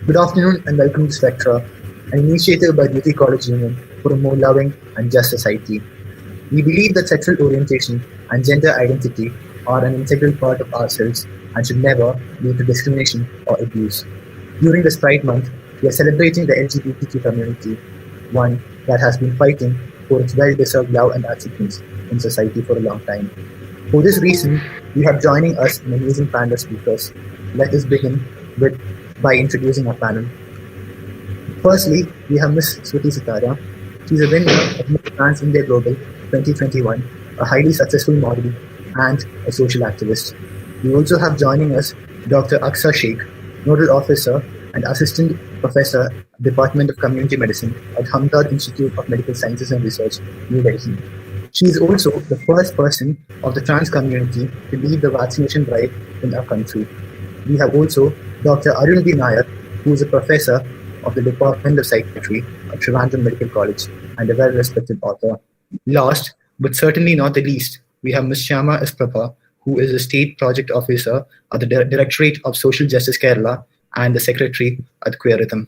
Good afternoon and welcome to Spectra, an initiative by Dyuthi College Union for a more loving and just society. We believe that sexual orientation and gender identity are an integral part of ourselves and should never lead to discrimination or abuse. During this Pride Month, we are celebrating the LGBTQ community, one that has been fighting for its well-deserved love and acceptance in society for a long time. For this reason, we have joining us an amazing panel of speakers. Let us begin by introducing our panel. Firstly, we have Ms. Shruti Sitara. She's a winner of Miss Trans India Global 2021, a highly successful model and a social activist. We also have joining us Dr. Aksa Sheikh, Nodal Officer and Assistant Professor, Department of Community Medicine at Hamdard Institute of Medical Sciences and Research, New Delhi. She is also the first person of the trans community to lead the vaccination drive in our country. We have also Dr. Dyuthi Nair, who is a professor of the Department of Psychiatry at Trivandrum Medical College and a well-respected author. Last, but certainly not the least, we have Ms. Shyama S. Prabha, who is a State Project Officer at the Directorate of Social Justice Kerala and the Secretary at Queerism.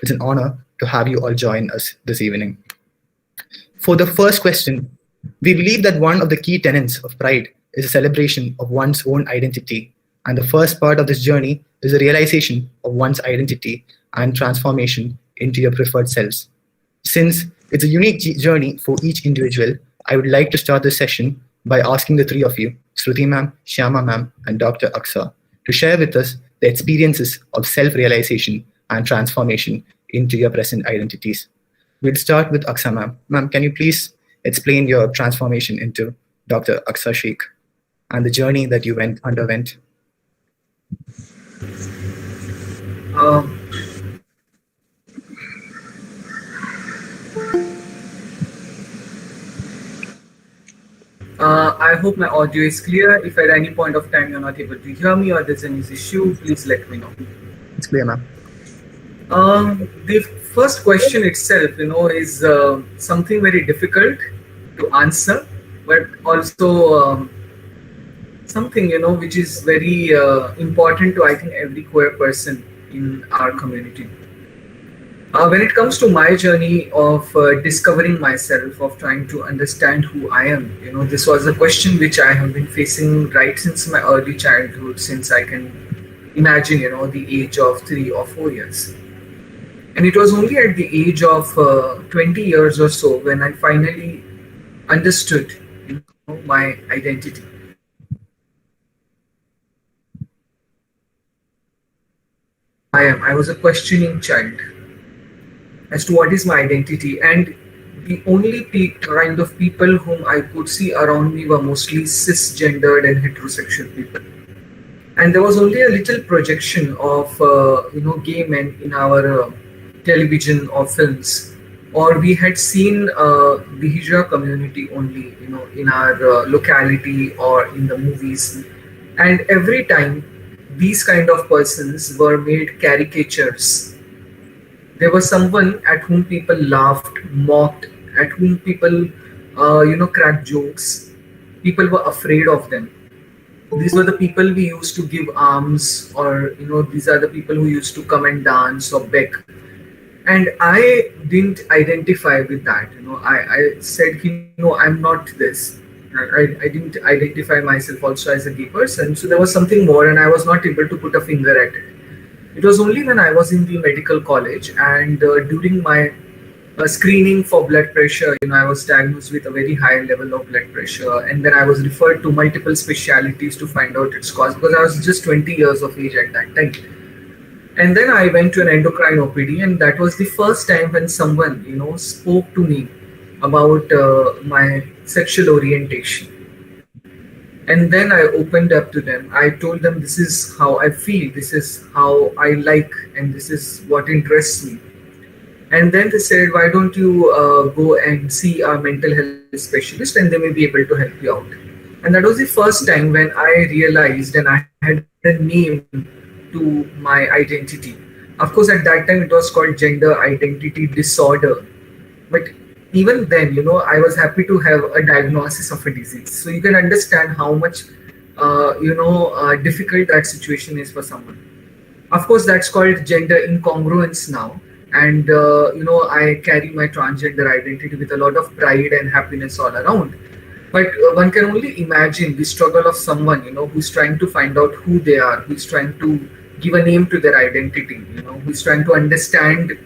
It's an honor to have you all join us this evening. For the first question, we believe that one of the key tenets of Pride is a celebration of one's own identity, and the first part of this journey is the realization of one's identity and transformation into your preferred selves. Since it's a unique journey for each individual, I would like to start this session by asking the three of you, Shruti ma'am, Shyama ma'am, and Dr. Aksa, to share with us the experiences of self-realization and transformation into your present identities. We'll start with Aksa ma'am. Ma'am, can you please explain your transformation into Dr. Aksa Sheikh and the journey that you underwent? I hope my audio is clear. If at any point of time you're not able to hear me or there's any issue, please let me know. It's clear, ma'am. The first question itself, is something very difficult to answer, but also something, which is very important to, I think, every queer person in our community. When it comes to my journey of discovering myself, of trying to understand who I am, this was a question which I have been facing right since my early childhood, since I can imagine, the age of 3 or 4 years. And it was only at the age of 20 years or so when I finally understood my identity. I was a questioning child as to what is my identity, and the only kind of people whom I could see around me were mostly cisgendered and heterosexual people. And there was only a little projection of gay men in our television or films, or we had seen the Hijra community only, in our locality or in the movies. And every time these kind of persons were made caricatures. There was someone at whom people laughed, mocked, at whom people, cracked jokes. People were afraid of them. These were the people we used to give alms, or, these are the people who used to come and dance or beg. And I didn't identify with that. I said, I'm not this. I didn't identify myself also as a gay person. So there was something more, and I was not able to put a finger at it. It was only when I was in the medical college and during my screening for blood pressure, I was diagnosed with a very high level of blood pressure, and then I was referred to multiple specialities to find out its cause, because I was just 20 years of age at that time. And then I went to an endocrine OPD, and that was the first time when someone, spoke to me about my sexual orientation. And then I opened up to them. I told them, this is how I feel, this is how I like, and this is what interests me. And then they said, why don't you go and see a mental health specialist, and they may be able to help you out. And that was the first time when I realized and I had a name to my identity. Of course, at that time it was called gender identity disorder. But even then, I was happy to have a diagnosis of a disease. So you can understand how much, difficult that situation is for someone. Of course, that's called gender incongruence now. And I carry my transgender identity with a lot of pride and happiness all around. But one can only imagine the struggle of someone, who's trying to find out who they are, who's trying to give a name to their identity, who's trying to understand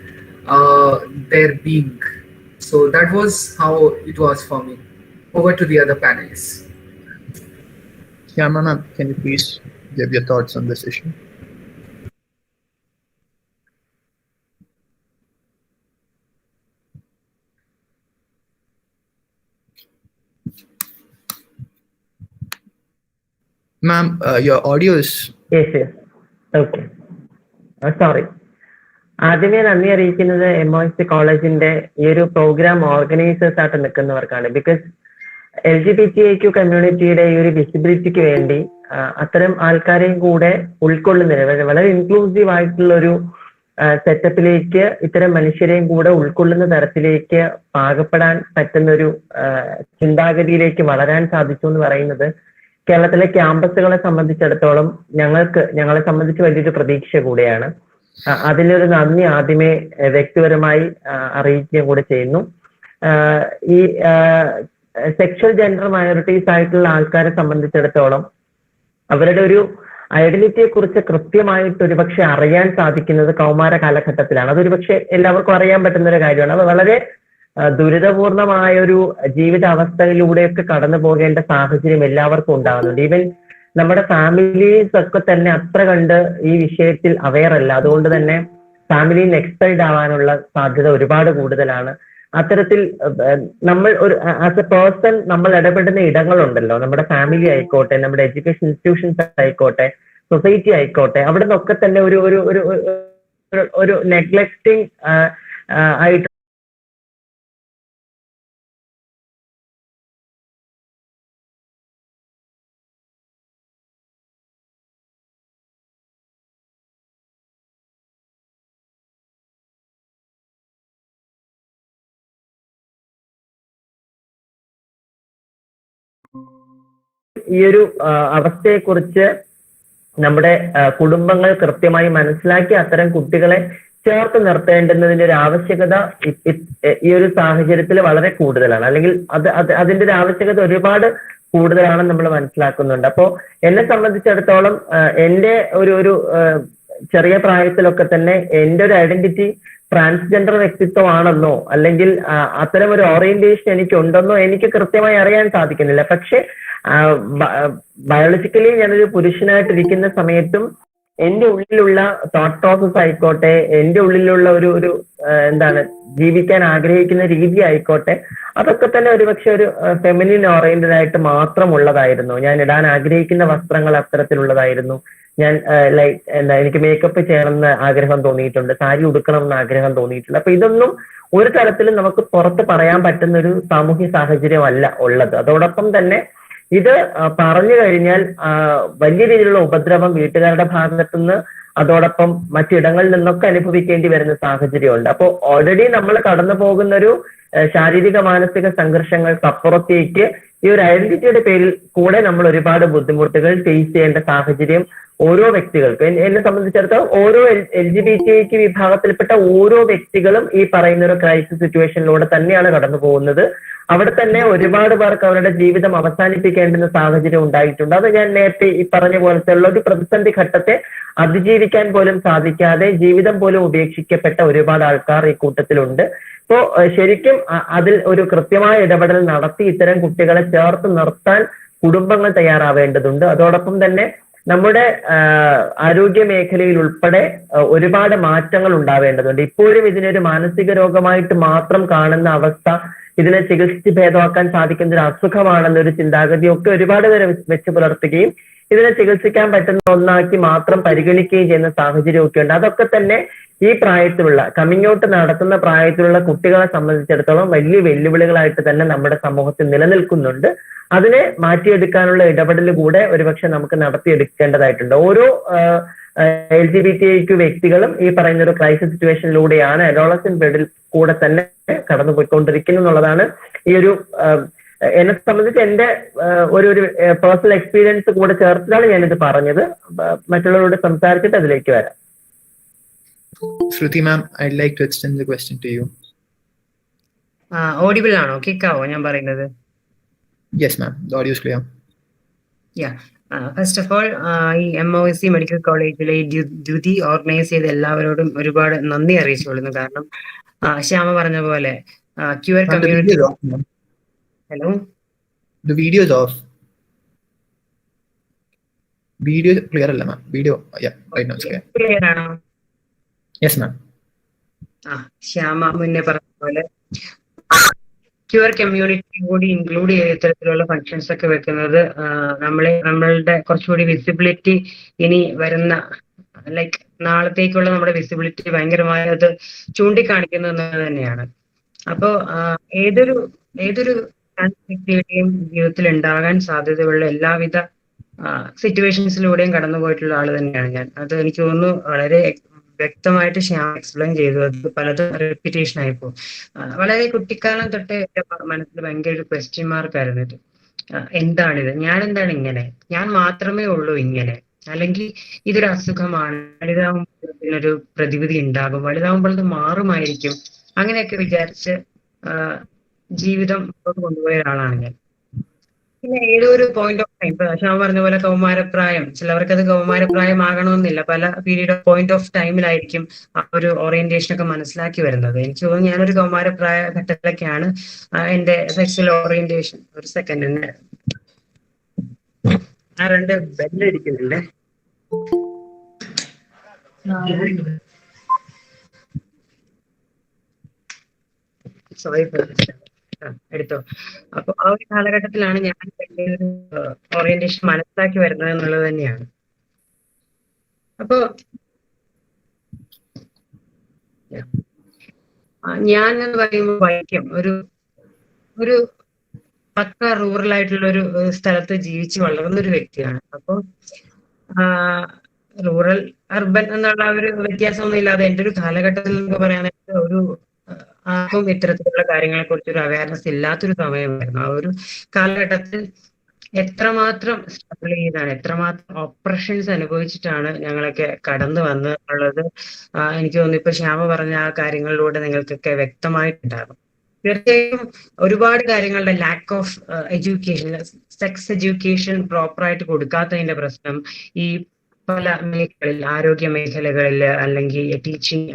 their being. So that was how it was for me. Over to the other panelists. Yeah, ma'am, can you please give your thoughts on this issue? Ma'am, your audio is... Yes. Okay. Sorry. ആദ്യമേ നന്ദി അറിയിക്കുന്നത് MOSC കോളേജിന്റെ ഈ ഒരു programme organisers ആയിട്ട് നിൽക്കുന്നവർക്കാണ്. Because LGBTQ കമ്മ്യൂണിറ്റിയുടെ ഈ ഒരു വിസിബിലിറ്റിക്ക് വേണ്ടി അത്തരം ആൾക്കാരെയും കൂടെ ഉൾക്കൊള്ളുന്നതിന് വളരെ ഇൻക്ലൂസീവ് ആയിട്ടുള്ള ഒരു സെറ്റപ്പിലേക്ക് ഇത്തരം മനുഷ്യരെയും കൂടെ ഉൾക്കൊള്ളുന്ന തരത്തിലേക്ക് പാകപ്പെടാൻ പറ്റുന്ന ഒരു ചിന്താഗതിയിലേക്ക് വളരാൻ സാധിച്ചു എന്ന് പറയുന്നത് കേരളത്തിലെ ക്യാമ്പസുകളെ സംബന്ധിച്ചിടത്തോളം ഞങ്ങളെ സംബന്ധിച്ച് വലിയൊരു പ്രതീക്ഷ കൂടെയാണ്. അതിലൊരു നന്ദി ആദ്യമേ വ്യക്തിപരമായി അറിയിക്കുകയും കൂടെ ചെയ്യുന്നു. ഈ സെക്ഷൽ ജെൻഡർ മൈനോറിറ്റീസ് ആയിട്ടുള്ള ആൾക്കാരെ സംബന്ധിച്ചിടത്തോളം അവരുടെ ഒരു ഐഡന്റിറ്റിയെ കുറിച്ച് കൃത്യമായിട്ട് ഒരുപക്ഷെ അറിയാൻ സാധിക്കുന്നത് കൗമാര കാലഘട്ടത്തിലാണ്. അതൊരുപക്ഷെ എല്ലാവർക്കും അറിയാൻ പറ്റുന്ന ഒരു കാര്യമാണ്. അത് വളരെ ദുരിതപൂർണമായ ഒരു ജീവിതാവസ്ഥയിലൂടെയൊക്കെ കടന്നു പോകേണ്ട സാഹചര്യം എല്ലാവർക്കും ഉണ്ടാകുന്നുണ്ട്. ഈവൻ നമ്മുടെ ഫാമിലീസ് ഒക്കെ തന്നെ അത്ര കണ്ട് ഈ വിഷയത്തിൽ അവെയർ അല്ല. അതുകൊണ്ട് തന്നെ ഫാമിലിയിൽ എക്സ്പെൽഡ് ആവാനുള്ള സാധ്യത ഒരുപാട് കൂടുതലാണ്. അത്തരത്തിൽ നമ്മൾ ഒരു ആസ് എ പേഴ്സൺ നമ്മൾ ഇടപെടുന്ന ഇടങ്ങളുണ്ടല്ലോ, നമ്മുടെ ഫാമിലി ആയിക്കോട്ടെ, നമ്മുടെ എഡ്യൂക്കേഷൻ ഇൻസ്റ്റിറ്റ്യൂഷൻസ് ആയിക്കോട്ടെ, സൊസൈറ്റി ആയിക്കോട്ടെ, അവിടെ നിന്നൊക്കെ തന്നെ ഒരു നെഗ്ലക്റ്റിംഗ് ആയിട്ട് ഈ ഒരു അവസ്ഥയെക്കുറിച്ച് നമ്മുടെ കുടുംബങ്ങൾ കൃത്യമായി മനസ്സിലാക്കി അത്തരം കുട്ടികളെ ചേർത്ത് നിർത്തേണ്ടുന്നതിന്റെ ഒരു ആവശ്യകത ഈ ഒരു സാഹചര്യത്തിൽ വളരെ കൂടുതലാണ്. അല്ലെങ്കിൽ അതിന്റെ ഒരു ആവശ്യകത ഒരുപാട് കൂടുതലാണെന്ന് നമ്മൾ മനസ്സിലാക്കുന്നുണ്ട്. അപ്പോ എന്നെ സംബന്ധിച്ചിടത്തോളം എന്റെ ഒരു ചെറിയ പ്രായത്തിലൊക്കെ തന്നെ എന്റെ ഒരു ഐഡന്റിറ്റി ട്രാൻസ്ജെൻഡർ വ്യക്തിത്വമാണെന്നോ അല്ലെങ്കിൽ അത്തരം ഒരു ഓറിയന്റേഷൻ എനിക്കുണ്ടെന്നോ എനിക്ക് കൃത്യമായി അറിയാൻ സാധിക്കുന്നില്ല. പക്ഷെ ബയോളജിക്കലി ഞാനൊരു പുരുഷനായിട്ടിരിക്കുന്ന സമയത്തും എന്റെ ഉള്ളിലുള്ള തോട്ട് പ്രോസസ് ആയിക്കോട്ടെ, എന്റെ ഉള്ളിലുള്ള ഒരു ജീവിക്കാൻ ആഗ്രഹിക്കുന്ന രീതി ആയിക്കോട്ടെ, അതൊക്കെ തന്നെ ഒരുപക്ഷെ ഒരു ഫെമിനിൻ ഓറിയന്റഡ് ആയിട്ട് മാത്രമുള്ളതായിരുന്നു. ഞാൻ ഇടാൻ ആഗ്രഹിക്കുന്ന വസ്ത്രങ്ങൾ അത്തരത്തിലുള്ളതായിരുന്നു. ഞാൻ എനിക്ക് മേക്കപ്പ് ചെയ്യണമെന്ന് ആഗ്രഹം തോന്നിയിട്ടുണ്ട്, സാരി ഉടുക്കണം എന്ന് ആഗ്രഹം തോന്നിയിട്ടുണ്ട്. അപ്പൊ ഇതൊന്നും ഒരു തരത്തിലും നമുക്ക് പുറത്ത് പറയാൻ പറ്റുന്ന ഒരു സാമൂഹ്യ സാഹചര്യമല്ല ഉള്ളത്. അതോടൊപ്പം തന്നെ ഇത് പറഞ്ഞു കഴിഞ്ഞാൽ വലിയ രീതിയിലുള്ള ഉപദ്രവം വീട്ടുകാരുടെ ഭാഗത്തുനിന്ന് അതോടൊപ്പം മറ്റിടങ്ങളിൽ നിന്നൊക്കെ അനുഭവിക്കേണ്ടി വരുന്ന സാഹചര്യമുണ്ട്. അപ്പോൾ ഓൾറെഡി നമ്മൾ കടന്നു പോകുന്ന ഒരു ശാരീരിക മാനസിക സംഘർഷങ്ങൾക്കപ്പുറത്തേക്ക് ഈ ഒരു ഐഡന്റിറ്റിയുടെ പേരിൽ കൂടെ നമ്മൾ ഒരുപാട് ബുദ്ധിമുട്ടുകൾ ഫേസ് ചെയ്യേണ്ട സാഹചര്യം ഓരോ വ്യക്തികൾക്കും, എന്നെ സംബന്ധിച്ചിടത്തോളം ഓരോ LGBTQ വിഭാഗത്തിൽപ്പെട്ട ഓരോ വ്യക്തികളും ഈ പറയുന്ന ഒരു ക്രൈസിസ് സിറ്റുവേഷനിലൂടെ തന്നെയാണ് കടന്നു പോകുന്നത്. അവിടെ തന്നെ ഒരുപാട് പേർക്ക് അവരുടെ ജീവിതം അവസാനിപ്പിക്കേണ്ടുന്ന സാഹചര്യം ഉണ്ടായിട്ടുണ്ട്. അത് ഞാൻ നേരത്തെ ഈ പറഞ്ഞ പോലത്തെ ഉള്ള ഒരു പ്രതിസന്ധി ഘട്ടത്തെ അതിജീവിക്കാൻ പോലും സാധിക്കാതെ ജീവിതം പോലും ഉപേക്ഷിക്കപ്പെട്ട ഒരുപാട് ആൾക്കാർ ഈ കൂട്ടത്തിലുണ്ട്. ഇപ്പോ ശരിക്കും അതിൽ ഒരു കൃത്യമായ ഇടപെടൽ നടത്തി ഇത്തരം കുട്ടികളെ ചേർത്ത് നിർത്താൻ കുടുംബങ്ങൾ തയ്യാറാവേണ്ടതുണ്ട്. അതോടൊപ്പം തന്നെ നമ്മുടെ ആരോഗ്യ മേഖലയിൽ ഉൾപ്പെടെ ഒരുപാട് മാറ്റങ്ങൾ ഉണ്ടാവേണ്ടതുണ്ട്. ഇപ്പോഴും ഇതിനൊരു മാനസിക രോഗമായിട്ട് മാത്രം കാണുന്ന അവസ്ഥ, ഇതിനെ ചികിത്സിച്ച് ഭേദമാക്കാൻ സാധിക്കുന്ന ഒരു അസുഖമാണെന്നൊരു ചിന്താഗതിയൊക്കെ ഒരുപാട് പേരെ വെച്ച് പുലർത്തുകയും ഇതിനെ ചികിത്സിക്കാൻ പറ്റുന്ന ഒന്നാക്കി മാത്രം പരിഗണിക്കുകയും ചെയ്യുന്ന സാഹചര്യമൊക്കെ ഉണ്ട്. അതൊക്കെ തന്നെ ഈ പ്രായത്തിലുള്ള കമ്മിങ് ഔട്ട് നടത്തുന്ന പ്രായത്തിലുള്ള കുട്ടികളെ സംബന്ധിച്ചിടത്തോളം വലിയ വെല്ലുവിളികളായിട്ട് തന്നെ നമ്മുടെ സമൂഹത്തിൽ നിലനിൽക്കുന്നുണ്ട്. അതിനെ മാറ്റിയെടുക്കാനുള്ള ഇടപെടൽ കൂടെ ഒരുപക്ഷെ നമുക്ക് നടത്തിയെടുക്കേണ്ടതായിട്ടുണ്ട്. ഓരോ LGBTQ വ്യക്തികളും ഈ പറയുന്ന ഒരു ക്രൈസിസ് സിറ്റുവേഷനിലൂടെയാണ് അഡോളസന്റ് പീരീഡിൽ കൂടെ തന്നെ കടന്നുപോയിക്കൊണ്ടിരിക്കുന്നു എന്നുള്ളതാണ് ഈ ഒരു എന്നെ സംബന്ധിച്ച് എന്റെ ഒരു പേഴ്സണൽ എക്സ്പീരിയൻസ് കൂടെ ചേർത്തിട്ടാണ് ഞാനിത് പറഞ്ഞത്. മറ്റുള്ളവരോട് സംസാരിച്ചിട്ട് അതിലേക്ക് വരാം. Shruti ma'am, I'd like to extend the question to you. Audible ആണോ? കേൾക്കാവോ ഞാൻ പറയുന്നത്? Yes ma'am, the audio is clear. First of all ഈ MOSC മെഡിക്കൽ കോളേജിലെ ഈ ഡ്യൂട്ടി ഓർഗനൈസ് ചെയ്ത എല്ലാവരോടും ഒരുപാട് നന്ദി അറിയിച്ചുകൊള്ളുന്നു. കാരണം ശ്യാമ പറഞ്ഞ പോലെ queer community. Hello, The video is off. Video clear അല്ല ma'am. Video right now it's clear. Clear ആണോ? Yes ma'am. ശ്യാമ മുന്നേ പറഞ്ഞ പോലെ ക്യൂർ കമ്മ്യൂണിറ്റി കൂടി ഇൻക്ലൂഡ് ചെയ്ത ഇത്തരത്തിലുള്ള ഫങ്ഷൻസ് ഒക്കെ വെക്കുന്നത് നമ്മളുടെ കുറച്ചുകൂടി വിസിബിലിറ്റി ഇനി വരുന്ന ലൈക്ക് നാളത്തേക്കുള്ള നമ്മുടെ വിസിബിലിറ്റി ഭയങ്കരമായി അത് ചൂണ്ടിക്കാണിക്കുന്നു എന്നത് തന്നെയാണ്. അപ്പോ ഏതൊരു വ്യക്തിയുടെയും ജീവിതത്തിൽ ഉണ്ടാകാൻ സാധ്യതയുള്ള എല്ലാവിധ സിറ്റുവേഷൻസിലൂടെയും കടന്നുപോയിട്ടുള്ള ആള് തന്നെയാണ് ഞാൻ. അത് എനിക്ക് തോന്നുന്നു വളരെ വ്യക്തമായിട്ട് ശ്യാം എക്സ്പ്ലെയിൻ ചെയ്തു. അത് പലതും റെപ്പിറ്റേഷൻ ആയിപ്പോ വളരെ കുട്ടിക്കാലം തൊട്ടേ എന്റെ മനസ്സിൽ ഭയങ്കര ഒരു ക്വസ്റ്റ്യൻ മാർക്ക് ആയിരുന്നു ഇത്. എന്താണിത്? ഞാൻ എന്താണ് ഇങ്ങനെ? ഞാൻ മാത്രമേ ഉള്ളൂ ഇങ്ങനെ? അല്ലെങ്കിൽ ഇതൊരു അസുഖമാണ്? വലുതാവുമ്പോൾ ഇതിനൊരു പ്രതിവിധി ഉണ്ടാകും, വലുതാവുമ്പോൾ ഇത് മാറുമായിരിക്കും, അങ്ങനെയൊക്കെ വിചാരിച്ച് ജീവിതം മുന്നോട്ട് കൊണ്ടുപോയ ഒരാളാണ് ഞാൻ. പിന്നെ ഏതോ ഒരു പോയിന്റ് ഓഫ് ടൈം, ഇപ്പൊ ശ്യാം പറഞ്ഞ പോലെ കൗമാരപ്രായം, ചിലവർക്ക് അത് കൗമാരപ്രായം ആകണമെന്നില്ല, പല പോയിന്റ് ഓഫ് ടൈമിലായിരിക്കും ആ ഒരു ഓറിയന്റേഷൻ ഒക്കെ മനസ്സിലാക്കി വരുന്നത്. എനിക്ക് തോന്നുന്നു ഞാനൊരു കൗമാരപ്രായ ഘട്ടത്തിലൊക്കെയാണ് എന്റെ സെക്സ്വൽ ഓറിയന്റേഷൻ. ഒരു സെക്കൻഡ് തന്നെ രണ്ട് ബെല്ലടിക്കുന്നുണ്ട്. സോറി, എടുത്തോ. അപ്പൊ ആ ഒരു കാലഘട്ടത്തിലാണ് ഞാൻ ഒരു ഓറിയന്റേഷൻ മനസ്സിലാക്കി വരുന്നത് എന്നുള്ളത് തന്നെയാണ്. അപ്പോ ഞാൻ എന്ന് പറയുമ്പോൾ വൈക്കം ഒരു പക്ക റൂറൽ ആയിട്ടുള്ള ഒരു സ്ഥലത്ത് ജീവിച്ച് വളർന്ന ഒരു വ്യക്തിയാണ്. അപ്പൊ റൂറൽ അർബൻ എന്നുള്ള ഒരു വ്യത്യാസമൊന്നും ഇല്ലാതെ എൻ്റെ ഒരു കാലഘട്ടത്തിൽ എന്നൊക്കെ പറയാനായിട്ട് ഒരു ആർക്കും ഇത്തരത്തിലുള്ള കാര്യങ്ങളെ കുറിച്ച് ഒരു അവയർനെസ് ഇല്ലാത്തൊരു സമയമായിരുന്നു. ആ ഒരു കാലഘട്ടത്തിൽ എത്രമാത്രം സ്ട്രഗിൾ ചെയ്താണ്, എത്രമാത്രം ഓപ്പറേഷൻസ് അനുഭവിച്ചിട്ടാണ് ഞങ്ങളൊക്കെ കടന്നു വന്നുള്ളത് എനിക്ക് തോന്നുന്നു ഇപ്പൊ ശ്യാമ പറഞ്ഞ ആ കാര്യങ്ങളിലൂടെ നിങ്ങൾക്കൊക്കെ വ്യക്തമായിട്ടുണ്ടാകും. തീർച്ചയായും ഒരുപാട് കാര്യങ്ങളുടെ lack of education, sex education പ്രോപ്പറായിട്ട് കൊടുക്കാത്തതിന്റെ പ്രശ്നം, ഈ പല മേഖലകളിൽ, ആരോഗ്യ മേഖലകളിൽ അല്ലെങ്കിൽ ടീച്ചിങ്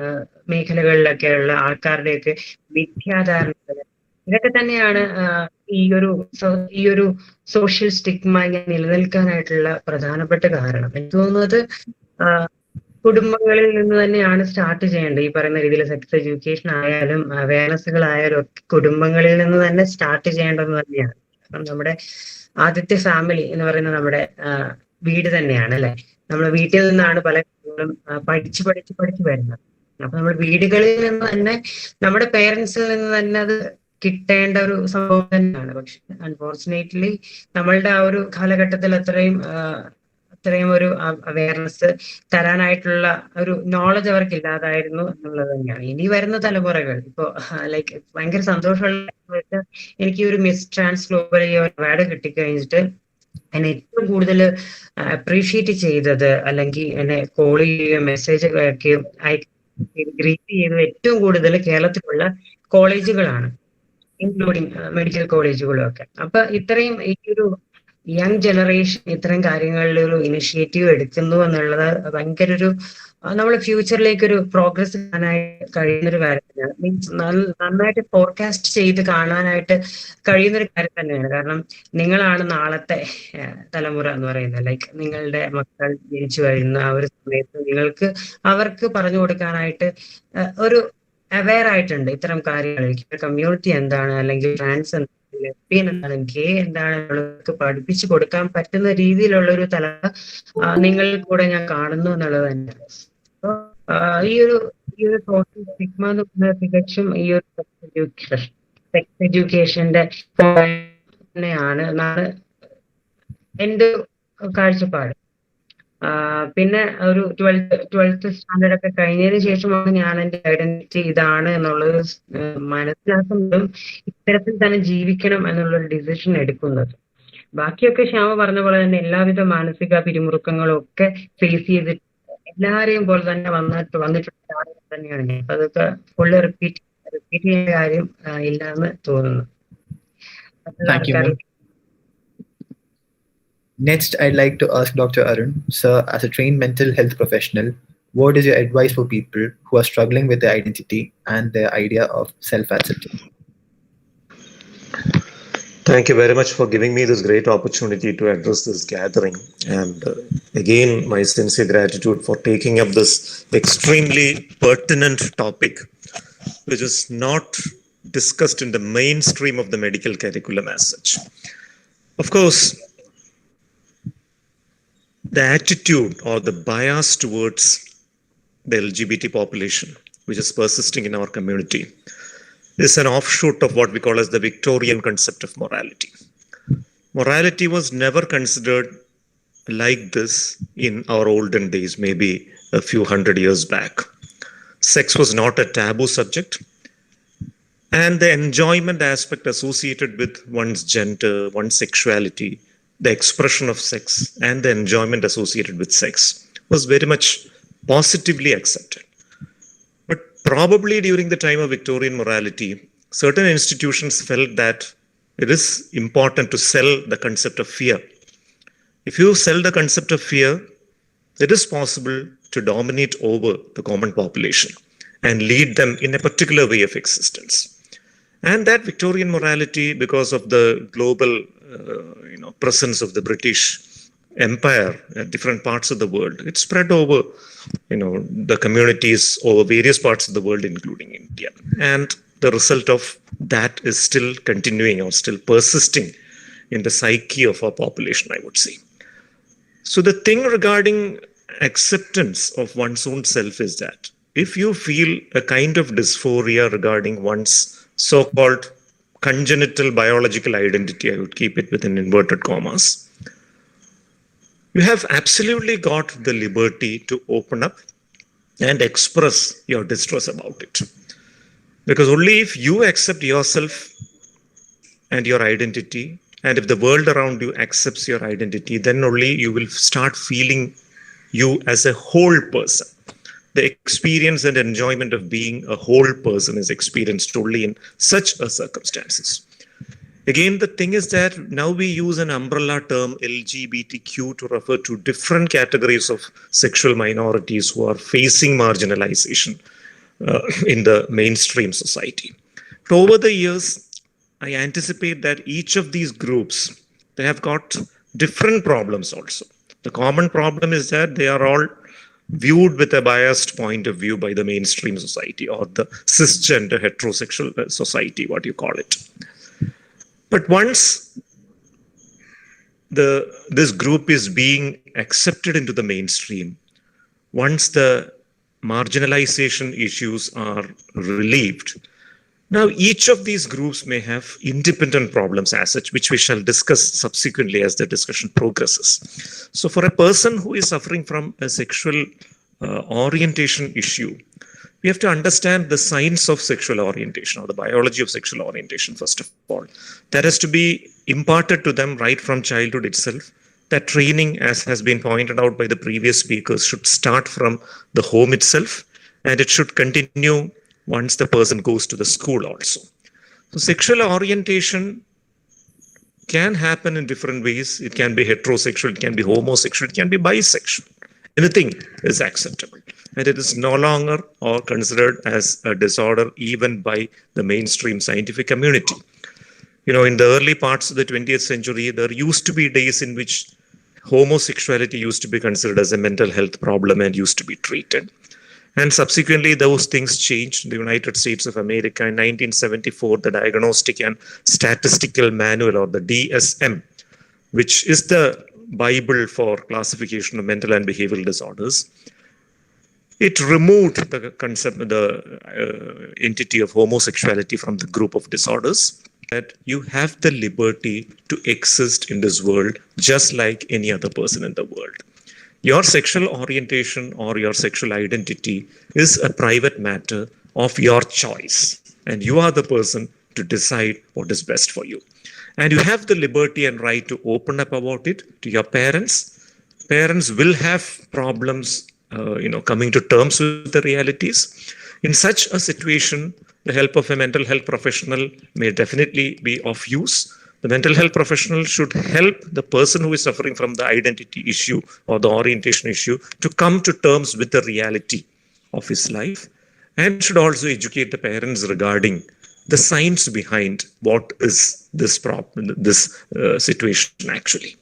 മേഖലകളിലൊക്കെയുള്ള ആൾക്കാരുടെയൊക്കെ വിദ്യാധാരണകൾ, ഇതൊക്കെ തന്നെയാണ് ഈ ഒരു സോഷ്യൽ സ്റ്റിഗ്മ നിലനിൽക്കാനായിട്ടുള്ള പ്രധാനപ്പെട്ട കാരണം. എനിക്ക് തോന്നുന്നത് കുടുംബങ്ങളിൽ നിന്ന് തന്നെയാണ് സ്റ്റാർട്ട് ചെയ്യേണ്ടത്. ഈ പറയുന്ന രീതിയിൽ സെക്സ് എഡ്യൂക്കേഷൻ ആയാലും അവയർനെസ്സുകളായാലും ഒക്കെ കുടുംബങ്ങളിൽ നിന്ന് തന്നെ സ്റ്റാർട്ട് ചെയ്യേണ്ടത് തന്നെയാണ്. കാരണം നമ്മുടെ ആദ്യത്തെ ഫാമിലി എന്ന് പറയുന്നത് നമ്മുടെ വീട് തന്നെയാണ്, അല്ലെ? നമ്മൾ വീട്ടിൽ നിന്നാണ് പല കാര്യങ്ങളും പഠിച്ചു വരുന്നത്. അപ്പൊ നമ്മൾ വീടുകളിൽ നിന്ന് തന്നെ, നമ്മുടെ പേരൻസിൽ നിന്ന് തന്നെ അത് കിട്ടേണ്ട ഒരു സംഭവം തന്നെയാണ്. പക്ഷെ അൺഫോർച്ചുനേറ്റ്ലി നമ്മളുടെ ആ ഒരു കാലഘട്ടത്തിൽ അത്രയും ഒരു അവയർനെസ് തരാനായിട്ടുള്ള ഒരു നോളജ് അവർക്ക് ഇല്ലാതായിരുന്നു എന്നുള്ളത് തന്നെയാണ്. ഇനി വരുന്ന തലമുറകൾ ഇപ്പോ ലൈക്ക് ഭയങ്കര സന്തോഷമുള്ള എനിക്ക് ഒരു മിസ് ട്രാൻസ് ഗ്ലോബൽ അവാർഡ് കിട്ടിക്കഴിഞ്ഞിട്ട് എന്നെ ഏറ്റവും കൂടുതൽ അപ്രീഷിയേറ്റ് ചെയ്തത്, അല്ലെങ്കിൽ എന്നെ കോൾ ചെയ്യുകയും മെസ്സേജ് അയക്കുകയും ഗ്രീറ്റ് ചെയ്തത് ഏറ്റവും കൂടുതൽ കേരളത്തിലുള്ള കോളേജുകളാണ്, ഇൻക്ലൂഡിങ് മെഡിക്കൽ കോളേജുകളും ഒക്കെ. അപ്പൊ ഇത്രയും ഈ ഒരു യങ് ജനറേഷൻ ഇത്തരം കാര്യങ്ങളിൽ ഒരു ഇനിഷ്യേറ്റീവ് എടുക്കുന്നു എന്നുള്ളത് ഭയങ്കര ഒരു നമ്മളെ ഫ്യൂച്ചറിലേക്ക് ഒരു പ്രോഗ്രസ് കാണാനായിട്ട് കഴിയുന്നൊരു കാര്യം തന്നെയാണ്. മീൻസ് നന്നായിട്ട് ഫോർകാസ്റ്റ് ചെയ്ത് കാണാനായിട്ട് കഴിയുന്നൊരു കാര്യം തന്നെയാണ്. കാരണം നിങ്ങളാണ് നാളത്തെ തലമുറ എന്ന് പറയുന്നത്. ലൈക്ക് നിങ്ങളുടെ മക്കൾ ജനിച്ചു വരുന്ന ആ ഒരു സമയത്ത് അവർക്ക് പറഞ്ഞു കൊടുക്കാനായിട്ട് ഒരു അവെയർ ആയിട്ടുണ്ട് ഇത്തരം കാര്യങ്ങളിൽ. കമ്മ്യൂണിറ്റി എന്താണ്, അല്ലെങ്കിൽ ട്രാൻസ് എന്താണ്, ലെസ്ബിയൻ എന്താണ്, ഗേ എന്താണ് എന്നുള്ളതൊക്കെ പഠിപ്പിച്ചു കൊടുക്കാൻ പറ്റുന്ന രീതിയിലുള്ള ഒരു തലമുറ നിങ്ങളിൽ കൂടെ ഞാൻ കാണുന്നു എന്നുള്ളത് തന്നെയാണ്. അപ്പൊ ഈ ഒരു സോഷ്യൽ സ്റ്റിഗ്മ എന്ന് പറയുന്നത് തികച്ചും ഈ ഒരു സെക്സ് എഡ്യൂക്കേഷന്റെ തന്നെയാണ് എന്നാണ് എൻ്റെ കാഴ്ചപ്പാട്. പിന്നെ ഒരു 12th സ്റ്റാൻഡേർഡ് ഒക്കെ കഴിഞ്ഞതിന് ശേഷമാണ് ഞാൻ എൻ്റെ ഐഡന്റിറ്റി ഇതാണ് എന്നുള്ളത് മനസ്സിലാക്കുന്നതും ഇത്തരത്തിൽ തന്നെ ജീവിക്കണം എന്നുള്ളൊരു ഡിസിഷൻ എടുക്കുന്നത്. ബാക്കിയൊക്കെ ശ്യാമ പറഞ്ഞ പോലെ തന്നെ എല്ലാവിധ മാനസിക പിരിമുറുക്കങ്ങളും ഒക്കെ ഫേസ് ചെയ്തിട്ട് എല്ലാരെയും പോലെ തന്നെ വന്നിട്ടുള്ള ആളുകൾ തന്നെയാണ് ഞാൻ. അപ്പൊ അതൊക്കെ ഫുള്ള് റിപ്പീറ്റ് ചെയ്യുന്ന കാര്യം ഇല്ലാന്ന് തോന്നുന്നു. മറ്റുള്ള Thank you, ആൾക്കാർ ma'am. Next, I'd like to ask Dr. Arun, sir, as a trained mental health professional, what is your advice for people who are struggling with their identity and their idea of self-acceptance? Thank you very much for giving me this great opportunity to address this gathering. And again, my sincere gratitude for taking up this extremely pertinent topic, which is not discussed in the mainstream of the medical curriculum as such. Of course, the attitude or the bias towards the LGBT population, which is persisting in our community, is an offshoot of what we call as the Victorian concept of morality. Morality was never considered like this in our olden days, maybe a few hundred years back. Sex was not a taboo subject, and the enjoyment aspect associated with one's gender, one's sexuality, the expression of sex, and the enjoyment associated with sex was very much positively accepted. But probably during the time of Victorian morality, certain institutions felt that it is important to sell the concept of fear. If you sell the concept of fear, it is possible to dominate over the common population and lead them in a particular way of existence. And that Victorian morality, because of the global presence of the British Empire at different parts of the world, it spread over the communities over various parts of the world, including India. And the result of that is still continuing or still persisting in the psyche of our population, I would say. So the thing regarding acceptance of one's own self is that if you feel a kind of dysphoria regarding one's so-called congenital biological identity, I would keep it within inverted commas, you have absolutely got the liberty to open up and express your distress about it. Because only if you accept yourself and your identity, and if the world around you accepts your identity, then only you will start feeling you as a whole person. The experience and enjoyment of being a whole person is experienced only in such a circumstances. Again, the thing is that now we use an umbrella term LGBTQ to refer to different categories of sexual minorities who are facing marginalization in the mainstream society. But over the years, I anticipate that each of these groups, they have got different problems also. The common problem is that they are all viewed with a biased point of view by the mainstream society or the cisgender heterosexual society, what you call it. But once this group is being accepted into the mainstream, once the marginalization issues are relieved, now each of these groups may have independent problems as such, which we shall discuss subsequently as the discussion progresses. So for a person who is suffering from a sexual orientation issue, we have to understand the science of sexual orientation or the biology of sexual orientation, first of all. That has to be imparted to them right from childhood itself. That training, as has been pointed out by the previous speakers, should start from the home itself, and it should continue once the person goes to the school also. So sexual orientation can happen in different ways. It can be heterosexual, it can be homosexual, it can be bisexual. Anything is acceptable. And it is no longer or considered as a disorder even by the mainstream scientific community. In the early parts of the 20th century, there used to be days in which homosexuality used to be considered as a mental health problem and used to be treated. And subsequently, those things changed. In the United States of America in 1974, the Diagnostic and Statistical Manual, or the DSM, which is the Bible for classification of mental and behavioral disorders, it removed the concept, the entity of homosexuality from the group of disorders. That you have the liberty to exist in this world just like any other person in the world. Your sexual orientation or your sexual identity is a private matter of your choice, and you are the person to decide what is best for you. And you have the liberty and right to open up about it to your parents. Parents will have problems coming to terms with the realities. In such a situation, the help of a mental health professional may definitely be of use. The mental health professional should help the person who is suffering from the identity issue or the orientation issue to come to terms with the reality of his life, and should also educate the parents regarding the science behind what is this problem, this situation actually.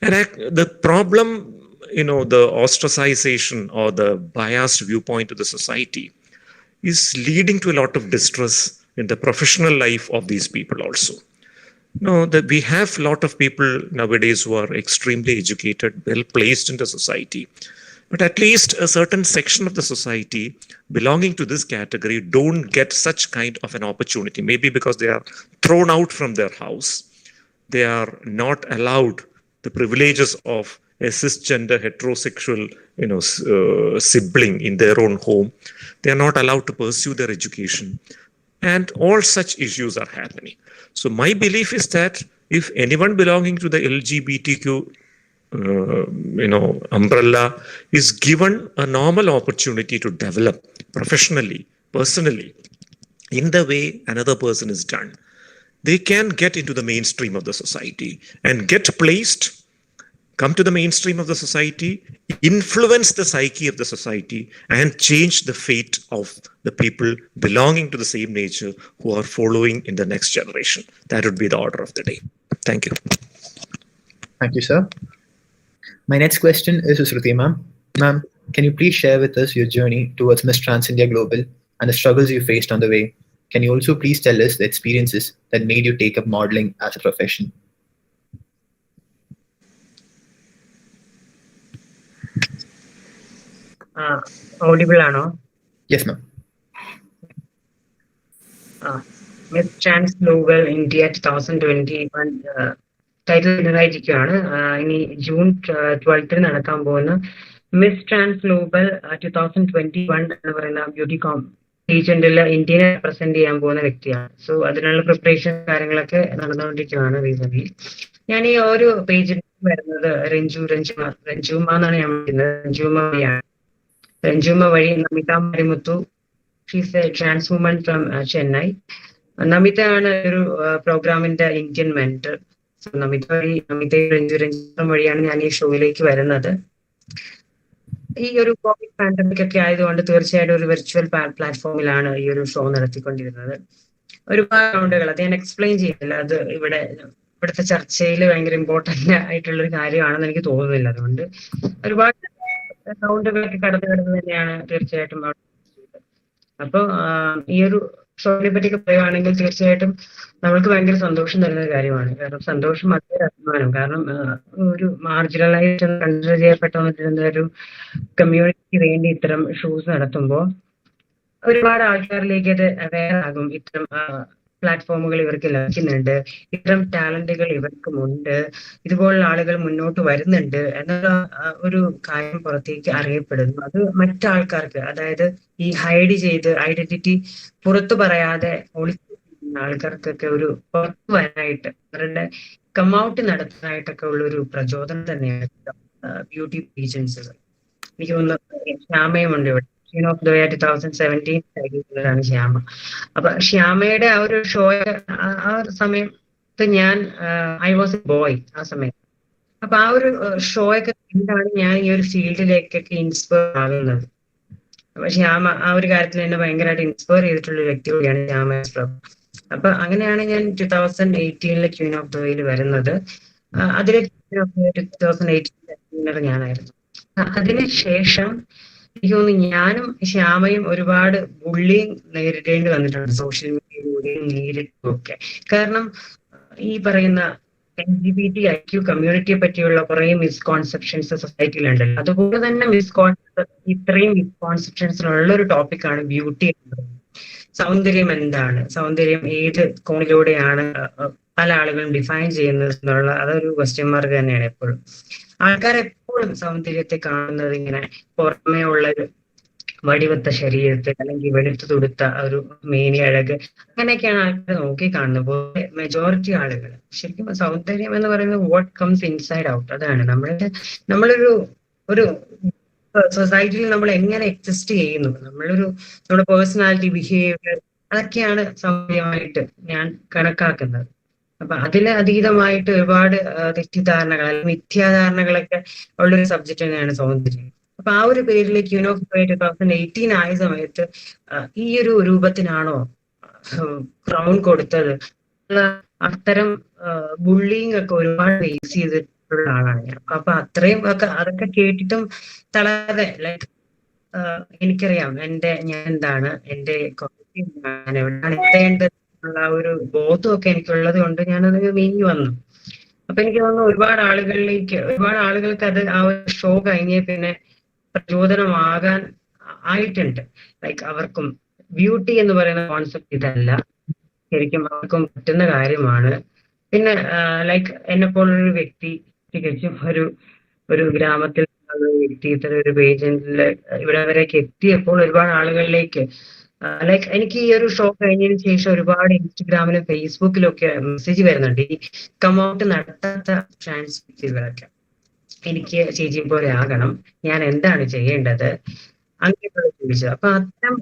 And the problem, the ostracization or the biased viewpoint of the society is leading to a lot of distress in the professional life of these people also. That we have a lot of people nowadays who are extremely educated, well placed in the society, but at least a certain section of the society belonging to this category don't get such kind of an opportunity, maybe because they are thrown out from their house. They are not allowed the privileges of a cisgender heterosexual sibling in their own home. They are not allowed to pursue their education, and all such issues are happening. So my belief is that if anyone belonging to the LGBTQ umbrella is given a normal opportunity to develop professionally, personally, in the way another person is done, they can get into the mainstream of the society and get placed, come to the mainstream of the society, influence the psyche of the society, and change the fate of the people belonging to the same nature who are following in the next generation. That would be the order of the day. Thank you. Thank you, sir. My next question is to Shruti ma'am. Ma'am, can you please share with us your journey towards Miss Trans India Global and the struggles you faced on the way? Can you also please tell us the experiences that made you take up modeling as a profession? Audible ആണോ? Yes, ma'am. Miss Trans Global India 2021 title വിന്നറായിരിക്കുകയാണ്. ഇനി ജൂൺ 12 നടക്കാൻ പോകുന്ന miss trans global 2021 എന്ന് പറയുന്ന beauty പേജന്റിൽ ഇന്ത്യനെ represent ചെയ്യാൻ പോകുന്ന വ്യക്തിയാണ്. സോ അതിനുള്ള പ്രിപ്പറേഷൻ കാര്യങ്ങളൊക്കെ നടന്നുകൊണ്ടിരിക്കുകയാണ് റീസെന്റ്. ഞാൻ ഈ ഒരു പേജിൽ വരുന്നത് രഞ്ജുമ എന്നാണ് ഞാൻ വിളിക്കുന്നത്. രഞ്ജുമ വഴി Namitha Marimuthu, she's a trans woman from Chennai. Namitha ആണ് ഒരു പ്രോഗ്രാമിന്റെ ഇന്ത്യൻ മെന്റർ. രഞ്ജു വഴിയാണ് ഞാൻ ഈ ഷോയിലേക്ക് വരുന്നത്. ഈ ഒരു കോവിഡ് പാൻഡമിക് ഒക്കെ ആയതുകൊണ്ട് തീർച്ചയായിട്ടും ഒരു വെർച്വൽ പ്ലാറ്റ്ഫോമിലാണ് ഈ ഒരു ഷോ നടത്തിക്കൊണ്ടിരുന്നത്. ഒരുപാട് റൗണ്ടുകൾ അത് ഞാൻ എക്സ്പ്ലെയിൻ ചെയ്തില്ല. അത് ഇവിടുത്തെ ചർച്ചയിൽ ഭയങ്കര ഇമ്പോർട്ടന്റ് ആയിട്ടുള്ള ഒരു കാര്യമാണെന്ന് എനിക്ക് തോന്നുന്നില്ല. അതുകൊണ്ട് ഒരുപാട് റൗണ്ടുകളൊക്കെ കടന്നു തന്നെയാണ് തീർച്ചയായിട്ടും അവിടെ. അപ്പൊ ഈ ഒരു ഷോയെ പറ്റിയൊക്കെ പറയുവാണെങ്കിൽ തീർച്ചയായിട്ടും നമ്മൾക്ക് ഭയങ്കര സന്തോഷം തരുന്ന ഒരു കാര്യമാണ്. കാരണം സന്തോഷം മാത്രമേ അഭിമാനം. കാരണം ഒരു മാർജിനലൈസ്ഡ് കൺസിഡർ ചെയ്യപ്പെട്ടുകൊണ്ടിരുന്ന ഒരു കമ്മ്യൂണിറ്റിക്ക് വേണ്ടി ഇത്തരം ഷോസ് നടത്തുമ്പോൾ ഒരുപാട് ആൾക്കാരിലേക്ക് അത് അവെയർ ആകും. ഇത്തരം പ്ലാറ്റ്ഫോമുകൾ ഇവർക്ക് ലഭിക്കുന്നുണ്ട്, ഇത്തരം ടാലന്റുകൾ ഇവർക്കുമുണ്ട്, ഇതുപോലുള്ള ആളുകൾ മുന്നോട്ട് വരുന്നുണ്ട് എന്നുള്ള ഒരു കാര്യം പുറത്തേക്ക് അറിയപ്പെടുന്നു. അത് മറ്റാൾക്കാർക്ക്, അതായത് ഈ ഹൈഡ് ചെയ്ത് ഐഡന്റിറ്റി പുറത്തു പറയാതെ ഒളിച്ചിരിക്കുന്ന ആൾക്കാർക്കൊക്കെ ഒരു പുറത്തു വരാനായിട്ട് അവരുടെ കമ്മൗട്ട് നടത്താനായിട്ടൊക്കെ ഉള്ളൊരു പ്രചോദനം തന്നെയാണ് ബ്യൂട്ടി പേജൻസുകൾ. എനിക്ക് തോന്നുന്നു ശ്യാമയുമുണ്ട് ഇവിടെ. 2017 ആണ് ശ്യാമ. അപ്പൊ ശ്യാമയുടെ ആ ഒരു ഷോ ആ സമയത്ത് ഞാൻ ഐ വാസ് എ ബോയ് ആ സമയത്ത്. അപ്പൊ ആ ഒരു ഷോയൊക്കെ കണ്ടാണ് ഞാൻ ഈ ഒരു ഫീൽഡിലേക്കൊക്കെ ഇൻസ്പയർ ആകുന്നത്. അപ്പൊ ശ്യാമ ആ ഒരു കാര്യത്തിൽ എന്നെ ഭയങ്കരമായിട്ട് ഇൻസ്പയർ ചെയ്തിട്ടുള്ള ഒരു വ്യക്തി കൂടിയാണ് ശ്യാമ പ്രഭു. അപ്പൊ അങ്ങനെയാണ് ഞാൻ 2018 ക്വീൻ ഓഫ് ദ വേയിൽ വരുന്നത്. അതിലെ 2018 ഞാനായിരുന്നു. അതിനുശേഷം എനിക്ക് തോന്നുന്നു ഞാനും ശ്യാമയും ഒരുപാട് ബുള്ളിങ് നേരിടേണ്ടി വന്നിട്ടുണ്ട്, സോഷ്യൽ മീഡിയയിലൂടെയും നേരിട്ടും ഒക്കെ. കാരണം ഈ പറയുന്ന LGBTQ കമ്മ്യൂണിറ്റിയെ പറ്റിയുള്ള കുറെ മിസ്കോൺസെപ്ഷൻസ് സൊസൈറ്റിയിലുണ്ടല്ലോ. അതുപോലെ തന്നെ ഇത്രയും മിസ്കോൺസെപ്ഷൻസിലുള്ള ഒരു ടോപ്പിക്കാണ് ബ്യൂട്ടി എന്നത്. സൗന്ദര്യം എന്താണ്, സൗന്ദര്യം ഏത് കോണിലൂടെയാണ് പല ആളുകളും ഡിഫൈൻ ചെയ്യുന്നത് എന്നുള്ള അതൊരു ക്വസ്റ്റ്യൻ മാർക്ക് തന്നെയാണ് എപ്പോഴും. ആൾക്കാർ എപ്പോഴും സൗന്ദര്യത്തെ കാണുന്നത് ഇങ്ങനെ പുറമേ ഉള്ള ഒരു വടിവത്ത ശരീരത്തെ അല്ലെങ്കിൽ വെളുത്തു തുടുത്ത ഒരു മേനി അഴക് അങ്ങനെയൊക്കെയാണ് ആൾക്കാർ നോക്കി കാണുന്നത്. മെജോറിറ്റി ആളുകൾ ശരിക്കും സൗന്ദര്യം എന്ന് പറയുന്നത് വാട്ട് കംസ് ഇൻസൈഡ് ഔട്ട്. അതാണ് നമ്മളൊരു സൊസൈറ്റിയിൽ നമ്മൾ എങ്ങനെ എക്സിസ്റ്റ് ചെയ്യുന്നു, നമ്മുടെ പേഴ്സണാലിറ്റി, ബിഹേവിയർ, അതൊക്കെയാണ് സാമൂഹികമായിട്ട് ഞാൻ കണക്കാക്കുന്നത്. അപ്പൊ അതിന് അതീതമായിട്ട് ഒരുപാട് തെറ്റിദ്ധാരണകൾ അല്ലെങ്കിൽ മിഥ്യാധാരണകളൊക്കെ ഉള്ളൊരു സബ്ജക്റ്റ് തന്നെയാണ് സൗന്ദര്യം. അപ്പൊ ആ ഒരു പേരിലേക്ക് 2018 ആയ സമയത്ത് ഈ ഒരു രൂപത്തിനാണോ ക്രൗൺ കൊടുത്തത്, അത്തരം ബുള്ളിങ് ഒക്കെ ഒരുപാട് ഫേസ് ചെയ്തിട്ടുള്ള ആളാണ് ഞാൻ. അപ്പൊ അത്രയും അതൊക്കെ കേട്ടിട്ടും തളരാതെ, ലൈക്ക് എനിക്കറിയാം ഞാൻ എന്താണ്, എന്റെ ഞാൻ എവിടെയാണ് എത്തേണ്ടത് എന്നുള്ള ഒരു ബോധമൊക്കെ എനിക്കുള്ളത് കൊണ്ട് ഞാനത് നീങ്ങി വന്നു. അപ്പൊ എനിക്ക് തോന്നുന്നു ഒരുപാട് ആളുകൾക്ക് അത് ആ ഒരു ഷോ കഴിഞ്ഞ പിന്നെ പ്രചോദനമാകാൻ ആയിട്ടുണ്ട്. ലൈക്ക് അവർക്കും ബ്യൂട്ടി എന്ന് പറയുന്ന കോൺസെപ്റ്റ് ഇതല്ല, ശരിക്കും അവർക്കും പറ്റുന്ന കാര്യമാണ്. പിന്നെ ലൈക്ക് എന്നെ പോലൊരു വ്യക്തി തികച്ചും ഒരു ഗ്രാമത്തിൽ വ്യക്തി ഇത്തരം ഒരു പേജന്റില് ഇവിടെ വരെയൊക്കെ എത്തിയപ്പോൾ ഒരുപാട് ആളുകളിലേക്ക് ലൈക്ക് എനിക്ക് ഈ ഒരു ഷോ കഴിഞ്ഞതിന് ശേഷം ഒരുപാട് ഇൻസ്റ്റഗ്രാമിലും ഫേസ്ബുക്കിലും ഒക്കെ മെസ്സേജ് വരുന്നുണ്ട്, ഈ കമൗട്ട് നടത്താത്ത ട്രാൻസ് വ്യക്തികളൊക്കെ. എനിക്ക് ചേച്ചിയെ പോലെ ആകണം, ഞാൻ എന്താണ് ചെയ്യേണ്ടത്, അങ്ങനെയുള്ള ചോദിച്ചത്. അപ്പൊ അത്തരം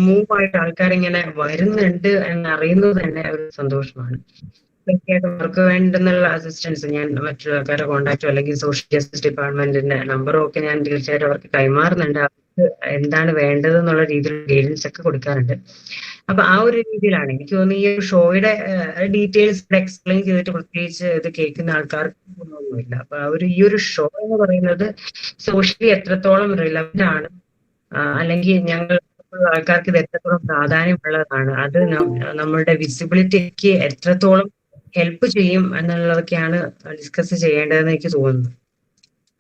മൂവായിട്ട് ആൾക്കാരിങ്ങനെ വരുന്നുണ്ട് എന്നറിയുന്നത് തന്നെ ഒരു സന്തോഷമാണ്. തീർച്ചയായിട്ടും അവർക്ക് വേണ്ടുന്നുള്ള അസിസ്റ്റൻസ് ഞാൻ മറ്റുള്ള ആൾക്കാരെ കോൺടാക്റ്റോ അല്ലെങ്കിൽ സോഷ്യൽ ജസ്റ്റിസ് ഡിപ്പാർട്ട്മെന്റിന്റെ നമ്പറോ ഒക്കെ ഞാൻ തീർച്ചയായിട്ടും അവർക്ക് കൈമാറുന്നുണ്ട്. അവർക്ക് എന്താണ് വേണ്ടത് എന്നുള്ള രീതിയിൽ ഗൈഡൻസ് ഒക്കെ കൊടുക്കാറുണ്ട്. അപ്പൊ ആ ഒരു രീതിയിലാണ് എനിക്ക് തോന്നുന്നു ഈ ഒരു ഷോയുടെ ഡീറ്റെയിൽസ് എക്സ്പ്ലെയിൻ ചെയ്തിട്ട് പ്രത്യേകിച്ച് ഇത് കേൾക്കുന്ന ആൾക്കാർക്ക് ഒന്നുമില്ല. അപ്പൊ ഈ ഒരു ഷോ എന്ന് പറയുന്നത് സോഷ്യലി എത്രത്തോളം റിലവന്റ് ആണ്, അല്ലെങ്കിൽ ഞങ്ങൾ ആൾക്കാർക്ക് ഇത് എത്രത്തോളം പ്രാധാന്യമുള്ളതാണ്, അത് നമ്മളുടെ വിസിബിലിറ്റിക്ക് എത്രത്തോളം ഹെൽപ്പ് ചെയ്യും എന്നുള്ളതൊക്കെയാണ് ഡിസ്കസ് ചെയ്യേണ്ടതെന്ന് എനിക്ക് തോന്നുന്നു.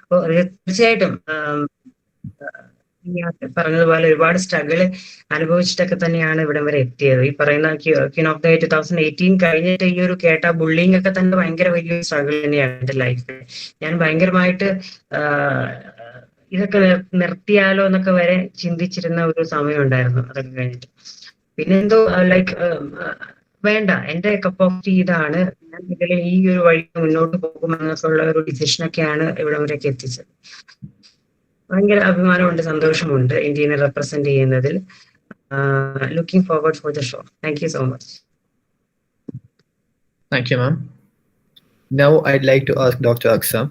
അപ്പോൾ തീർച്ചയായിട്ടും പറഞ്ഞതുപോലെ ഒരുപാട് സ്ട്രഗിള് അനുഭവിച്ചിട്ടൊക്കെ തന്നെയാണ് ഇവിടം വരെ എത്തിയത്. ഈ പറയുന്ന ക്വീൻ ഓഫ് ദ 2018 കഴിഞ്ഞിട്ട് ഈ ഒരു കേട്ട ബുള്ളിങ് ഒക്കെ തന്നെ ഭയങ്കര വലിയൊരു സ്ട്രഗിൾ തന്നെയാണ് എന്റെ ലൈഫിൽ. ഞാൻ ഭയങ്കരമായിട്ട് ഇതൊക്കെ നിർത്തിയാലോ എന്നൊക്കെ വരെ ചിന്തിച്ചിരുന്ന ഒരു സമയം ഉണ്ടായിരുന്നു. അതൊക്കെ കഴിഞ്ഞിട്ട് പിന്നെന്തോ ലൈക്ക് വേണ്ട, എന്റെ കപ്പ് ഓഫ് ടീ ഇതാണ്, ഞാൻ ഇതിൽ ഈ ഒരു വഴി മുന്നോട്ട് പോകുമെന്നൊക്കെ ഉള്ള ഒരു ഡിസിഷനൊക്കെയാണ് ഇവിടെ വരെയൊക്കെ എത്തിച്ചത്. ഭയങ്കര അഭിമാനമുണ്ട്, സന്തോഷമുണ്ട് ഇന്ത്യനെ റെപ്രസെന്റ് ചെയ്യുന്നതിൽ. Looking forward for the show. Thank you so much. Thank you, ma'am. Now I'd like to ask Dr. Aksa.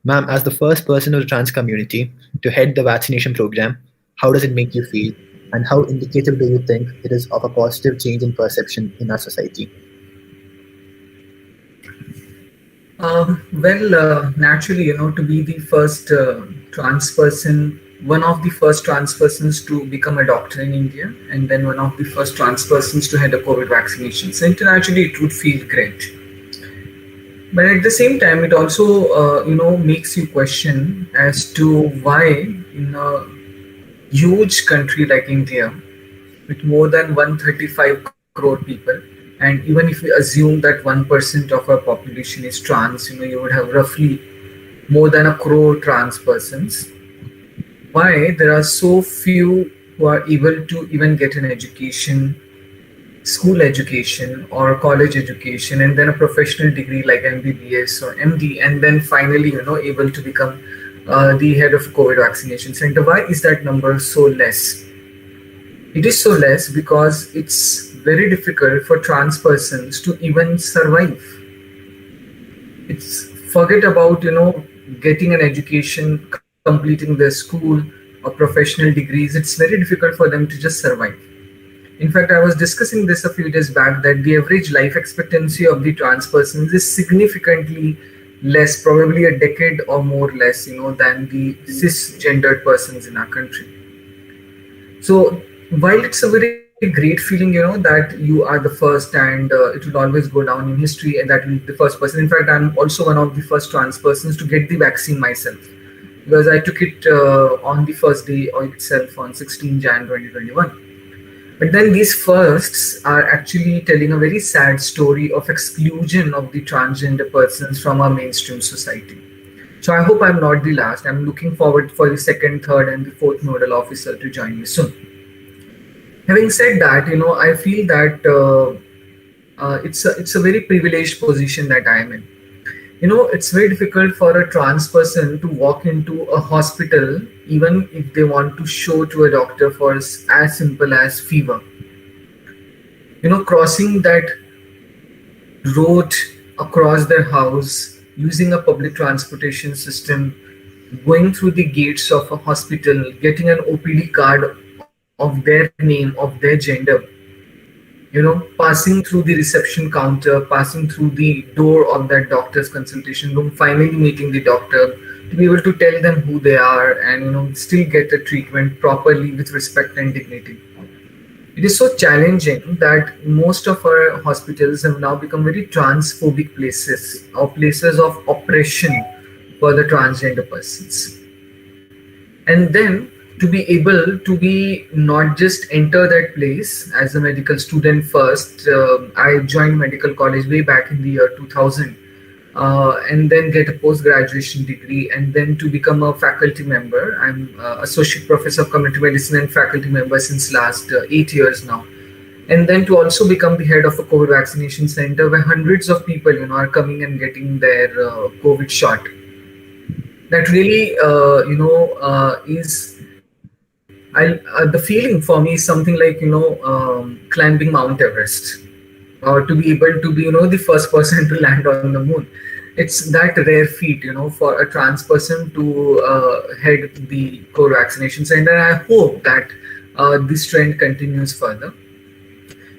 Ma'am, as the first person of the trans community to head the vaccination program, how does it make you feel? And how indicative do you think it is of a positive change in perception in our society? Naturally, to be the first trans person, one of the first trans persons to become a doctor in India, and then one of the first trans persons to head a COVID vaccination. So internationally, it would feel great. But at the same time, it also, makes you question as to why in a huge country like India, with more than 135 crore people, and even if we assume that 1% of our population is trans, you would have roughly more than 1 crore trans persons. Why there are so few who are able to even get an education, school education or college education, and then a professional degree like MBBS or MD, and then finally, able to become the head of COVID vaccination center? Why is that number so less? It is so less because it's very difficult for trans persons to even survive. It's forget about, getting an education, completing their school or professional degrees. It's very difficult for them to just survive. In fact, I was discussing this a few days back that the average life expectancy of the trans persons is significantly less, probably a decade or more less, than the cisgendered persons in our country. So while it's a very great feeling, that you are the first and it will always go down in history and that will be the first person. In fact, I'm also one of the first trans persons to get the vaccine myself, because I took it on the first day itself on 16 Jan 2021. But then these firsts are actually telling a very sad story of exclusion of the transgender persons from our mainstream society. So I hope I'm not the last. I'm looking forward for the second, third, and the fourth nodal officer to join me soon. Having said that, I feel that it's a very privileged position that I am in. it's very difficult for a trans person to walk into a hospital, even if they want to show to a doctor for as simple as fever. Crossing that road across their house, using a public transportation system, going through the gates of a hospital, getting an OPD card of their name, of their gender, passing through the reception counter, passing through the door of that doctor's consultation room, finally meeting the doctor, to be able to tell them who they are and still get a treatment properly with respect and dignity. It is so challenging that most of our hospitals have now become very transphobic places, or places of oppression for the transgender persons. And then to be able to be not just enter that place as a medical student first, I joined medical college way back in the year 2000, and then get a post-graduation degree, and then to become a faculty member. I'm associate professor of community medicine and faculty member since last 8 years now. And then to also become the head of a COVID vaccination center where hundreds of people are coming and getting their COVID shot. That really is the feeling for me is something like climbing Mount Everest, or to be able to be the first person to land on the moon. It's that rare feat for a trans person to head the COVID vaccination center. I hope that this trend continues further.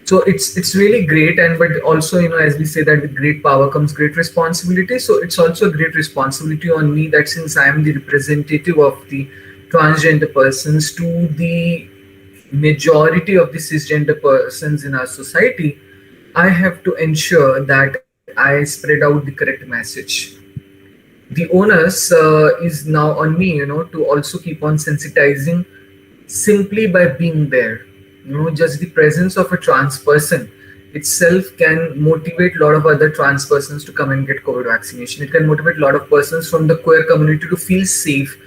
So it's really great, but also as we say that with great power comes great responsibility. So it's also a great responsibility on me that since I am the representative of the transgender persons to the majority of the cisgender persons in our society, I have to ensure that I spread out the correct message. The onus is now on me, to also keep on sensitizing simply by being there. Just the presence of a trans person itself can motivate a lot of other trans persons to come and get COVID vaccination. It can motivate a lot of persons from the queer community to feel safe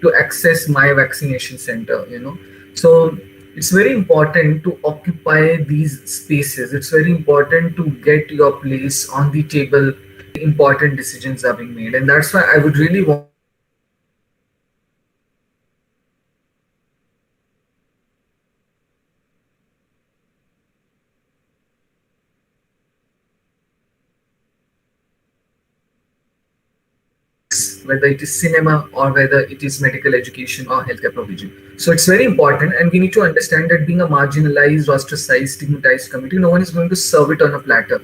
to access my vaccination center, So it's very important to occupy these spaces. It's very important to get your place on the table. Important decisions are being made. And that's why I would really want whether it is cinema or whether it is medical education or healthcare provision. So it's very important, and we need to understand that being a marginalized, ostracized, stigmatized community, no one is going to serve it on a platter.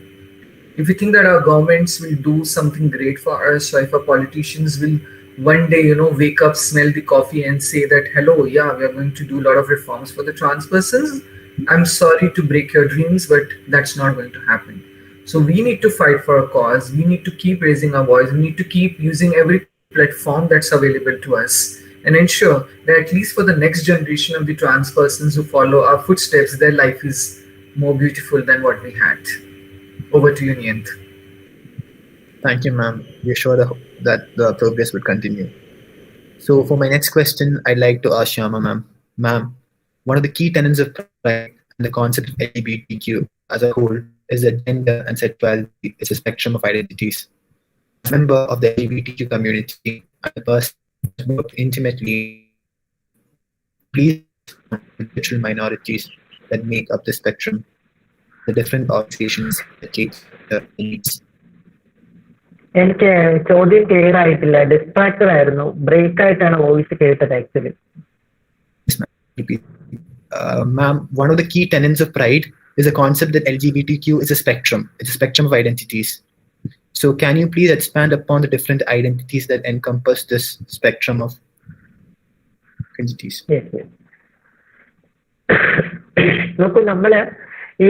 If we think that our governments will do something great for us, or if our politicians will one day, wake up, smell the coffee and say that, hello, yeah, we are going to do a lot of reforms for the trans persons, I'm sorry to break your dreams, but that's not going to happen. So we need to fight for a cause. We need to keep raising our voice. We need to keep using every platform that's available to us and ensure that at least for the next generation of the trans persons who follow our footsteps, their life is more beautiful than what we had. Over to you, Niyant. Thank you, ma'am. We're sure that the progress will continue. So for my next question, I'd like to ask Shyama, ma'am. Ma'am, one of the key tenets of pride and the concept of LGBTQ as a whole is that gender and sexuality is a spectrum of identities. A member of the LGBTQ community and a person who worked intimately, please, cultural minorities that make up the spectrum, the different organizations that take the needs. എനിക്ക് ചോദ്യം clear ആയിട്ടില്ല, distracted ആയിരുന്നു, break ആയിട്ടാണ് voice കേട്ടത് actually. Ma'am, one of the key tenets of Pride is the concept that LGBTQ is a spectrum. It's a spectrum of identities. So can you please expand upon the different identities that encompass this spectrum of identities? Yes, yes. നോക്കൂ, നമ്മള് ഈ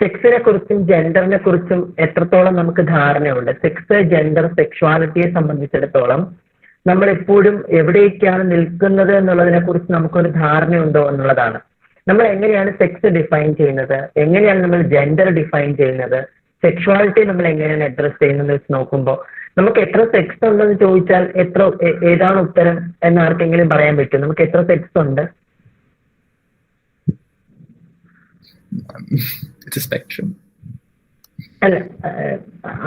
സെക്സിനെ കുറിച്ചും ജെൻഡറിനെ കുറിച്ചും എത്രത്തോളം നമുക്ക് ധാരണയുണ്ട്? Sex, gender, സെക്ഷുവാലിറ്റിയെ സംബന്ധിച്ചിടത്തോളം നമ്മൾ എപ്പോഴും എവിടേക്കാണ് നിൽക്കുന്നത് എന്നുള്ളതിനെ കുറിച്ച് നമുക്കൊരു ധാരണയുണ്ടോ എന്നുള്ളതാണ്. നമ്മൾ എങ്ങനെയാണ് സെക്സ് ഡിഫൈൻ ചെയ്യുന്നത്, എങ്ങനെയാണ് നമ്മൾ ജെൻഡർ ഡിഫൈൻ ചെയ്യുന്നത്, സെക്ഷുവാലിറ്റി നമ്മൾ എങ്ങനെയാണ് അഡ്രസ് ചെയ്യുന്നത് വെച്ച് നോക്കുമ്പോൾ നമുക്ക് എത്ര സെക്സ് ഉണ്ടെന്ന് ചോദിച്ചാൽ ഏതാണ് ഉത്തരം എന്ന് ആർക്കെങ്കിലും പറയാൻ പറ്റും? നമുക്ക് എത്ര സെക്സ് ഉണ്ട്? It's a spectrum. അല്ല,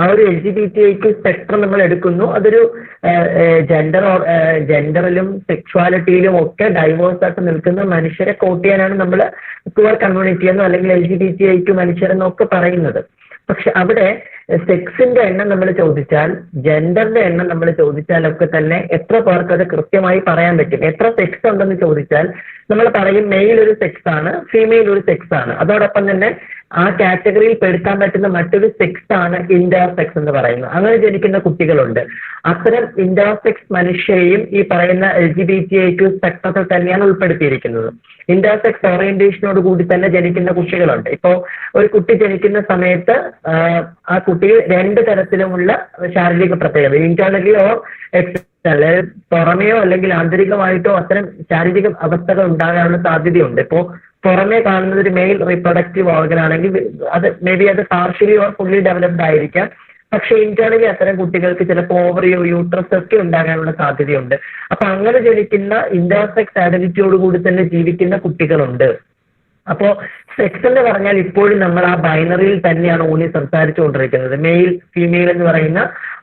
ആ ഒരു LGBTQ സ്പെക്ട്രം നമ്മൾ എടുക്കുന്നു, അതൊരു ജെൻഡറിലും സെക്ഷ്വാലിറ്റിയിലും ഒക്കെ ഡൈവേഴ്സ് ആയിട്ട് നിൽക്കുന്ന മനുഷ്യരെ കോട്ട് ചെയ്യാനാണ് നമ്മൾ ക്വയർ കമ്മ്യൂണിറ്റി എന്നോ അല്ലെങ്കിൽ LGBTQ മനുഷ്യരെന്നൊക്കെ പറയുന്നത്. പക്ഷെ അവിടെ സെക്സിന്റെ എണ്ണം നമ്മൾ ചോദിച്ചാൽ, ജെൻഡറിന്റെ എണ്ണം നമ്മൾ ചോദിച്ചാലൊക്കെ തന്നെ എത്ര പേർക്ക് അത് കൃത്യമായി പറയാൻ പറ്റും? എത്ര സെക്സ് ഉണ്ടെന്ന് ചോദിച്ചാൽ നമ്മൾ പറയും മെയിൽ ഒരു സെക്സ് ആണ്, ഫീമെയിൽ ഒരു സെക്സ് ആണ്. അതോടൊപ്പം തന്നെ ആ കാറ്റഗറിയിൽ പെടുത്താൻ പറ്റുന്ന മറ്റൊരു സെക്സ് ആണ് ഇന്റർസെക്സ് എന്ന് പറയുന്നത്. അങ്ങനെ ജനിക്കുന്ന കുട്ടികളുണ്ട്. അത്തരം ഇന്റർസെക്സ് മനുഷ്യരെയും ഈ പറയുന്ന LGBTQ സ്പെക്ട്രത്തിൽ തന്നെയാണ് ഉൾപ്പെടുത്തിയിരിക്കുന്നത്. ഇന്റർസെക്സ് ഓറിയന്റേഷനോട് കൂടി തന്നെ ജനിക്കുന്ന കുട്ടികളുണ്ട്. ഇപ്പോ ഒരു കുട്ടി ജനിക്കുന്ന സമയത്ത് ആ കുട്ടിയിൽ 2 തരത്തിലുമുള്ള ശാരീരിക പ്രത്യേകത, ഇന്റേണലി ഓർ എക്സ്റ്റേണൽ, പുറമെയോ അല്ലെങ്കിൽ ആന്തരികമായിട്ടോ അത്തരം ശാരീരിക അവസ്ഥകൾ ഉണ്ടാകാനുള്ള സാധ്യതയുണ്ട്. ഇപ്പോ പുറമേ കാണുന്നത് ഒരു മെയിൽ റീപ്രൊഡക്റ്റീവ് ഓർഗൻ ആണെങ്കിൽ അത് മേ ബി അത് പാർഷ്യലി ഓർ ഫുള്ളി ഡെവലപ്ഡ് ആയിരിക്കാം. പക്ഷെ ഇന്റേണലി അത്തരം കുട്ടികൾക്ക് ചിലപ്പോൾ ഓവറിയോ യൂട്രസ് ഒക്കെ ഉണ്ടാകാനുള്ള സാധ്യതയുണ്ട്. അപ്പൊ അങ്ങനെ ജനിക്കുന്ന ഇന്റർസെക്സ് ഐഡന്റിറ്റിയോട് കൂടി തന്നെ ജീവിക്കുന്ന കുട്ടികളുണ്ട്. അപ്പോ സെക്സ് എന്ന് പറഞ്ഞാൽ ഇപ്പോഴും നമ്മൾ ആ ബൈനറിയിൽ തന്നെയാണ് ഊന്നി സംസാരിച്ചുകൊണ്ടിരിക്കുന്നത്. മെയിൽ ഫീമെയിൽ എന്ന് പറയുന്ന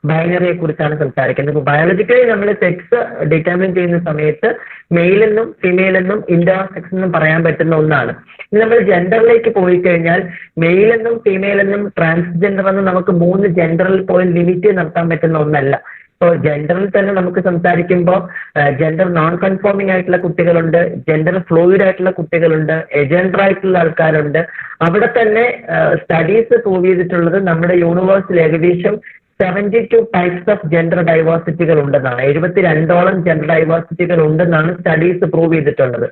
ബൈനറിയെ കുറിച്ചാണ് സംസാരിക്കുന്നത്. ബയോളജിക്കലി നമ്മൾ സെക്സ് ഡിറ്റർമിൻ ചെയ്യുന്ന സമയത്ത് മെയിൽ എന്നും ഫീമെയിൽ എന്നും ഇന്റർസെക്സ് എന്നും പറയാൻ പറ്റുന്ന ഒന്നാണ്. ഇനി നമ്മൾ ജെൻഡറിലേക്ക് പോയി കഴിഞ്ഞാൽ മെയിൽ എന്നും ഫീമെയിൽ എന്നും ട്രാൻസ്ജെൻഡർ എന്നും നമുക്ക് 3 ജെൻഡറിൽ പോയി ലിമിറ്റ് നടത്താൻ പറ്റുന്ന ഒന്നല്ല. ഇപ്പോൾ ജെൻഡറിൽ തന്നെ നമുക്ക് സംസാരിക്കുമ്പോൾ ജെൻഡർ നോൺ കൺഫോമിംഗ് ആയിട്ടുള്ള കുട്ടികളുണ്ട്, ജെൻഡർ ഫ്ലൂയിഡ് ആയിട്ടുള്ള കുട്ടികളുണ്ട്, എജെൻഡർ ആയിട്ടുള്ള ആൾക്കാരുണ്ട്. അവിടെ തന്നെ സ്റ്റഡീസ് പ്രൂവ് ചെയ്തിട്ടുള്ളത് നമ്മുടെ യൂണിവേഴ്സിൽ ഏകദേശം 72 ടൈപ്സ് ഓഫ് ജെൻഡർ ഡൈവേഴ്സിറ്റികൾ ഉണ്ടെന്നാണ്. 72ഓളം ജെൻഡർ ഡൈവേഴ്സിറ്റികൾ ഉണ്ടെന്നാണ് സ്റ്റഡീസ് പ്രൂവ് ചെയ്തിട്ടുള്ളത്.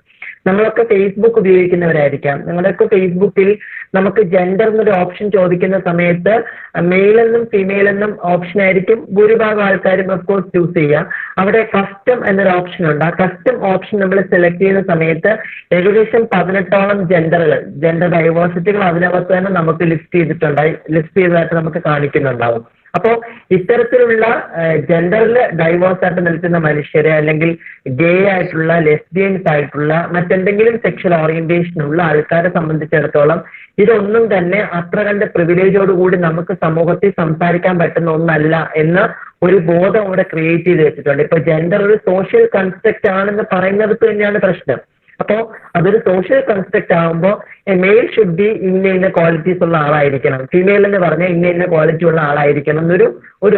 നമ്മളൊക്കെ ഫേസ്ബുക്ക് ഉപയോഗിക്കുന്നവരായിരിക്കാം. നിങ്ങളൊക്കെ ഫേസ്ബുക്കിൽ നമുക്ക് ജെൻഡർ എന്നൊരു ഓപ്ഷൻ ചോദിക്കുന്ന സമയത്ത് മെയിൽ എന്നും ഫീമെയിൽ എന്നും ഓപ്ഷൻ ആയിരിക്കും ഭൂരിഭാഗം ആൾക്കാരും ഓഫ്കോഴ്സ് ചൂസ് ചെയ്യുക. അവിടെ കസ്റ്റം എന്നൊരു ഓപ്ഷൻ ഉണ്ട്. ആ കസ്റ്റം ഓപ്ഷൻ നമ്മൾ സെലക്ട് ചെയ്യുന്ന സമയത്ത് ഏകദേശം 18ഓളം ജെൻഡർ ഡൈവേഴ്സിറ്റികൾ അതിനകത്ത് തന്നെ നമുക്ക് ലിസ്റ്റ് ചെയ്തതായിട്ട് നമുക്ക് കാണിക്കുന്നുണ്ടാവും. അപ്പോ ഇത്തരത്തിലുള്ള ജെൻഡറിൽ ഡൈവേഴ്സ് ആയിട്ട് നിൽക്കുന്ന മനുഷ്യരെ അല്ലെങ്കിൽ ഗേ ആയിട്ടുള്ള, ലെസ്ബിയൻസ് ആയിട്ടുള്ള, മറ്റെന്തെങ്കിലും സെക്ഷൽ ഓറിയന്റേഷൻ ഉള്ള ആൾക്കാരെ സംബന്ധിച്ചിടത്തോളം ഇതൊന്നും തന്നെ അത്ര കണ്ട് പ്രിവിലേജോടുകൂടി നമുക്ക് സമൂഹത്തിൽ സംസാരിക്കാൻ പറ്റുന്ന ഒന്നല്ല എന്ന ഒരു ബോധം അവിടെ ക്രിയേറ്റ് ചെയ്ത് വെച്ചിട്ടുണ്ട്. ഇപ്പൊ ജെൻഡർ ഒരു സോഷ്യൽ കൺസ്ട്രക്റ്റ് ആണെന്ന് പറയുന്നിടത്ത് തന്നെയാണ് പ്രശ്നം. അപ്പോ അതൊരു സോഷ്യൽ കൺസ്ട്രക്റ്റ് ആകുമ്പോൾ മെയിൽ ഷുഡ് ബി ഇന്ന ക്വാളിറ്റീസ് ഉള്ള ആളായിരിക്കണം, ഫീമെയിൽ എന്ന് പറഞ്ഞാൽ ഇന്ന ക്വാളിറ്റി ഉള്ള ആളായിരിക്കണം എന്നൊരു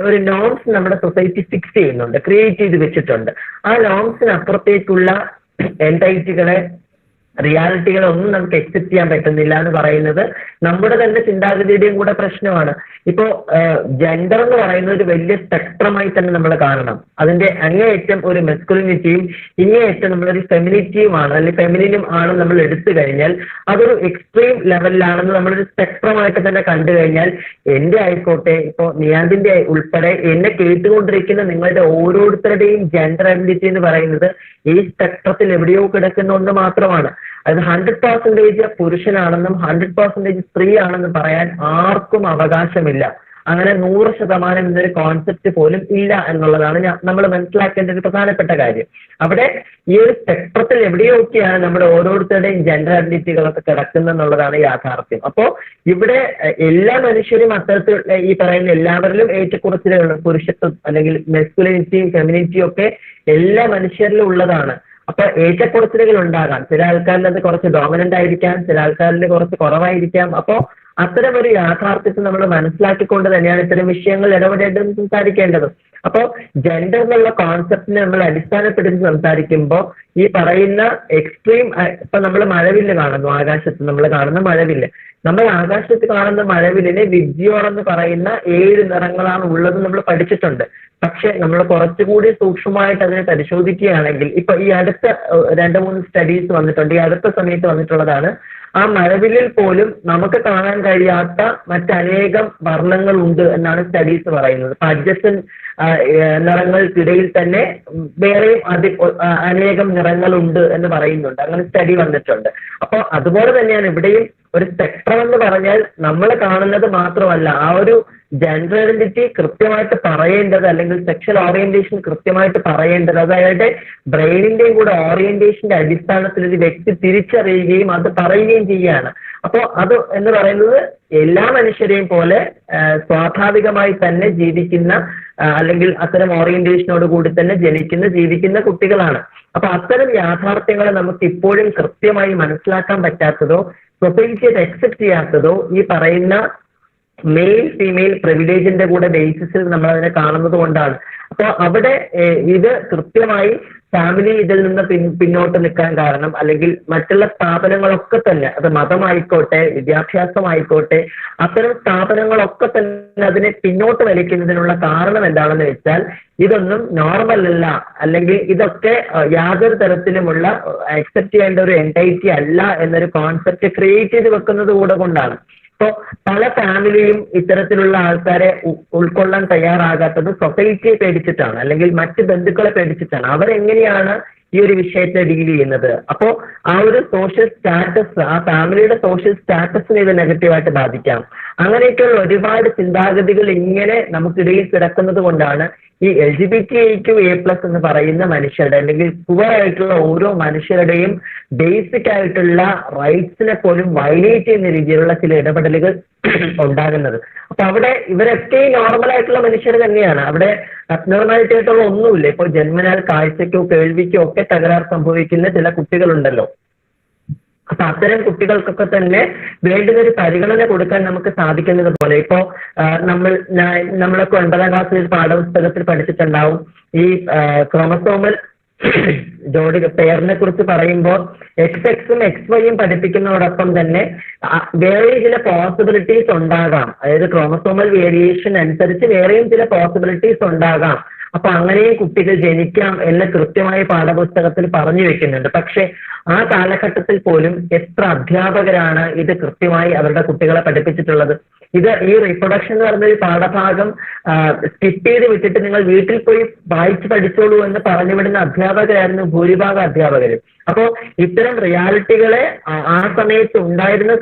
ഒരു നോംസ് നമ്മുടെ സൊസൈറ്റി ഫിക്സ് ചെയ്യുന്നുണ്ട്, ക്രിയേറ്റ് ചെയ്ത് വെച്ചിട്ടുണ്ട്. ആ നോംസിന് അപ്പുറത്തേക്കുള്ള എൻറ്റൈറ്റികളെ, റിയാലിറ്റികളെ ഒന്നും നമുക്ക് അക്സെപ്റ്റ് ചെയ്യാൻ പറ്റുന്നില്ല എന്ന് പറയുന്നത് നമ്മുടെ തന്നെ ചിന്താഗതിയുടെയും കൂടെ പ്രശ്നമാണ്. ഇപ്പോ ജെൻഡർ എന്ന് പറയുന്നത് ഒരു വലിയ സ്പെക്ട്രമായി തന്നെ നമ്മൾ കാണണം. അതിന്റെ അങ്ങേയറ്റം ഒരു മെസ്കുലിനിറ്റിയും ഇങ്ങേയറ്റം നമ്മളൊരു ഫെമിനിറ്റിയുമാണ് അല്ലെങ്കിൽ ഫെമിനിനും ആണ് നമ്മൾ എടുത്തു കഴിഞ്ഞാൽ അതൊരു എക്സ്ട്രീം ലെവലിലാണെന്ന് നമ്മളൊരു സ്പെക്ട്രമായിട്ട് തന്നെ കണ്ടു കഴിഞ്ഞാൽ എന്റെ ആയിക്കോട്ടെ, ഇപ്പോ നിയാന്തിന്റെ ഉൾപ്പെടെ എന്നെ കേട്ടുകൊണ്ടിരിക്കുന്ന നിങ്ങളുടെ ഓരോരുത്തരുടെയും ജെൻഡർ ഐഡന്റിറ്റി എന്ന് പറയുന്നത് ഈ സ്പെക്ട്രത്തിൽ എവിടെയോ കിടക്കുന്നതുകൊണ്ട് മാത്രമാണ്. അത് 100% പുരുഷനാണെന്നും 100% സ്ത്രീ ആണെന്നും പറയാൻ ആർക്കും അവകാശമില്ല. അങ്ങനെ 100% എന്നൊരു കോൺസെപ്റ്റ് പോലും ഇല്ല എന്നുള്ളതാണ് നമ്മൾ മനസ്സിലാക്കേണ്ട ഒരു പ്രധാനപ്പെട്ട കാര്യം. അവിടെ ഈ ഒരു സ്പെക്ട്രത്തിൽ എവിടെയൊക്കെയാണ് നമ്മുടെ ഓരോരുത്തരുടെയും ജെൻഡർ ഐഡന്റിറ്റികളൊക്കെ കിടക്കുന്നെന്നുള്ളതാണ് യാഥാർത്ഥ്യം. അപ്പോ ഇവിടെ എല്ലാ മനുഷ്യരും അത്തരത്തിലുള്ള ഈ പറയുന്ന എല്ലാവരിലും ഏറ്റക്കുറച്ചിലുള്ള പുരുഷത്വം അല്ലെങ്കിൽ മെസ്കുലിനിറ്റിയും ഫെമിനിറ്റിയും ഒക്കെ എല്ലാ മനുഷ്യരിലും ഉള്ളതാണ്. അപ്പൊ ഏറ്റക്കുറച്ചിലുകൾ ഉണ്ടാകാം. ചില ആൾക്കാരിൽ അത് കുറച്ച് ഡോമിനന്റ് ആയിരിക്കാം, ചില ആൾക്കാരിൽ കുറച്ച് കുറവായിരിക്കാം. അപ്പോ അത്തരം ഒരു യാഥാർത്ഥ്യത്തെ നമ്മൾ മനസ്സിലാക്കിക്കൊണ്ട് തന്നെയാണ് ഇത്തരം വിഷയങ്ങൾ ഇടപെടേണ്ടതും സംസാരിക്കേണ്ടതും. അപ്പോൾ ജെൻഡർ എന്നുള്ള കോൺസെപ്റ്റിനെ നമ്മൾ അടിസ്ഥാനപ്പെടുത്തി സംസാരിക്കുമ്പോൾ ഈ പറയുന്ന എക്സ്ട്രീം, ഇപ്പൊ നമ്മൾ മഴവില്ല് കാണുന്നു, ആകാശത്ത് നമ്മൾ കാണുന്ന മഴവില്ല്, നമ്മൾ ആകാശത്ത് കാണുന്ന മഴവില്ലിന് വിബ്ജിയോൺ എന്ന് പറയുന്ന 7 നിറങ്ങളാണ് ഉള്ളത് നമ്മൾ പഠിച്ചിട്ടുണ്ട്. പക്ഷെ നമ്മൾ കുറച്ചുകൂടി സൂക്ഷ്മമായിട്ട് അതിനെ പരിശോധിക്കുകയാണെങ്കിൽ ഇപ്പൊ ഈ അടുത്ത 2-3 സ്റ്റഡീസ് വന്നിട്ടുണ്ട്, ഈ അടുത്ത സമയത്ത് വന്നിട്ടുള്ളതാണ്. ആ മഴവില്ലിൽ പോലും നമുക്ക് കാണാൻ കഴിയാത്ത മറ്റനേകം വർണ്ണങ്ങൾ ഉണ്ട് എന്നാണ് സ്റ്റഡീസ് പറയുന്നത്. ഇപ്പൊ അഡ്ജസ്റ്റന്റ് നിറങ്ങൾക്കിടയിൽ തന്നെ വേറെയും അനേകം നിറങ്ങളുണ്ട് എന്ന് പറയുന്നുണ്ട്. അങ്ങനെ സ്റ്റഡി വന്നിട്ടുണ്ട്. അപ്പൊ അതുപോലെ തന്നെയാണ് ഇവിടെയും ഒരു സ്പെക്ട്രം എന്ന് പറഞ്ഞാൽ നമ്മൾ കാണുന്നത് മാത്രമല്ല, ആ ഒരു ജെൻഡർ ഐഡന്റിറ്റി കൃത്യമായിട്ട് പറയേണ്ടത് അല്ലെങ്കിൽ സെക്ഷൽ ഓറിയന്റേഷൻ കൃത്യമായിട്ട് പറയേണ്ടത് അത് അയാളുടെ ബ്രെയിനിന്റെയും കൂടെ ഓറിയന്റേഷന്റെ അടിസ്ഥാനത്തിൽ ഒരു വ്യക്തി തിരിച്ചറിയുകയും അത് പറയുകയും ഡിഫൈൻ ചെയ്യുകയാണ്. അപ്പോൾ അത് എന്ന് പറയുന്നത് എല്ലാ മനുഷ്യരെയും പോലെ സ്വാഭാവികമായി തന്നെ ജീവിക്കുന്ന അല്ലെങ്കിൽ അത്തരം ഓറിയന്റേഷനോട് കൂടി തന്നെ ജീവിക്കുന്ന കുട്ടികളാണ്. അപ്പൊ അത്തരം യാഥാർത്ഥ്യങ്ങളെ നമുക്ക് ഇപ്പോഴും കൃത്യമായി മനസ്സിലാക്കാൻ പറ്റാത്തതോ സൊസൈറ്റി അത് അക്സെപ്റ്റ് ചെയ്യാത്തതോ ഈ പറയുന്ന മെയിൽ ഫീമെയിൽ പ്രിവിലേജിന്റെ കൂടെ ബേസിസിൽ നമ്മൾ അതിനെ കാണുന്നത് കൊണ്ടാണ്. അപ്പൊ അവിടെ ഇത് കൃത്യമായി ഫാമിലി ഇതിൽ നിന്ന് പിന്നോട്ട് നിൽക്കാൻ കാരണം, അല്ലെങ്കിൽ മറ്റുള്ള സ്ഥാപനങ്ങളൊക്കെ തന്നെ, അത് മതമായിക്കോട്ടെ വിദ്യാഭ്യാസമായിക്കോട്ടെ, അത്തരം സ്ഥാപനങ്ങളൊക്കെ തന്നെ അതിനെ പിന്നോട്ട് വലിക്കുന്നതിനുള്ള കാരണം എന്താണെന്ന് വെച്ചാൽ ഇതൊന്നും നോർമൽ അല്ല, അല്ലെങ്കിൽ ഇതൊക്കെ യാതൊരു തരത്തിലുമുള്ള അക്സെപ്റ്റ് ചെയ്യേണ്ട ഒരു എൻറ്റൈറ്റി അല്ല എന്നൊരു കോൺസെപ്റ്റ് ക്രിയേറ്റ് ചെയ്ത് വെക്കുന്നത് കൂടെ കൊണ്ടാണ്. അപ്പോൾ പല ഫാമിലിയും ഇത്തരത്തിലുള്ള ആൾക്കാരെ ഉൾക്കൊള്ളാൻ തയ്യാറാകാത്തത് സൊസൈറ്റിയെ പേടിച്ചിട്ടാണ്, അല്ലെങ്കിൽ മറ്റ് ബന്ധുക്കളെ പേടിച്ചിട്ടാണ്. അവരെങ്ങനെയാണ് ഈ ഒരു വിഷയത്തെ ഡീൽ ചെയ്യുന്നത്? അപ്പോ ആ ഒരു സോഷ്യൽ സ്റ്റാറ്റസ്, ആ ഫാമിലിയുടെ സോഷ്യൽ സ്റ്റാറ്റസിനെ ഇത് നെഗറ്റീവായിട്ട് ബാധിക്കാം. അങ്ങനെയൊക്കെയുള്ള ഒരുപാട് ചിന്താഗതികൾ ഇങ്ങനെ നമുക്കിടയിൽ കിടക്കുന്നത് കൊണ്ടാണ് ഈ LGBTQ+, എന്ന് പറയുന്ന മനുഷ്യരുടെ, അല്ലെങ്കിൽ പുവർ ആയിട്ടുള്ള ഓരോ മനുഷ്യരുടെയും ബേസിക് ആയിട്ടുള്ള റൈറ്റ്സിനെ പോലും വയലേറ്റ് ചെയ്യുന്ന രീതിയിലുള്ള ചില ഇടപെടലുകൾ ഉണ്ടാകുന്നത്. അപ്പൊ അവിടെ ഇവരൊക്കെ നോർമൽ ആയിട്ടുള്ള മനുഷ്യർ തന്നെയാണ്. അവിടെ അബ്നോർമാലിറ്റി ആയിട്ടുള്ള ഒന്നുമില്ല. ഇപ്പോൾ ജന്മനാൽ കാഴ്ചയ്ക്കോ കേൾവിക്കോ ഒക്കെ തകരാർ സംഭവിക്കുന്ന ചില കുട്ടികളുണ്ടല്ലോ. അപ്പൊ അത്തരം കുട്ടികൾക്കൊക്കെ തന്നെ വേണ്ടുന്നൊരു പരിഗണന കൊടുക്കാൻ നമുക്ക് സാധിക്കുന്നത് പോലെ, ഇപ്പോ നമ്മളൊക്കെ 9ാം ക്ലാസ്സിൽ പാഠപുസ്തകത്തിൽ പഠിച്ചിട്ടുണ്ടാവും ഈ ക്രോമസോമൽ ജോഡി പെയറിനെ കുറിച്ച് പറയുമ്പോൾ XX-ഉം XY-യും പഠിപ്പിക്കുന്നതോടൊപ്പം തന്നെ വേറെ ചില പോസിബിലിറ്റീസ് ഉണ്ടാകാം. അതായത് ക്രോമസോമൽ വേരിയേഷൻ അനുസരിച്ച് വേറെയും ചില പോസിബിലിറ്റീസ് ഉണ്ടാകാം. അപ്പൊ അങ്ങനെയും കുട്ടികൾ ജനിക്കാം എന്ന് കൃത്യമായി പാഠപുസ്തകത്തിൽ പറഞ്ഞു വെക്കുന്നുണ്ട്. പക്ഷെ ആ കാലഘട്ടത്തിൽ പോലും എത്ര അധ്യാപകരാണ് ഇത് കൃത്യമായി അവരുടെ കുട്ടികളെ പഠിപ്പിച്ചിട്ടുള്ളത്? ഈ റീപ്രൊഡക്ഷൻ എന്ന് പറഞ്ഞ ഒരു പാഠഭാഗം സ്കിപ്പ് ചെയ്ത് വിട്ടിട്ട് നിങ്ങൾ വീട്ടിൽ പോയി വായിച്ച് പഠിച്ചോളൂ എന്ന് പറഞ്ഞു വിടുന്ന അധ്യാപകരായിരുന്നു ഭൂരിഭാഗം അധ്യാപകരും. അപ്പോൾ ഇത്തരം റിയാലിറ്റികളെ ആ സമയത്ത് ഉണ്ടായിരുന്ന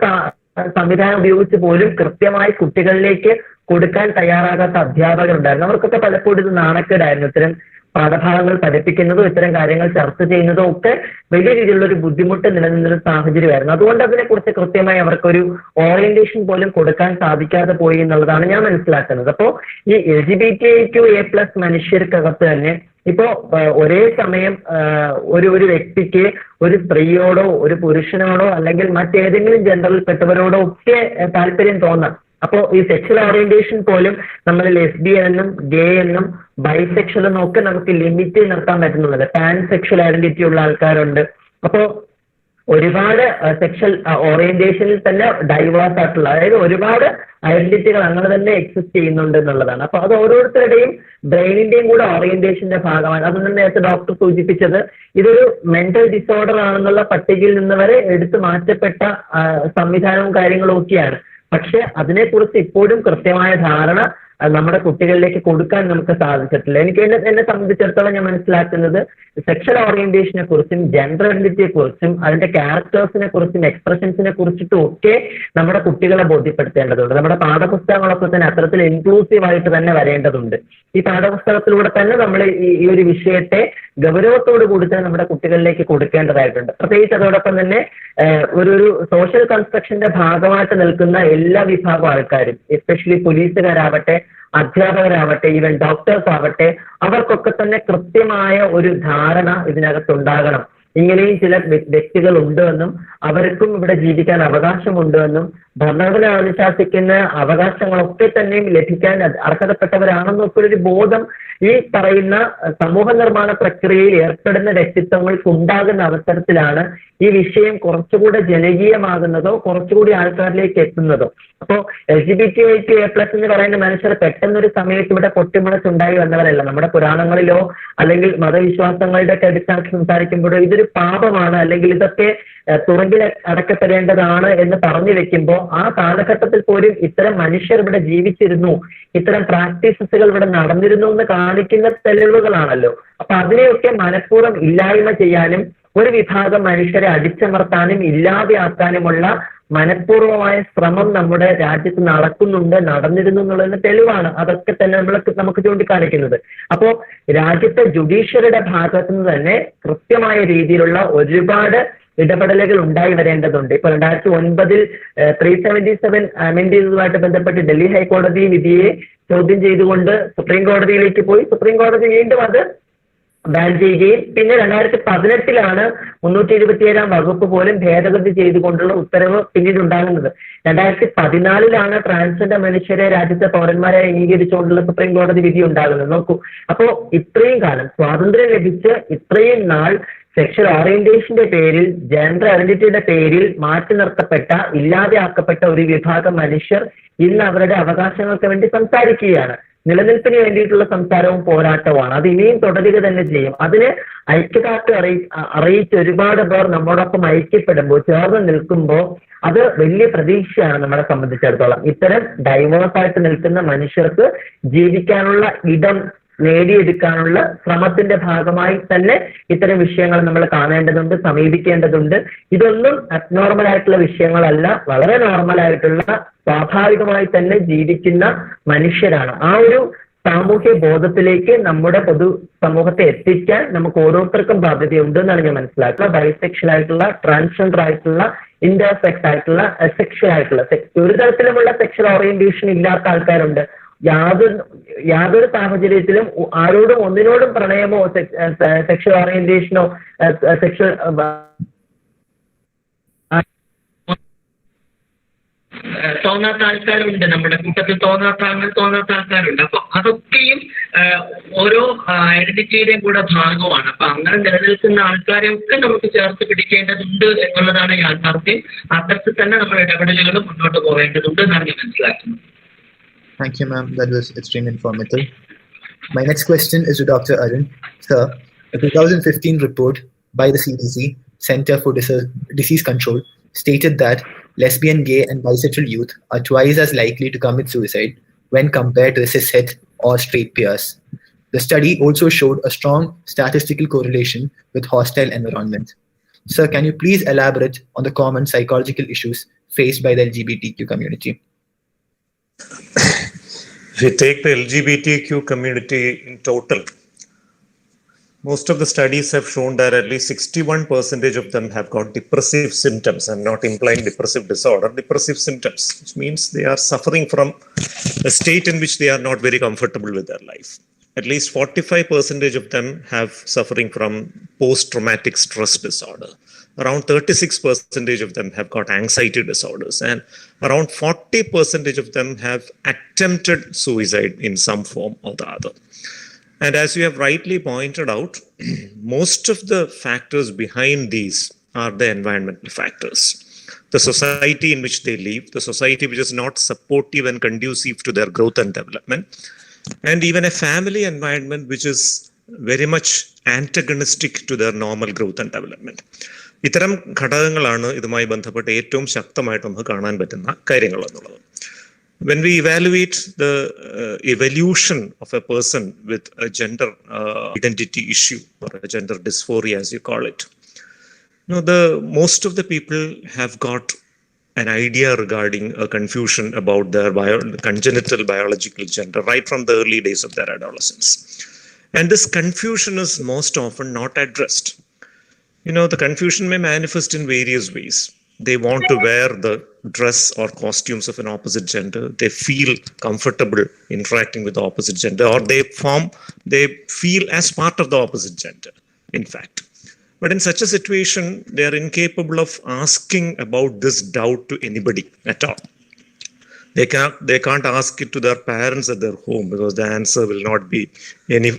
സംവിധാനം ഉപയോഗിച്ച് പോലും കൃത്യമായി കുട്ടികളിലേക്ക് കൊടുക്കാൻ തയ്യാറാകാത്ത അധ്യാപകരുണ്ടായിരുന്നു. അവർക്കൊക്കെ പലപ്പോഴും ഇത് നാണക്കേടായിരുന്നു. ഇത്തരം പാഠഭാഗങ്ങൾ പഠിപ്പിക്കുന്നതും ഇത്തരം കാര്യങ്ങൾ ചർച്ച ചെയ്യുന്നതും ഒക്കെ വലിയ രീതിയിലുള്ള ഒരു ബുദ്ധിമുട്ട് നിലനിന്നൊരു സാഹചര്യമായിരുന്നു. അതുകൊണ്ട് അതിനെക്കുറിച്ച് കൃത്യമായി അവർക്കൊരു ഓറിയന്റേഷൻ പോലും കൊടുക്കാൻ സാധിക്കാതെ പോയി എന്നുള്ളതാണ് ഞാൻ മനസ്സിലാക്കുന്നത്. അപ്പോൾ ഈ LGBTQ+, മനുഷ്യർക്കകത്ത് തന്നെ ഇപ്പോ ഒരേ സമയം ഒരു വ്യക്തിക്ക് ഒരു സ്ത്രീയോടോ ഒരു പുരുഷനോടോ അല്ലെങ്കിൽ മറ്റേതെങ്കിലും ജെൻഡറിൽപ്പെട്ടവരോടോ ഒക്കെ താല്പര്യം തോന്നാം. അപ്പോൾ ഈ സെക്ഷൽ ഓറിയന്റേഷൻ പോലും നമ്മൾ ലെസ്ബിയൻ എന്നും ഗേ എന്നും ബൈസെക്ഷൽ എന്നും ഒക്കെ നമുക്ക് ലിമിറ്റ് നിർത്താൻ പറ്റുന്നുള്ളത്. പാൻസെക്ഷൽ ഐഡന്റിറ്റി ഉള്ള ആൾക്കാരുണ്ട്. അപ്പോൾ ഒരുപാട് സെക്ഷൽ ഓറിയന്റേഷനിൽ തന്നെ ഡൈവേഴ്സ് ആയിട്ടുള്ള, അതായത് ഒരുപാട് ഐഡന്റിറ്റികൾ അങ്ങനെ തന്നെ എക്സിസ്റ്റ് ചെയ്യുന്നുണ്ട് എന്നുള്ളതാണ്. അപ്പൊ അത് ഓരോരുത്തരുടെയും ബ്രെയിനിന്റെയും കൂടെ ഓറിയന്റേഷന്റെ ഭാഗമാണ്. അതൊന്നും നേരത്തെ ഡോക്ടർ സൂചിപ്പിച്ചത് ഇതൊരു മെന്റൽ ഡിസോർഡർ ആണെന്നുള്ള പട്ടികയിൽ നിന്ന് വരെ എടുത്തു മാറ്റപ്പെട്ട സംവിധാനവും കാര്യങ്ങളും ഒക്കെയാണ്. പക്ഷെ അതിനെക്കുറിച്ച് ഇപ്പോഴും കൃത്യമായ ധാരണ നമ്മുടെ കുട്ടികളിലേക്ക് കൊടുക്കാൻ നമുക്ക് സാധിച്ചിട്ടില്ല. എന്നെ സംബന്ധിച്ചിടത്തോളം ഞാൻ മനസ്സിലാക്കുന്നത് സെക്ഷൽ ഓറിയന്റേഷനെ കുറിച്ചും ജെൻഡർ ഐഡന്റിറ്റിയെ കുറിച്ചും അതിന്റെ ക്യാരക്ടേഴ്സിനെ കുറിച്ചും എക്സ്പ്രഷൻസിനെ കുറിച്ചിട്ടും ഒക്കെ നമ്മുടെ കുട്ടികളെ ബോധ്യപ്പെടുത്തേണ്ടതുണ്ട്. നമ്മുടെ പാഠപുസ്തകങ്ങളൊക്കെ തന്നെ അത്തരത്തിൽ ഇൻക്ലൂസീവ് ആയിട്ട് തന്നെ വരേണ്ടതുണ്ട്. ഈ പാഠപുസ്തകത്തിലൂടെ തന്നെ നമ്മൾ ഈ ഒരു വിഷയത്തെ ഗൗരവത്തോടു കൂടി തന്നെ നമ്മുടെ കുട്ടികളിലേക്ക് കൊടുക്കേണ്ടതായിട്ടുണ്ട്. പ്രത്യേകിച്ച് അതോടൊപ്പം തന്നെ ഒരു സോഷ്യൽ കൺസ്ട്രക്ഷന്റെ ഭാഗമായിട്ട് നിൽക്കുന്ന എല്ലാ വിഭാഗം ആൾക്കാരും, എസ്പെഷ്യലി പോലീസുകാരാവട്ടെ, അധ്യാപകരാവട്ടെ, ഈവൻ ഡോക്ടേഴ്സ് ആവട്ടെ, അവർക്കൊക്കെ തന്നെ കൃത്യമായ ഒരു ധാരണ ഇതിനകത്തുണ്ടാകണം. ഇങ്ങനെയും ചില വ്യക്തികൾ ഉണ്ടെന്നും അവർക്കും ഇവിടെ ജീവിക്കാൻ അവകാശമുണ്ടെന്നും ഭരണഘടന അനുശാസിക്കുന്ന അവകാശങ്ങളൊക്കെ തന്നെയും ലഭിക്കാൻ അർഹതപ്പെട്ടവരാണെന്നൊക്കെ ഒരു ബോധം ഈ പറയുന്ന സമൂഹ നിർമ്മാണ പ്രക്രിയയിൽ ഏർപ്പെടുന്ന വ്യക്തിത്വങ്ങൾക്ക് ഉണ്ടാകുന്ന അവസരത്തിലാണ് ഈ വിഷയം കുറച്ചുകൂടെ ജനകീയമാകുന്നതോ കുറച്ചുകൂടി ആൾക്കാരിലേക്ക് എത്തുന്നതോ. അപ്പോൾ LGBTQ+ എന്ന് പറയുന്ന മനുഷ്യർ പെട്ടെന്നൊരു സമയത്ത് ഇവിടെ പൊട്ടിമുളച്ചുണ്ടായി വന്നവരല്ല. നമ്മുടെ പുരാണങ്ങളിലോ അല്ലെങ്കിൽ മതവിശ്വാസങ്ങളുടെ ഒക്കെ അടിസ്ഥാനത്തിൽ സംസാരിക്കുമ്പോഴോ ഇതൊരു പാപമാണ്, അല്ലെങ്കിൽ ഇതൊക്കെ തുറങ്കിൽ അടക്കപ്പെടേണ്ടതാണ് എന്ന് പറഞ്ഞു വെക്കുമ്പോൾ ആ കാലഘട്ടത്തിൽ പോലും ഇത്തരം മനുഷ്യർ ഇവിടെ ജീവിച്ചിരുന്നു, ഇത്തരം പ്രാക്ടീസസുകൾ ഇവിടെ നടന്നിരുന്നു എന്ന് കാണിക്കുന്ന തെളിവുകളാണല്ലോ. അപ്പൊ അതിനെയൊക്കെ മനഃപൂർവ്വം ഇല്ലായ്മ ചെയ്യാനും ഒരു വിഭാഗം മനുഷ്യരെ അടിച്ചമർത്താനും ഇല്ലാതെയാക്കാനുമുള്ള മനഃപൂർവമായ ശ്രമം നമ്മുടെ രാജ്യത്ത് നടന്നിരുന്നു എന്നുള്ളതിന് തെളിവാണ് അതൊക്കെ തന്നെ നമുക്ക് ചൂണ്ടിക്കാണിക്കുന്നത്. അപ്പോൾ രാജ്യത്തെ ജുഡീഷ്യറിയുടെ ഭാഗത്തു നിന്ന് തന്നെ കൃത്യമായ രീതിയിലുള്ള ഒരുപാട് ഇടപെടലുകൾ ഉണ്ടായി വരേണ്ടതുണ്ട്. ഇപ്പൊ 2009 377 അമെൻഡീസുമായിട്ട് ബന്ധപ്പെട്ട് ഡൽഹി ഹൈക്കോടതി വിധിയെ ചോദ്യം ചെയ്തുകൊണ്ട് സുപ്രീം കോടതിയിലേക്ക് പോയി. സുപ്രീം കോടതി വീണ്ടും അത് ബാൻ ചെയ്യുകയും പിന്നെ 2018 327 വകുപ്പ് പോലും ഭേദഗതി ചെയ്തുകൊണ്ടുള്ള ഉത്തരവ് പിന്നീട് ഉണ്ടാകുന്നത്. 2014 ട്രാൻസ്ജെൻഡർ മനുഷ്യരെ രാജ്യത്തെ പൗരന്മാരെ അംഗീകരിച്ചുകൊണ്ടുള്ള സുപ്രീം കോടതി വിധി ഉണ്ടാകുന്നത്. നോക്കൂ, അപ്പോ ഇത്രയും കാലം സ്വാതന്ത്ര്യം ലഭിച്ച് ഇത്രയും നാൾ സെക്ഷൽ ഓറിയന്റേഷന്റെ പേരിൽ, ജെൻഡർ ഐഡന്റിറ്റിയുടെ പേരിൽ മാറ്റി നിർത്തപ്പെട്ട, ഇല്ലാതെയാക്കപ്പെട്ട ഒരു വിഭാഗം മനുഷ്യർ ഇന്ന് അവരുടെ അവകാശങ്ങൾക്ക് വേണ്ടി സംസാരിക്കുകയാണ്. നിലനിൽപ്പിന് വേണ്ടിയിട്ടുള്ള സംസാരവും പോരാട്ടവുമാണ്. അത് ഇനിയും തുടരുക തന്നെ ചെയ്യും. അതിന് ഐക്യദാർഢ്യം അറിയിച്ച് ഒരുപാട് പേർ നമ്മോടൊപ്പം ഐക്യപ്പെടുമ്പോൾ, ചേർന്ന് നിൽക്കുമ്പോൾ അത് വലിയ പ്രതീക്ഷയാണ് നമ്മളെ സംബന്ധിച്ചിടത്തോളം. ഇത്തരം ഡൈവേഴ്സ് ആയിട്ട് നിൽക്കുന്ന മനുഷ്യർക്ക് ജീവിക്കാനുള്ള ഇടം നേടിയെടുക്കാനുള്ള ശ്രമത്തിന്റെ ഭാഗമായി തന്നെ ഇത്തരം വിഷയങ്ങൾ നമ്മൾ കാണേണ്ടതുണ്ട്, സമീപിക്കേണ്ടതുണ്ട്. ഇതൊന്നും അബ്നോർമൽ ആയിട്ടുള്ള വിഷയങ്ങളല്ല, വളരെ നോർമൽ ആയിട്ടുള്ള സ്വാഭാവികമായി തന്നെ ജീവിക്കുന്ന മനുഷ്യരാണ്. ആ ഒരു സാമൂഹ്യ ബോധത്തിലേക്ക് നമ്മുടെ പൊതു സമൂഹത്തെ എത്തിക്കാൻ നമുക്ക് ഓരോരുത്തർക്കും ബാധ്യതയുണ്ട് എന്നാണ് ഞാൻ മനസ്സിലാക്കുക. ബൈസെക്ഷൽ ആയിട്ടുള്ള, ട്രാൻസ്ജെൻഡർ ആയിട്ടുള്ള, ഇന്റർസെക്സ് ആയിട്ടുള്ള, അസെക്ഷൽ ആയിട്ടുള്ള, ഒരു തരത്തിലുമുള്ള സെക്ഷൽ ഓറിയന്റേഷൻ ഇല്ലാത്ത ആൾക്കാരുണ്ട്. യാതൊരു സാഹചര്യത്തിലും ആരോടും ഒന്നിനോടും പ്രണയമോ സെക്ഷൽ ഓറിയന്റേഷനോ സെക്ഷൽ തോന്നാത്ത ആൾക്കാരുണ്ട്, നമ്മുടെ കൂട്ടത്തിൽ തോന്നാത്ത ആൾക്കാരുണ്ട്. അപ്പൊ അതൊക്കെയും ഓരോ ഐഡന്റിറ്റിയുടെയും കൂടെ ഭാഗമാണ്. അപ്പൊ അങ്ങനെ നിലനിൽക്കുന്ന ആൾക്കാരെയൊക്കെ നമുക്ക് ചേർത്ത് പിടിക്കേണ്ടതുണ്ട് എന്നുള്ളതാണ് യാഥാർത്ഥ്യം. അത്തരത്തിൽ തന്നെ നമ്മുടെ ഇടപെടലുകൾ മുന്നോട്ട് പോകേണ്ടതുണ്ട് എന്നാണ് ഞാൻ മനസ്സിലാക്കുന്നത്. Thank you, ma'am. That was extremely informative. My next question is to Dr. Arun. Sir, a 2015 report by the CDC, Center for Disease Control, stated that lesbian, gay, and bisexual youth are twice as likely to commit suicide when compared to the cis-het or straight peers. The study also showed a strong statistical correlation with hostile environment. Sir, can you please elaborate on the common psychological issues faced by the LGBTQ community? If you take the LGBTQ community in total, most of the studies have shown that at least 61% of them have got depressive symptoms. I'm not implying depressive disorder, depressive symptoms, which means they are suffering from a state in which they are not very comfortable with their life. At least 45% of them have suffering from post-traumatic stress disorder. Around 36% of them have got anxiety disorders, and around 40% of them have attempted suicide in some form or the other. And as you have rightly pointed out, most of the factors behind these are the environmental factors. The society in which they live, the society which is not supportive and conducive to their growth and development, and even a family environment which is very much antagonistic to their normal growth and development. ഇത്തരം ഘടകങ്ങളാണ് ഇതുമായി ബന്ധപ്പെട്ട് ഏറ്റവും ശക്തമായിട്ട് നമുക്ക് കാണാൻ പറ്റുന്ന കാര്യങ്ങൾ എന്നുള്ളത്. When we evaluate the evolution of a person with a gender identity issue or a gender dysphoria, as you call it, most of the people have got an idea regarding a confusion about their congenital biological gender right from the early days of their adolescence. And this confusion is most often not addressed. The confusion may manifest in various ways. They want to wear the dress or costumes of an opposite gender. They feel comfortable interacting with the opposite gender, or they feel as part of the opposite gender, in fact. But in such a situation, they are incapable of asking about this doubt to anybody at all. They can't ask it to their parents at their home because the answer will not be any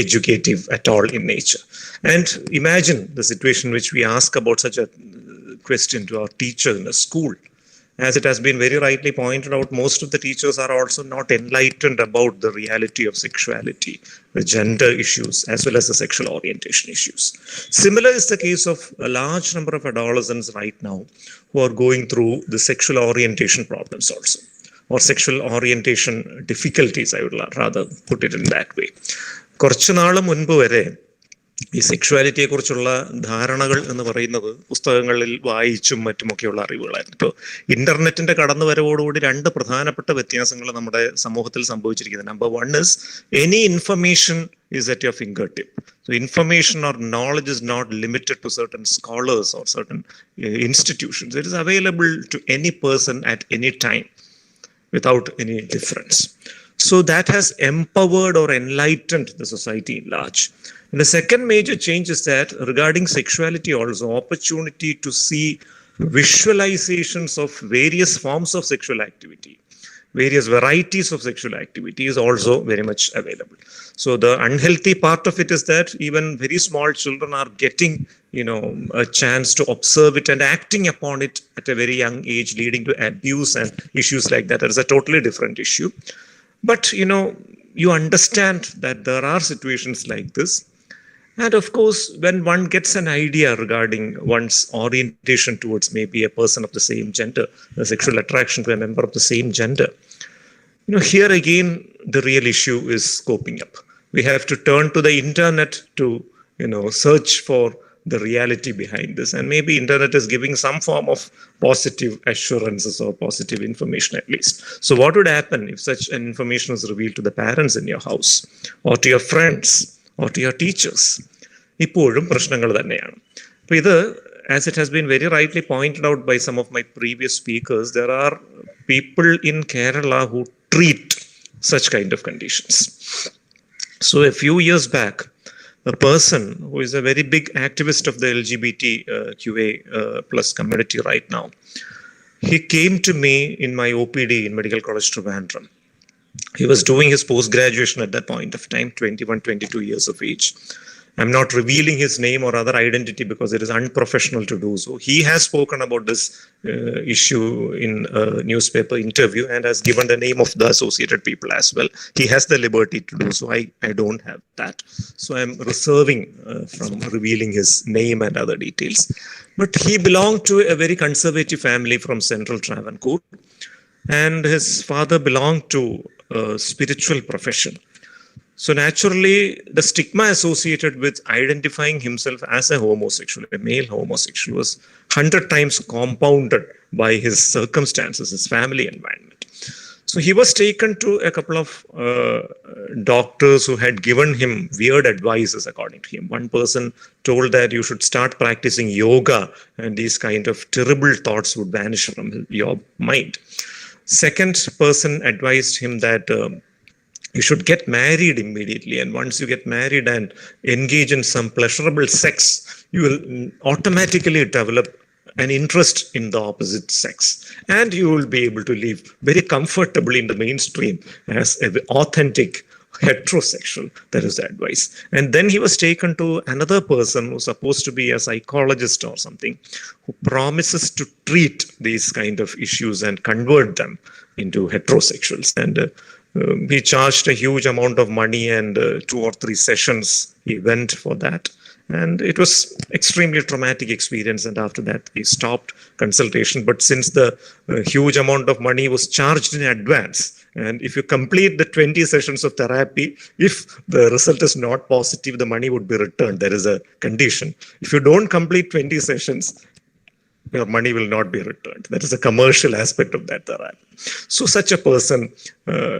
educative at all in nature. And imagine the situation in which we ask about such a question to our teacher in a school. As it has been very rightly pointed out, most of the teachers are also not enlightened about the reality of sexuality, the gender issues, as well as the sexual orientation issues. Similar is the case of a large number of adolescents right now who are going through the sexual orientation problems also, or sexual orientation difficulties, I would rather put it in that way. കുറച്ചു നാൾ മുൻപ് വരെ ഈ സെക്ഷുവാലിറ്റിയെ കുറിച്ചുള്ള ധാരണകൾ എന്ന് പറയുന്നത് പുസ്തകങ്ങളിൽ വായിച്ചും മറ്റുമൊക്കെയുള്ള അറിവുകളായിരുന്നു. ഇപ്പോൾ ഇന്റർനെറ്റിന്റെ കടന്നുവരവോടുകൂടി രണ്ട് പ്രധാനപ്പെട്ട വ്യത്യാസങ്ങൾ നമ്മുടെ സമൂഹത്തിൽ സംഭവിച്ചിരിക്കുന്നത്. Number 1 is any information is at your fingertip. So information or knowledge is not limited to certain scholars or certain institutions. It is available to any person at any time without any difference. So that has empowered or enlightened the society in large. And the second major change is that regarding sexuality also, opportunity to see visualizations of various forms of sexual activity, various varieties of sexual activity is also very much available. So the unhealthy part of it is that even very small children are getting, a chance to observe it and acting upon it at a very young age, leading to abuse and issues like that. That is a totally different issue. But, you understand that there are situations like this. And of course, when one gets an idea regarding one's orientation towards maybe a person of the same gender, a sexual attraction to a member of the same gender, here again, the real issue is scoping up. We have to turn to the internet to, search for the reality behind this. And maybe internet is giving some form of positive assurances or positive information at least. So what would happen if such an information is revealed to the parents in your house or to your friends or to your teachers? ഇപ്പോഴും പ്രശ്നങ്ങൾ തന്നെയാണ്. അപ്പൊ ഇത്, as it has been very rightly pointed out by some of my previous speakers, there are people in Kerala who treat such kind of conditions. So a few years back, a person who is a very big activist of the LGBTQA plus community right now, he came to me in my OPD in Medical College Trivandrum. He was doing his post-graduation at that point of time, 21, 22 years of age. I'm not revealing his name or other identity because it is unprofessional to do so. He has spoken about this issue in a newspaper interview and has given the name of the associated people as well. He has the liberty to do so. I don't have that. So I'm reserving from revealing his name and other details. But he belonged to a very conservative family from central Travancore. And his father belonged to a spiritual profession. So naturally, the stigma associated with identifying himself as a homosexual, a male homosexual, was 100 times compounded by his circumstances, his family environment. So he was taken to a couple of doctors who had given him weird advices according to him. One person told that you should start practicing yoga and these kind of terrible thoughts would vanish from your mind. Second person advised him that you should get married immediately, and once you get married and engage in some pleasurable sex, you will automatically develop an interest in the opposite sex, and you will be able to live very comfortably in the mainstream as an authentic heterosexual. That is the advice. And then he was taken to another person who's supposed to be a psychologist or something, who promises to treat these kind of issues and convert them into heterosexuals. And he charged a huge amount of money, and 2 or 3 sessions he went for that. And it was extremely traumatic experience. And after that, he stopped consultation. But since the huge amount of money was charged in advance, and if you complete the 20 sessions of therapy, if the result is not positive, the money would be returned. There is a condition. If you don't complete 20 sessions, your money will not be returned. That is a commercial aspect of that therapy. So such a person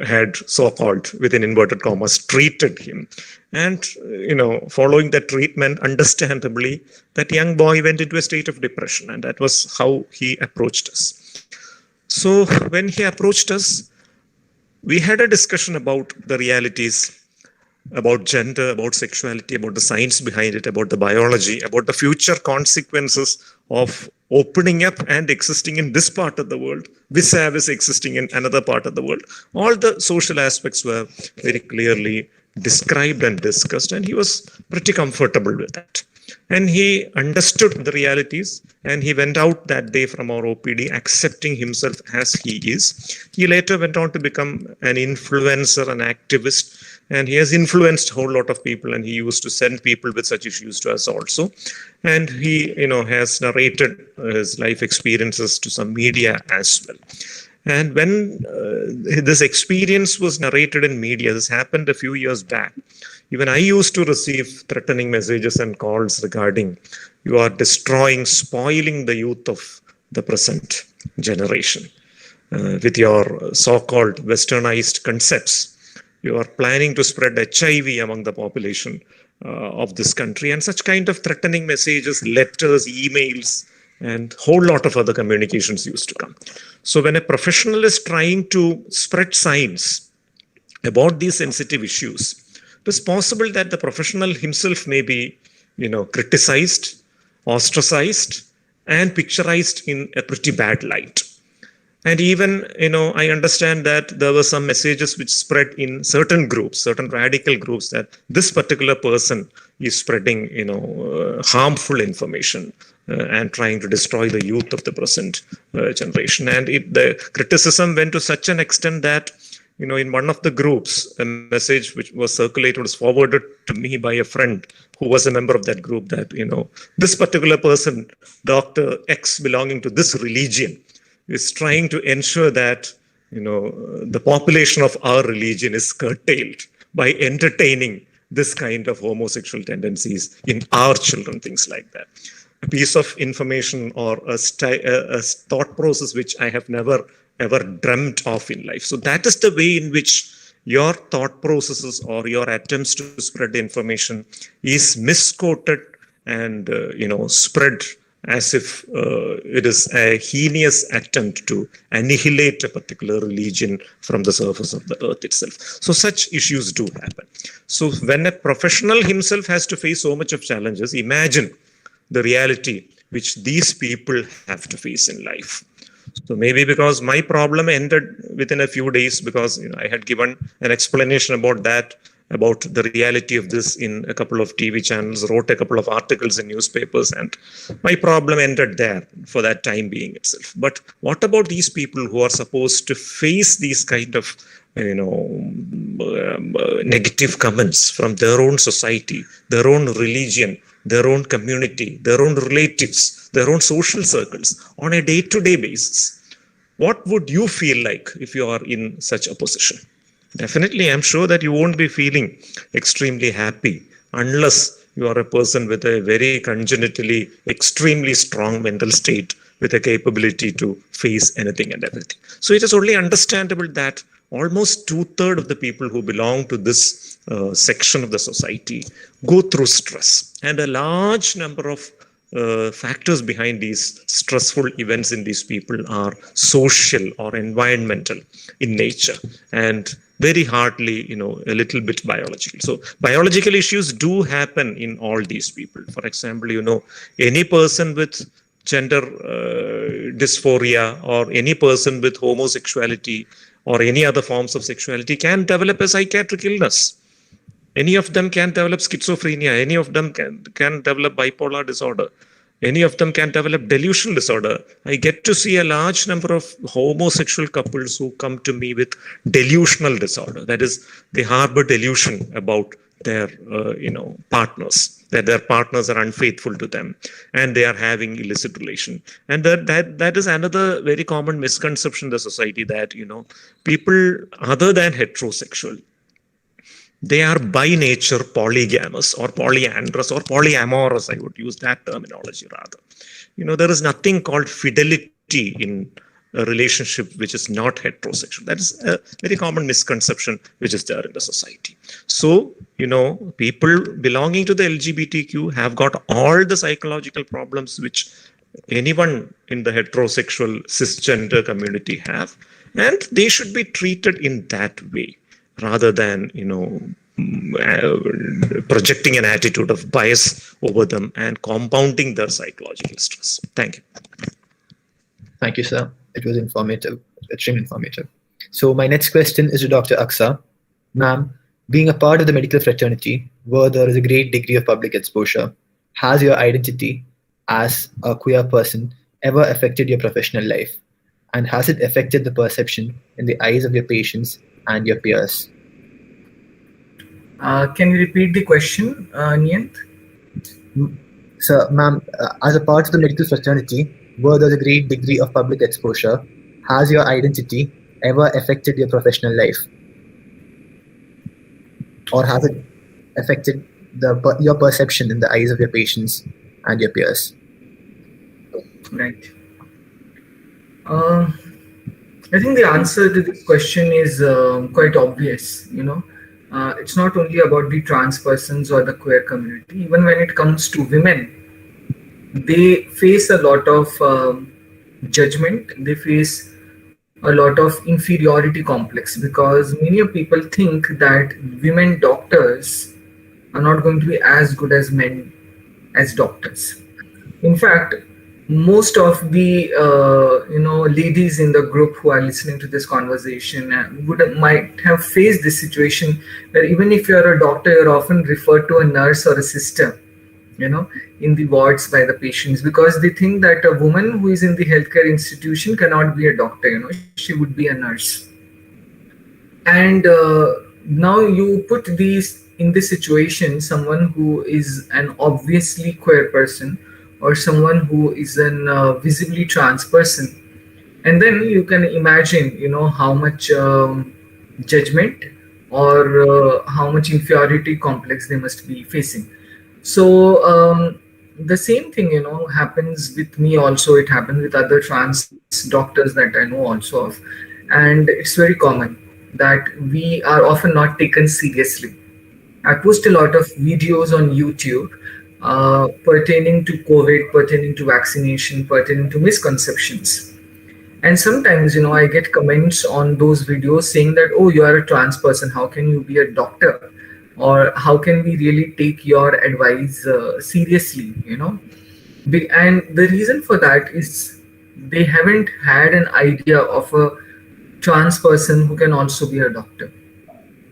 had so-called, within inverted commas, treated him. And, following that treatment, understandably, that young boy went into a state of depression. And that was how he approached us. So when he approached us, we had a discussion about the realities, about gender, about sexuality, about the science behind it, about the biology, about the future consequences of opening up and existing in this part of the world, vis-a-vis existing in another part of the world. All the social aspects were very clearly described and discussed, and he was pretty comfortable with that. And he understood the realities, and he went out that day from our OPD accepting himself as he is. He later went on to become an influencer, an activist, and he has influenced a whole lot of people, and he used to send people with such issues to us also. And he, has narrated his life experiences to some media as well. And when this experience was narrated in media, this happened a few years back, even I used to receive threatening messages and calls regarding, you are destroying, spoiling the youth of the present generation with your so-called westernized concepts. you are planning to spread HIV among the population of this country, and such kind of threatening messages, letters, emails, and whole lot of other communications used to come. So when a professional is trying to spread science about these sensitive issues, it is possible that the professional himself may be, criticized, ostracized, and picturized in a pretty bad light. And even, I understand that there were some messages which spread in certain groups, certain radical groups, that this particular person is spreading, harmful information and trying to destroy the youth of the present generation. And the criticism went to such an extent that, in one of the groups, a message which was circulated was forwarded to me by a friend who was a member of that group, that, this particular person, Dr. X, belonging to this religion, is trying to ensure that, the population of our religion is curtailed by entertaining this kind of homosexual tendencies in our children, things like that. A piece of information or a thought process which I have never ever dreamt of in life. So that is the way in which your thought processes or your attempts to spread information is misquoted and, spread as if it is a heinous attempt to annihilate a particular religion from the surface of the earth itself. So such issues do happen. So when a professional himself has to face so much of challenges, imagine the reality which these people have to face in life. So maybe because my problem ended within a few days, because I had given an explanation about that, about the reality of this in a couple of TV channels, wrote a couple of articles in newspapers, and my problem ended there for that time being itself. But what about these people who are supposed to face these kind of negative comments from their own society, their own religion, their own community, their own relatives, their own social circles on a day-to-day basis? What would you feel like if you are in such a position? Definitely, I'm sure that you won't be feeling extremely happy unless you are a person with a very congenitally extremely strong mental state with a capability to face anything and everything. So it is only understandable that almost 2/3 of the people who belong to this section of the society go through stress, and a large number of factors behind these stressful events in these people are social or environmental in nature, and very hardly, a little bit biological. So biological issues do happen in all these people. For example, any person with gender dysphoria or any person with homosexuality or any other forms of sexuality can develop a psychiatric illness. Any of them can develop schizophrenia. Any of them can develop bipolar disorder. Any of them can develop delusional disorder. I get to see a large number of homosexual couples who come to me with delusional disorder. That is, they harbor delusion about their, partners, that their partners are unfaithful to them and they are having illicit relation. And that is another very common misconception in the society, that, people other than heterosexual, they are by nature polygamous or polyandrous or polyamorous. I would use that terminology rather. There is nothing called fidelity in a relationship which is not heterosexual. That is a very common misconception which is there in the society. So, people belonging to the LGBTQ have got all the psychological problems which anyone in the heterosexual cisgender community have, and they should be treated in that way, rather than, projecting an attitude of bias over them and compounding their psychological stress. Thank you. Thank you, sir. It was informative, extremely informative. So my next question is to Dr. Aksa. Ma'am, being a part of the medical fraternity, where there is a great degree of public exposure, has your identity as a queer person ever affected your professional life? And has it affected the perception in the eyes of your patients and your peers? Can you repeat the question, Niyant? Sir, ma'am, as a part of the medical fraternity, where there's a great degree of public exposure, has your identity ever affected your professional life? Or has it affected your perception in the eyes of your patients and your peers? Right. I think the answer to this question is quite obvious. it's not only about the trans persons or the queer community. Even when it comes to women, they face a lot of judgment. They face a lot of inferiority complex because many of people think that women doctors are not going to be as good as men as doctors. In fact, most of the ladies in the group who are listening to this conversation might have faced this situation where even if you are a doctor, you're often referred to a nurse or a sister, in the wards by the patients, because they think that a woman who is in the healthcare institution cannot be a doctor. She would be a nurse. And now you put these in this situation, someone who is an obviously queer person or someone who is an visibly trans person, and then you can imagine how much judgment or how much inferiority complex they must be facing. So the same thing happens with me also. It happens with other trans doctors that I know also of, and it's very common that we are often not taken seriously. I post a lot of videos on YouTube pertaining to COVID, pertaining to vaccination, pertaining to misconceptions. And sometimes, I get comments on those videos saying that, oh, you are a trans person. How can you be a doctor? Or how can we really take your advice seriously? And the reason for that is they haven't had an idea of a trans person who can also be a doctor.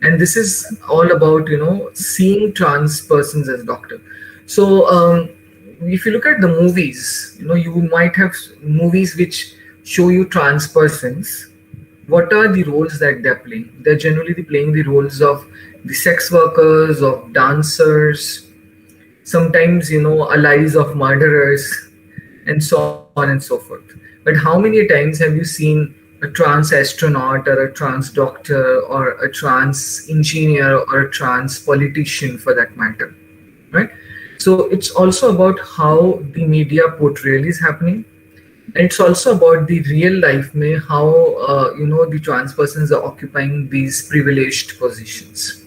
And this is all about seeing trans persons as doctor. So if you look at the movies, you might have movies which show you trans persons. What are the roles that they're playing? They're generally playing the roles of the sex workers, of dancers, sometimes allies of murderers, and so on and so forth. But how many times have you seen a trans astronaut or a trans doctor or a trans engineer or a trans politician for that matter, right? So it's also about how the media portrayal is happening, and it's also about the real life mein how the trans persons are occupying these privileged positions.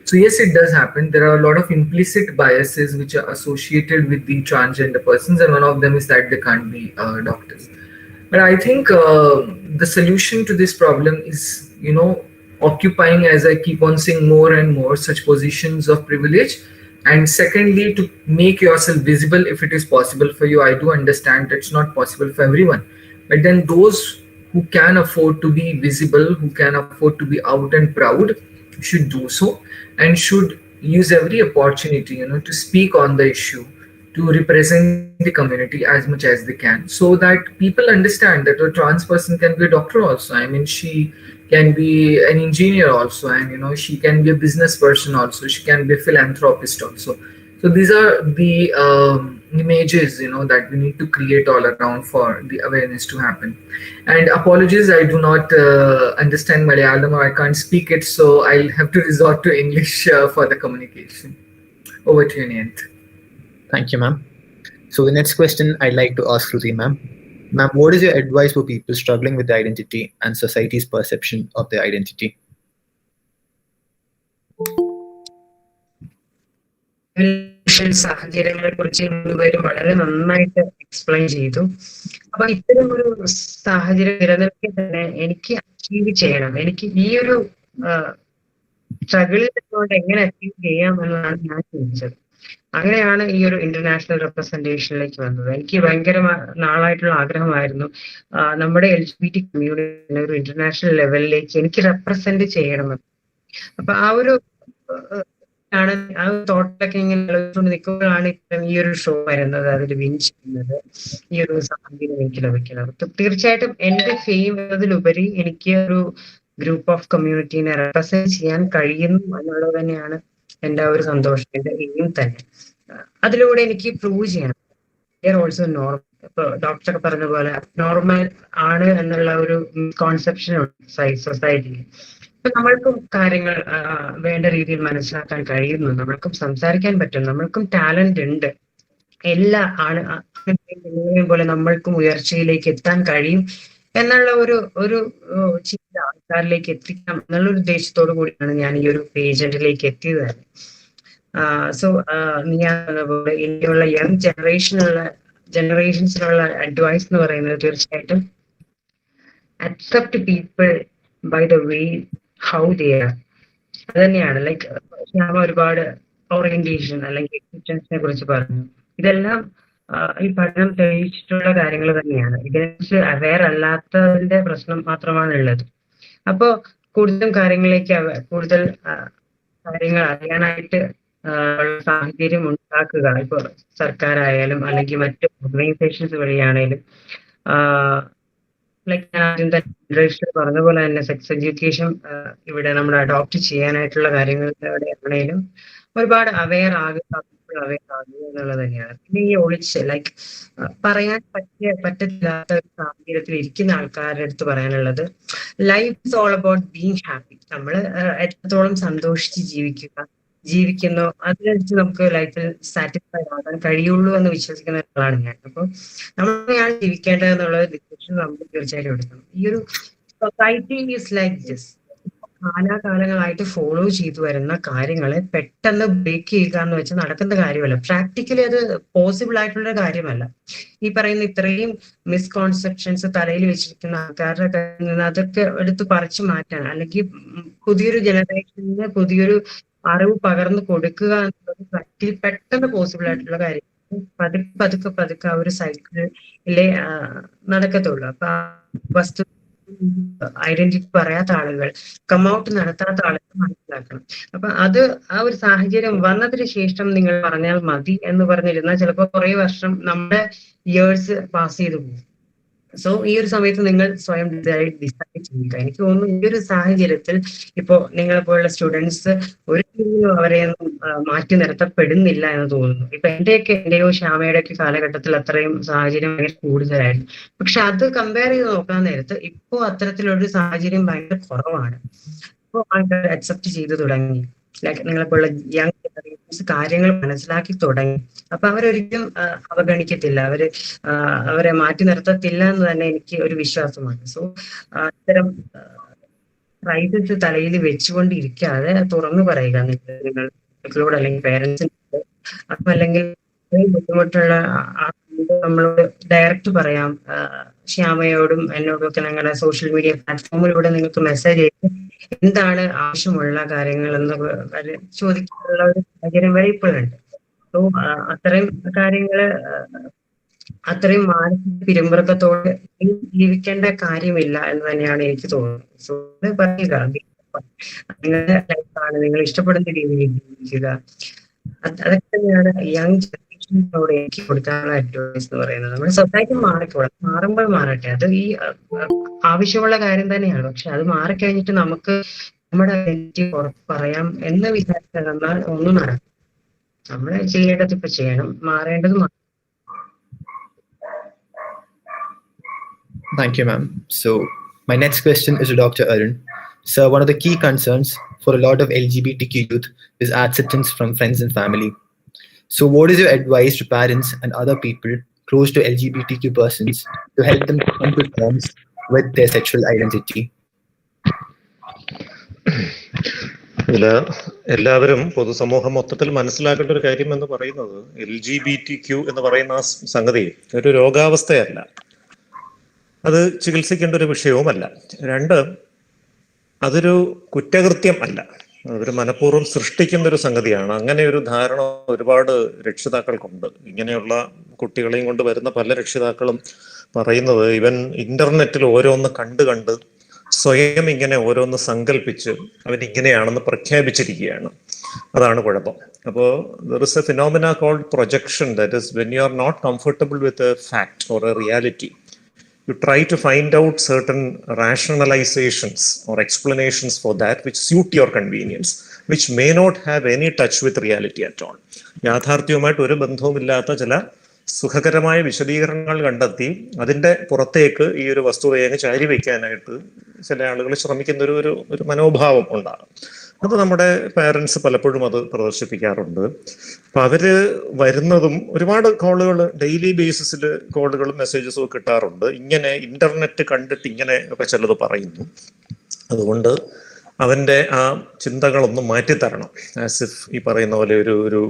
So yes, it does happen. There are a lot of implicit biases which are associated with the transgender persons, and one of them is that they can't be doctors. But I think the solution to this problem is, occupying, as I keep on saying, more and more such positions of privilege. And secondly, to make yourself visible if it is possible for you. I do understand that's not possible for everyone. But then those who can afford to be visible, who can afford to be out and proud, should do so and should use every opportunity, to speak on the issue, to represent the community as much as they can, so that people understand that a trans person can be a doctor also. I mean, she can be an engineer also, and she can be a business person also. She can be a philanthropist also. So these are the images, that we need to create all around for the awareness to happen. And apologies, I do not understand Malayalam, or I can't speak it, so I'll have to resort to English for the communication. Over to you, Niyant. Thank you, ma'am. So the next question I'd like to ask Shruti, ma'am. Ma'am, what is your advice for people struggling with identity and society's perception of their identity? സാഹചര്യങ്ങളെ കുറിച്ച് രണ്ടുപേരും വളരെ നന്നായിട്ട് explain ചെയ്തു. അപ്പൊ ഇത്തരം ഒരു സാഹചര്യം നിലനിൽക്കെ തന്നെ എനിക്ക് അച്ചീവ് ചെയ്യണം, എനിക്ക് ഈ ഒരു സ്ട്രഗിളിൽ നിന്നുകൊണ്ട് എങ്ങനെ അച്ചീവ് ചെയ്യാം എന്നതാണ് ഞാൻ ചിന്തിച്ചത്. അങ്ങനെയാണ് ഈ ഒരു ഇന്റർനാഷണൽ റെപ്രസെന്റേഷനിലേക്ക് വന്നത്. എനിക്ക് ഭയങ്കര നാളായിട്ടുള്ള ആഗ്രഹമായിരുന്നു നമ്മുടെ LGBT കമ്മ്യൂണിറ്റി ഒരു ഇന്റർനാഷണൽ ലെവലിലേക്ക് എനിക്ക് റെപ്രസെന്റ് ചെയ്യണമെന്ന്. അപ്പൊ ആ ഒരു ആണ് ആ തോട്ടിലൊക്കെ ഇങ്ങനെ ആലോചിച്ചുകൊണ്ട് നിൽക്കുമ്പോഴാണ് ഇപ്പം ഈ ഒരു ഷോ വരുന്നത്, അതിൽ വിൻ ചെയ്യുന്നത്, ഈ ഒരു സാഹചര്യം എനിക്ക് ലഭിക്കുന്നത്. തീർച്ചയായിട്ടും എന്റെ ഫെയിം എന്നതിലുപരി എനിക്ക് ഒരു ഗ്രൂപ്പ് ഓഫ് കമ്മ്യൂണിറ്റീനെ റെപ്രസെന്റ് ചെയ്യാൻ കഴിയുന്നു എന്നുള്ളത് തന്നെയാണ് എന്റെ ഒരു സന്തോഷം, എന്റെ എയിം തന്നെ. അതിലൂടെ എനിക്ക് പ്രൂവ് ചെയ്യണം ഓൾസോ നോർമൽ. ഇപ്പൊ ഡോക്ടർ പറഞ്ഞ പോലെ നോർമൽ ആണ് എന്നുള്ള ഒരു കോൺസെപ്ഷൻ സൊസൈറ്റിയിൽ. ഇപ്പൊ നമ്മൾക്കും കാര്യങ്ങൾ വേണ്ട രീതിയിൽ മനസ്സിലാക്കാൻ കഴിയുന്നു, നമ്മൾക്കും സംസാരിക്കാൻ പറ്റും, നമ്മൾക്കും ടാലന്റ് ഉണ്ട്. എല്ലാ പോലെ നമ്മൾക്കും ഉയർച്ചയിലേക്ക് എത്താൻ കഴിയും എന്നുള്ള ഒരു ചിന്ത ആൾക്കാരിലേക്ക് എത്തിക്കാം എന്നുള്ള ഒരു ഉദ്ദേശത്തോടു കൂടിയാണ് ഞാൻ ഈ ഒരു പേജന്റിലേക്ക് എത്തിയത് തന്നെ. സോ ഞാൻ പറഞ്ഞ ഇനിയുള്ള യങ് ജനറേഷൻസിനുള്ള അഡ്വൈസ് എന്ന് പറയുന്നത് തീർച്ചയായിട്ടും accept people by the way how they are. അത് തന്നെയാണ്. ലൈക്ക് ഞാൻ ഒരുപാട് ഓറിയന്റേഷൻ അല്ലെങ്കിൽ എക്സിസ്റ്റൻസിനെ കുറിച്ച് പറഞ്ഞു. ഇതെല്ലാം ഈ പഠനം തെളിയിച്ചിട്ടുള്ള കാര്യങ്ങൾ തന്നെയാണ്. ഇതിനെക്കുറിച്ച് അവെയർ അല്ലാത്തതിന്റെ പ്രശ്നം മാത്രമാണ് ഉള്ളത്. അപ്പോ കൂടുതൽ കാര്യങ്ങൾ അറിയാനായിട്ട് ഉള്ള സാഹചര്യം ഉണ്ടാക്കുക. ഇപ്പൊ സർക്കാരായാലും അല്ലെങ്കിൽ മറ്റ് ഓർഗനൈസേഷൻസ് വഴിയാണേലും ലൈക്ക് ഞാൻ ആദ്യം തന്നെ പറഞ്ഞ പോലെ തന്നെ സെക്സ് എഡ്യൂക്കേഷൻ ഇവിടെ നമ്മൾ അഡോപ്റ്റ് ചെയ്യാനായിട്ടുള്ള കാര്യങ്ങളുടെ ആണെങ്കിലും ഒരുപാട് അവെയർ ആകുക എന്നുള്ളത് തന്നെയാണ്. പിന്നെ ഈ ഒളിച്ച് ലൈക്ക് പറയാൻ പറ്റത്തില്ലാത്ത ഒരു സാഹചര്യത്തിൽ ഇരിക്കുന്ന ആൾക്കാരുടെ അടുത്ത് പറയാനുള്ളത് life is all about being happy. നമ്മൾ എത്രത്തോളം സന്തോഷിച്ച് ജീവിക്കുന്നോ അതിനനുസരിച്ച് നമുക്ക് ലൈഫിൽ സാറ്റിസ്ഫൈഡ് ആകാൻ കഴിയുള്ളൂ എന്ന് വിശ്വസിക്കുന്ന ഒരാളാണ് ഞാൻ. അപ്പോൾ നമ്മളെയാണ് ജീവിക്കേണ്ടത് എന്നുള്ള ഡിസിഷൻ നമുക്ക് തീർച്ചയായിട്ടും എടുക്കണം. ഈ ഒരു സൊസൈറ്റി ഈസ് ലൈക്ക് ദിസ്. കാലാകാലങ്ങളായിട്ട് ഫോളോ ചെയ്തു വരുന്ന കാര്യങ്ങളെ പെട്ടെന്ന് ബ്രേക്ക് ചെയ്യുക എന്ന് വെച്ചാൽ നടക്കുന്ന കാര്യമല്ല. പ്രാക്ടിക്കലി അത് പോസിബിൾ ആയിട്ടുള്ള കാര്യമല്ല. ഈ പറയുന്ന ഇത്രയും മിസ്കോൺസെപ്ഷൻസ് തലയിൽ വെച്ചിരിക്കുന്ന ആൾക്കാരുടെ കയ്യിൽ നിന്ന് അതൊക്കെ എടുത്ത് പറിച്ചു മാറ്റാൻ, അല്ലെങ്കിൽ പുതിയൊരു ജനറേഷന് പുതിയൊരു അറിവ് പകർന്നു കൊടുക്കുക എന്നുള്ളത് പ്രാക്ടിക്കലി പെട്ടെന്ന് പോസിബിൾ ആയിട്ടുള്ള കാര്യം. പതുക്കെ ആ ഒരു സൈക്കിളിലെ നടക്കത്തുള്ളൂ. അപ്പൊ വസ്തു ഐഡന്റിറ്റി പറയാത്ത ആളുകൾ, കംഔട്ട് നടത്താത്ത ആളുകൾ മനസ്സിലാക്കണം. അപ്പൊ അത് ആ ഒരു സാഹചര്യം വന്നതിന് ശേഷം നിങ്ങൾ പറഞ്ഞാൽ മതി എന്ന് പറഞ്ഞിരുന്നാൽ ചിലപ്പോൾ കുറെ വർഷം നമ്മുടെ ഇയേഴ്സ് പാസ് ചെയ്തു പോകും. സോ ഈ ഒരു സമയത്ത് നിങ്ങൾ സ്വയം ഡിസൈഡ് ചെയ്യുക. എനിക്ക് തോന്നുന്നു ഈ ഒരു സാഹചര്യത്തിൽ ഇപ്പോ നിങ്ങളെ പോലുള്ള സ്റ്റുഡൻസ് ഒരിക്കലും അവരെ മാറ്റി നിർത്തപ്പെടുന്നില്ല എന്ന് തോന്നുന്നു. ഇപ്പൊ എന്റെയോ ശ്യാമയുടെയൊക്കെ കാലഘട്ടത്തിൽ അത്രയും സാഹചര്യം ഭയങ്കര കൂടുതലായിരുന്നു. പക്ഷെ അത് കമ്പയർ ചെയ്ത് നോക്കാൻ നേരത്ത് ഇപ്പോ അത്തരത്തിലൊരു സാഹചര്യം ഭയങ്കര കുറവാണ്. ഇപ്പോൾ ആൾക്കാർ അക്സെപ്റ്റ് ചെയ്ത് തുടങ്ങി. ലൈക്ക് നിങ്ങളെപ്പോലുള്ള യങ് ജനറേഷൻസ് കാര്യങ്ങൾ മനസ്സിലാക്കി തുടങ്ങി. അപ്പൊ അവരൊരിക്കലും അവഗണിക്കത്തില്ല, അവരെ മാറ്റി നിർത്തത്തില്ല എന്ന് തന്നെ എനിക്ക് ഒരു വിശ്വാസമാണ്. സോ ഇത്തരം ക്രൈസിസ് തലയിൽ വെച്ചുകൊണ്ടിരിക്കാതെ തുറന്നു പറയുക നിങ്ങളോട് അല്ലെങ്കിൽ പേരൻസിനോട്. അപ്പൊ അല്ലെങ്കിൽ ബുദ്ധിമുട്ടുള്ള നമ്മളോട് ഡയറക്റ്റ് പറയാം. ശ്യാമയോടും എന്നോടും ഒക്കെ ഞങ്ങളുടെ സോഷ്യൽ മീഡിയ പ്ലാറ്റ്ഫോമിലൂടെ നിങ്ങൾക്ക് മെസ്സേജ് ചെയ്ത് എന്താണ് ആവശ്യമുള്ള കാര്യങ്ങൾ എന്ന് ചോദിക്കാനുള്ള ഒരു സാഹചര്യം വരെ ഇപ്പോഴുണ്ട്. സോ അത്രയും കാര്യങ്ങള് അത്രയും മാനസിക പിരിമുറുക്കത്തോടെ ജീവിക്കേണ്ട കാര്യമില്ല എന്ന് തന്നെയാണ് എനിക്ക് തോന്നുന്നത്. സോ പറയുക, നിങ്ങളുടെ ലൈഫാണ്, നിങ്ങൾ ഇഷ്ടപ്പെടുന്ന രീതിയിൽ ജീവിക്കുക. അതൊക്കെ തന്നെയാണ് യങ് ജനറേഷനോട് എനിക്ക് കൊടുക്കാനുള്ള അഡ്വൈസ് എന്ന് പറയുന്നത്. നമ്മുടെ സൊസൈറ്റി മാറുമ്പോൾ മാറട്ടെ, അത് ഈ ആവശ്യമുള്ള കാര്യം തന്നെയാണ്. പക്ഷെ അത് മാറിക്കഴിഞ്ഞിട്ട് നമുക്ക് നമ്മുടെ ഐഡന്റിറ്റി പറയാം എന്ന് വിചാരിച്ചാൽ ഒന്നും നടക്കും. നമ്മൾ ചെയ്യേണ്ടത് ഇപ്പൊ ചെയ്യണം, മാറേണ്ടത് മാറും. Thank you, ma'am. So my next question is to Dr. Arun. Sir, one of the key concerns for a lot of LGBTQ youth is acceptance from friends and family. So what is your advice to parents and other people close to LGBTQ persons to help them come to terms with their sexual identity? എല്ലാവരും പൊതുസമൂഹം മൊത്തത്തിൽ മനസ്സിലാക്കേണ്ട ഒരു കാര്യം എന്ന് പറയുന്നത് LGBTQ എന്ന് പറയുന്ന ആ സംഗതി ഒരു രോഗാവസ്ഥയല്ല, അത് ചികിത്സിക്കേണ്ട ഒരു വിഷയവുമല്ല. രണ്ട്, അതൊരു കുറ്റകൃത്യം അല്ല, അതൊരു മനഃപൂർവ്വം സൃഷ്ടിക്കുന്ന ഒരു സംഗതിയാണ്. അങ്ങനെ ഒരു ധാരണ ഒരുപാട് രക്ഷിതാക്കൾക്കുണ്ട്. ഇങ്ങനെയുള്ള കുട്ടികളെയും കൊണ്ട് വരുന്ന പല രക്ഷിതാക്കളും പറയുന്നത് ഇവൻ ഇന്റർനെറ്റിൽ ഓരോന്ന് കണ്ട് സ്വയം ഇങ്ങനെ ഓരോന്ന് സങ്കല്പിച്ച് അവൻ ഇങ്ങനെയാണെന്ന് പ്രഖ്യാപിച്ചിരിക്കുകയാണ്. അതാണ് കുഴപ്പം. അപ്പോൾ there is a phenomena called projection, that is when you are not comfortable with a fact or a reality, you try to find out certain rationalizations or explanations for that which suit your convenience, which may not have any touch with reality at all. യാഥാർത്ഥ്യവുമായിട്ട് ഒരു ബന്ധവുമില്ലാത്ത ചില സുഖകരമായ വിശദീകരണങ്ങൾ കണ്ടെത്തി അതിൻ്റെ പുറത്തേക്ക് ഈ ഒരു വസ്തുതയെ ചാരി വയ്ക്കാനായിട്ട് ചില ആളുകൾ ശ്രമിക്കുന്ന ഒരു മനോഭാവം ഉണ്ടാകും. അത് നമ്മുടെ പാരൻസ് പലപ്പോഴും അത് പ്രദർശിപ്പിക്കാറുണ്ട്. അപ്പം അവര് വരുന്നതും ഒരുപാട് കോളുകൾ, ഡെയിലി ബേസിസിൽ കോളുകളും മെസ്സേജസും ഒക്കെ കിട്ടാറുണ്ട്. ഇങ്ങനെ ഇന്റർനെറ്റ് കണ്ടിട്ട് ഇങ്ങനെ ഒക്കെ ചിലത് പറയുന്നു. അതുകൊണ്ട് അവൻ്റെ ആ ചിന്തകളൊന്നും മാറ്റിത്തരണം. ആസ് ഇഫ് ഈ പറയുന്ന പോലെ ഒരു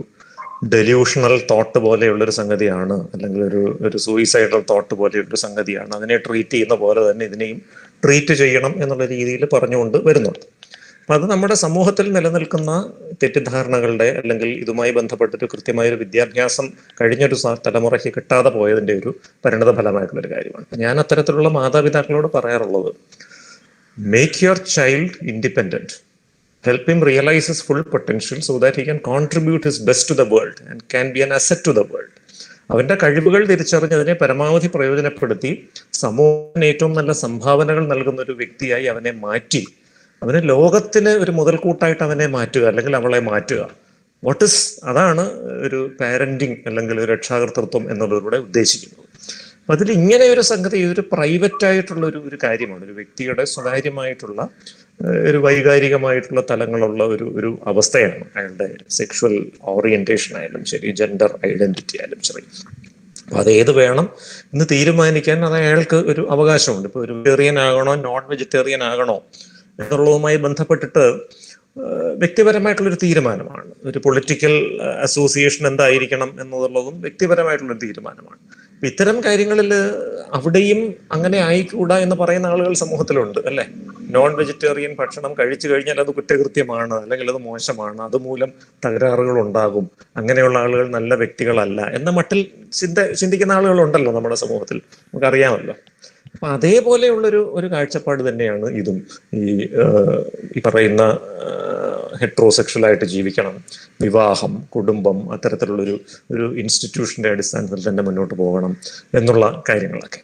ഡെല്യൂഷണൽ തോട്ട് പോലെയുള്ളൊരു സംഗതിയാണ്, അല്ലെങ്കിൽ ഒരു സൂയിസൈഡൽ തോട്ട് പോലെയുള്ളൊരു സംഗതിയാണ്. അതിനെ ട്രീറ്റ് ചെയ്യുന്ന പോലെ തന്നെ ഇതിനെയും ട്രീറ്റ് ചെയ്യണം എന്നുള്ള രീതിയിൽ പറഞ്ഞുകൊണ്ട് വരുന്നുണ്ട്. അപ്പം അത് നമ്മുടെ സമൂഹത്തിൽ നിലനിൽക്കുന്ന തെറ്റിദ്ധാരണകളുടെ, അല്ലെങ്കിൽ ഇതുമായി ബന്ധപ്പെട്ടൊരു കൃത്യമായൊരു വിദ്യാഭ്യാസം കഴിഞ്ഞൊരു തലമുറയ്ക്ക് കിട്ടാതെ പോയതിൻ്റെ ഒരു പരിണത ഫലമായിട്ടുള്ളൊരു കാര്യമാണ്. ഞാൻ അത്തരത്തിലുള്ള മാതാപിതാക്കളോട് പറയാറുള്ളത്, make your child independent, help him realize his full potential so that he can contribute his best to the world and can be an asset to the world. അവന്റെ കഴിവുകൾ തിരിച്ചറിഞ്ഞ് അതിനെ പരമാവധി പ്രയോജനപ്പെടുത്തി സമൂഹത്തിന് ഏറ്റവും നല്ല സംഭാവനകൾ നൽകുന്ന ഒരു വ്യക്തിയായി അവനെ മാറ്റി, അവന് ലോകത്തിന് ഒരു മുതൽക്കൂട്ടായിട്ട് അവനെ മാറ്റുക, അല്ലെങ്കിൽ അവളെ മാറ്റുക. അതാണ് ഒരു പാരന്റിങ് അല്ലെങ്കിൽ ഒരു രക്ഷാകർതൃത്വം എന്നുള്ളതിലൂടെ ഉദ്ദേശിക്കുന്നത്. അപ്പൊ അതിൽ ഇങ്ങനെ ഒരു സംഗതി, ഒരു പ്രൈവറ്റ് ആയിട്ടുള്ള ഒരു കാര്യമാണ്, ഒരു വ്യക്തിയുടെ സ്വകാര്യമായിട്ടുള്ള ഒരു വൈകാരികമായിട്ടുള്ള തലങ്ങളുള്ള ഒരു അവസ്ഥയാണ്. അയാളുടെ സെക്ഷുവൽ ഓറിയന്റേഷൻ ആയാലും ശരി, ജെൻഡർ ഐഡന്റിറ്റി ആയാലും ശരി, അപ്പൊ അതേത് വേണം എന്ന് തീരുമാനിക്കാൻ അത് അയാൾക്ക് ഒരു അവകാശമുണ്ട്. ഇപ്പൊ ഒരു വെജിറ്റേറിയൻ ആകണോ നോൺ വെജിറ്റേറിയൻ ആകണോ എന്നുള്ളതുമായി ബന്ധപ്പെട്ടിട്ട് വ്യക്തിപരമായിട്ടുള്ളൊരു തീരുമാനമാണ്. ഒരു പൊളിറ്റിക്കൽ അസോസിയേഷൻ എന്തായിരിക്കണം എന്നുള്ളതും വ്യക്തിപരമായിട്ടുള്ളൊരു തീരുമാനമാണ്. ഇത്തരം കാര്യങ്ങളിൽ അവിടെയും അങ്ങനെ ആയിക്കൂടാ എന്ന് പറയുന്ന ആളുകൾ സമൂഹത്തിലുണ്ട്, അല്ലെ? നോൺ വെജിറ്റേറിയൻ ഭക്ഷണം കഴിച്ചു കഴിഞ്ഞാൽ അത് കുറ്റകൃത്യമാണ്, അല്ലെങ്കിൽ അത് മോശമാണ്, അതുമൂലം തകരാറുകൾ ഉണ്ടാകും, അങ്ങനെയുള്ള ആളുകൾ നല്ല വ്യക്തികളല്ല എന്ന മട്ടിൽ ചിന്തിക്കുന്ന ആളുകളുണ്ടല്ലോ നമ്മുടെ സമൂഹത്തിൽ, നമുക്കറിയാമല്ലോ. അപ്പൊ അതേപോലെയുള്ളൊരു കാഴ്ചപ്പാട് തന്നെയാണ് ഇതും. ഈ പറയുന്ന ഹെട്രോസെക്ഷലായിട്ട് ജീവിക്കണം, വിവാഹം, കുടുംബം, അത്തരത്തിലുള്ളൊരു ഇൻസ്റ്റിറ്റ്യൂഷന്റെ അടിസ്ഥാനത്തിൽ തന്നെ മുന്നോട്ട് പോകണം എന്നുള്ള കാര്യങ്ങളൊക്കെ.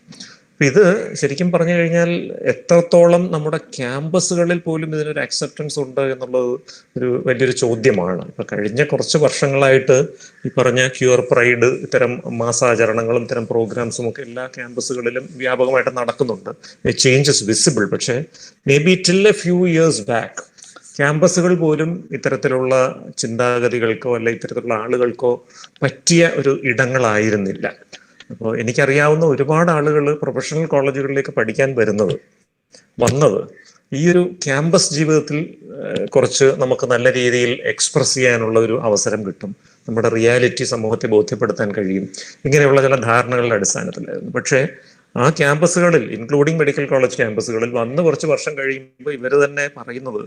അപ്പൊ ഇത് ശരിക്കും പറഞ്ഞു കഴിഞ്ഞാൽ എത്രത്തോളം നമ്മുടെ ക്യാമ്പസുകളിൽ പോലും ഇതിനൊരു അക്സെപ്റ്റൻസ് ഉണ്ട് എന്നുള്ളത് ഒരു വലിയൊരു ചോദ്യമാണ്. ഇപ്പൊ കഴിഞ്ഞ കുറച്ച് വർഷങ്ങളായിട്ട് ഈ പറഞ്ഞ ക്യൂർ പ്രൈഡ്, ഇത്തരം മാസാചരണങ്ങളും ഇത്തരം പ്രോഗ്രാംസും ഒക്കെ എല്ലാ ക്യാമ്പസുകളിലും വ്യാപകമായിട്ട് നടക്കുന്നുണ്ട്. Changes visible. പക്ഷേ maybe till a few years back ക്യാമ്പസുകൾ പോലും ഇത്തരത്തിലുള്ള ചിന്താഗതികൾക്കോ അല്ലെ ഇത്തരത്തിലുള്ള ആളുകൾക്കോ പറ്റിയ ഒരു ഇടങ്ങളായിരുന്നില്ല. അപ്പോൾ എനിക്കറിയാവുന്ന ഒരുപാട് ആളുകൾ പ്രൊഫഷണൽ കോളേജുകളിലേക്ക് പഠിക്കാൻ വന്നത് ഈ ഒരു ക്യാമ്പസ് ജീവിതത്തിൽ കുറച്ച് നമുക്ക് നല്ല രീതിയിൽ എക്സ്പ്രസ് ചെയ്യാനുള്ള ഒരു അവസരം കിട്ടും, നമ്മുടെ റിയാലിറ്റി സമൂഹത്തെ ബോധ്യപ്പെടുത്താൻ കഴിയും, ഇങ്ങനെയുള്ള ചില ധാരണകളുടെ അടിസ്ഥാനത്തിലായിരുന്നു. പക്ഷേ ആ ക്യാമ്പസുകളിൽ, ഇൻക്ലൂഡിങ് മെഡിക്കൽ കോളേജ് ക്യാമ്പസുകളിൽ വന്ന് കുറച്ച് വർഷം കഴിയുമ്പോൾ ഇവർ തന്നെ പറയുന്നത്,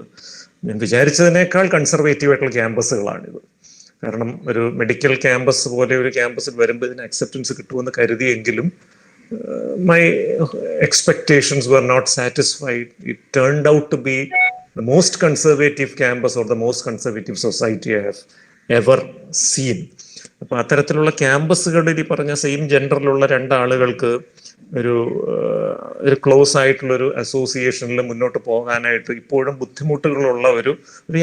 ഞാൻ വിചാരിച്ചതിനേക്കാൾ കൺസർവേറ്റീവ് ആയിട്ടുള്ള ക്യാമ്പസുകളാണിത്. കാരണം ഒരു മെഡിക്കൽ ക്യാമ്പസ് പോലെ ഒരു ക്യാമ്പസിൽ വരുമ്പോൾ ഇതിന് അക്സെപ്റ്റൻസ് കിട്ടുമെന്ന് കരുതിയെങ്കിലും my expectations were not satisfied. It turned out to be the most conservative campus or the most conservative society I have ever seen. അപ്പൊ അത്തരത്തിലുള്ള ക്യാമ്പസുകളിൽ ഈ പറഞ്ഞ സെയിം ജെൻഡറിലുള്ള രണ്ടാളുകൾക്ക് ഒരു ക്ലോസ് ആയിട്ടുള്ളൊരു അസോസിയേഷനിൽ മുന്നോട്ട് പോകാനായിട്ട് ഇപ്പോഴും ബുദ്ധിമുട്ടുകളുള്ള ഒരു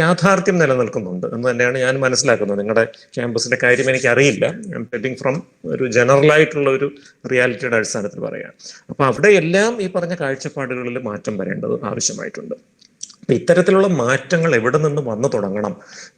യാഥാർത്ഥ്യം നിലനിൽക്കുന്നുണ്ട് എന്ന് തന്നെയാണ് ഞാൻ മനസ്സിലാക്കുന്നത്. നിങ്ങളുടെ ക്യാമ്പസിന്റെ കാര്യം എനിക്കറിയില്ല, ടെല്ലിംഗ് ഫ്രം ഒരു ജനറൽ ആയിട്ടുള്ള ഒരു റിയാലിറ്റിയുടെ അടിസ്ഥാനത്തിൽ പറയാം. അപ്പൊ അവിടെ എല്ലാം ഈ പറഞ്ഞ കാഴ്ചപ്പാടുകളിൽ മാറ്റം വരേണ്ടത് ആവശ്യമായിട്ടുണ്ട്. ഇത്തരത്തിലുള്ള മാറ്റങ്ങൾ എവിടെ നിന്ന് വന്നു തുടങ്ങണം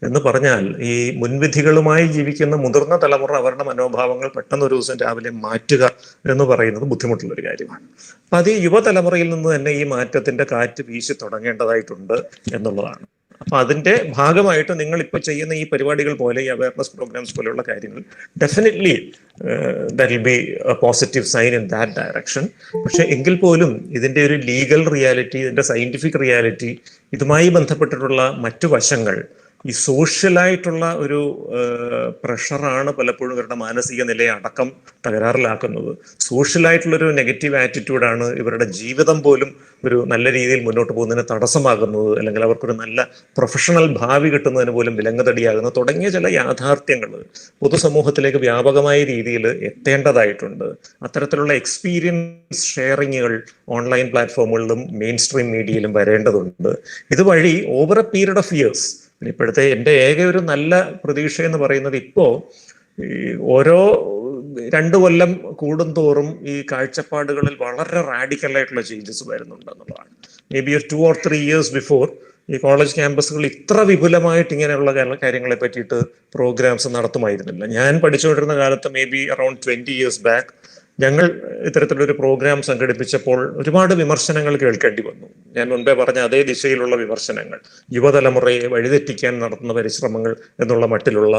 എന്ന് പറഞ്ഞാൽ, ഈ മുൻവിധികളുമായി ജീവിക്കുന്ന മുതിർന്ന തലമുറ അവരുടെ മനോഭാവങ്ങൾ പെട്ടെന്ന് ഒരു ദിവസം രാവിലെ മാറ്റുക എന്ന് പറയുന്നത് ബുദ്ധിമുട്ടുള്ളൊരു കാര്യമാണ്. അപ്പൊ അത് ഈ യുവതലമുറയിൽ നിന്ന് തന്നെ ഈ മാറ്റത്തിന്റെ കാറ്റ് വീശി തുടങ്ങേണ്ടതായിട്ടുണ്ട് എന്നുള്ളതാണ്. അപ്പൊ അതിന്റെ ഭാഗമായിട്ട് നിങ്ങൾ ഇപ്പൊ ചെയ്യുന്ന ഈ പരിപാടികൾ പോലെ, ഈ അവയർനെസ് പ്രോഗ്രാംസ് പോലെയുള്ള കാര്യങ്ങൾ definitely that will be a positive sign in that direction. പക്ഷെ എങ്കിൽ പോലും ഇതിന്റെ ഒരു ലീഗൽ റിയാലിറ്റി, ഇതിന്റെ സയന്റിഫിക് റിയാലിറ്റി, ഇതുമായി ബന്ധപ്പെട്ടിട്ടുള്ള മറ്റു വശങ്ങൾ, ഈ സോഷ്യലായിട്ടുള്ള ഒരു പ്രഷറാണ് പലപ്പോഴും ഇവരുടെ മാനസിക നിലയെ അടക്കം തകരാറിലാക്കുന്നത്. സോഷ്യലായിട്ടുള്ളൊരു നെഗറ്റീവ് ആറ്റിറ്റ്യൂഡാണ് ഇവരുടെ ജീവിതം പോലും ഒരു നല്ല രീതിയിൽ മുന്നോട്ട് പോകുന്നതിന് തടസ്സമാകുന്നത്, അല്ലെങ്കിൽ അവർക്കൊരു നല്ല പ്രൊഫഷണൽ ഭാവി കിട്ടുന്നതിന് പോലും വിലങ്ങുതടിയാകുന്നത് തുടങ്ങിയ ചില യാഥാർത്ഥ്യങ്ങൾ പൊതുസമൂഹത്തിലേക്ക് വ്യാപകമായ രീതിയിൽ എത്തേണ്ടതായിട്ടുണ്ട്. അത്തരത്തിലുള്ള എക്സ്പീരിയൻസ് ഷെയറിങ്ങുകൾ ഓൺലൈൻ പ്ലാറ്റ്ഫോമുകളിലും മെയിൻ സ്ട്രീം മീഡിയയിലും വരേണ്ടതുണ്ട്. ഇതുവഴി over A period of years, ഇപ്പോഴത്തെ എൻ്റെ ഏക ഒരു നല്ല പ്രതീക്ഷ എന്ന് പറയുന്നത്, ഇപ്പോ ഈ ഓരോ 2 കൊല്ലം കൂടുന്തോറും ഈ കാഴ്ചപ്പാടുകളിൽ വളരെ റാഡിക്കൽ ആയിട്ടുള്ള ചേഞ്ചസ് വരുന്നുണ്ടെന്നുള്ളതാണ്. Maybe 2 or 3 years before ഈ കോളേജ് ക്യാമ്പസുകൾ ഇത്ര വിപുലമായിട്ട് ഇങ്ങനെയുള്ള കാര്യങ്ങളെ പറ്റിയിട്ട് പ്രോഗ്രാംസ് നടത്തുമായിരുന്നില്ല. ഞാൻ പഠിച്ചുകൊണ്ടിരുന്ന കാലത്ത് may be around 20 years back ഞങ്ങൾ ഇത്തരത്തിലൊരു പ്രോഗ്രാം സംഘടിപ്പിച്ചപ്പോൾ ഒരുപാട് വിമർശനങ്ങൾ കേൾക്കേണ്ടി വന്നു. ഞാൻ മുൻപേ പറഞ്ഞ അതേ ദിശയിലുള്ള വിമർശനങ്ങൾ, യുവതലമുറയെ വഴിതെറ്റിക്കാൻ നടത്തുന്ന പരിശ്രമങ്ങൾ എന്നുള്ള മട്ടിലുള്ള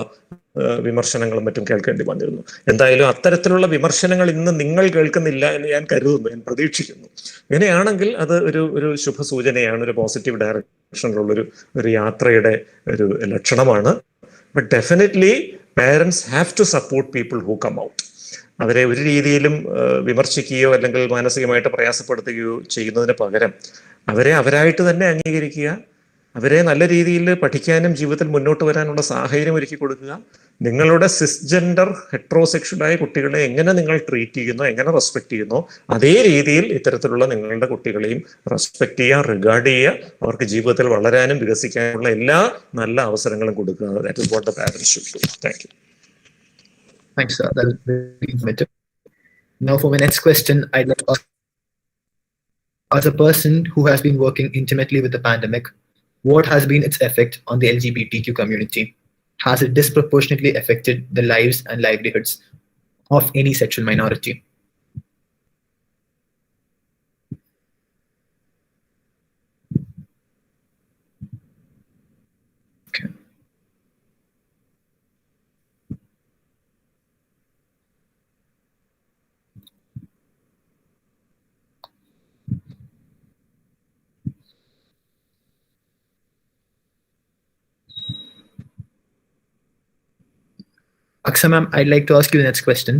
വിമർശനങ്ങളും മറ്റും കേൾക്കേണ്ടി വന്നിരുന്നു. എന്തായാലും അത്തരത്തിലുള്ള വിമർശനങ്ങൾ ഇന്ന് നിങ്ങൾ കേൾക്കുന്നില്ല എന്ന് ഞാൻ കരുതുന്നു, ഞാൻ പ്രതീക്ഷിക്കുന്നു. ഇങ്ങനെയാണെങ്കിൽ അത് ഒരു ശുഭസൂചനയാണ്, ഒരു പോസിറ്റീവ് ഡയറക്ഷനിലുള്ള ഒരു യാത്രയുടെ ഒരു ലക്ഷണമാണ്. But definitely parents have to support people who come out. അവരെ ഒരു രീതിയിലും വിമർശിക്കുകയോ അല്ലെങ്കിൽ മാനസികമായിട്ട് പ്രയാസപ്പെടുത്തുകയോ ചെയ്യുന്നതിന് പകരം അവരെ അവരായിട്ട് തന്നെ അംഗീകരിക്കുക, അവരെ നല്ല രീതിയിൽ പഠിക്കാനും ജീവിതത്തിൽ മുന്നോട്ട് വരാനുള്ള സാഹചര്യം ഒരുക്കി കൊടുക്കുക. നിങ്ങളുടെ സിസ്ജെൻഡർ ഹെട്രോസെക്ഷലായ കുട്ടികളെ എങ്ങനെ നിങ്ങൾ ട്രീറ്റ് ചെയ്യുന്നോ, എങ്ങനെ റെസ്പെക്ട് ചെയ്യുന്നോ, അതേ രീതിയിൽ ഇത്തരത്തിലുള്ള നിങ്ങളുടെ കുട്ടികളെയും റെസ്പെക്ട് ചെയ്യുക, റിഗാർഡ് ചെയ്യുക, അവർക്ക് ജീവിതത്തിൽ വളരാനും വികസിക്കാനുള്ള എല്ലാ നല്ല അവസരങ്ങളും കൊടുക്കുക. That is what the parents should do. Thank you. Thanks, sir. That was very informative. Now, for my next question, I'd like to ask, as a person who has been working intimately with the pandemic, what has been its effect on the LGBTQ community? Has it disproportionately affected the lives and livelihoods of any sexual minority? Aksa ma'am, I'd like to ask you the next question.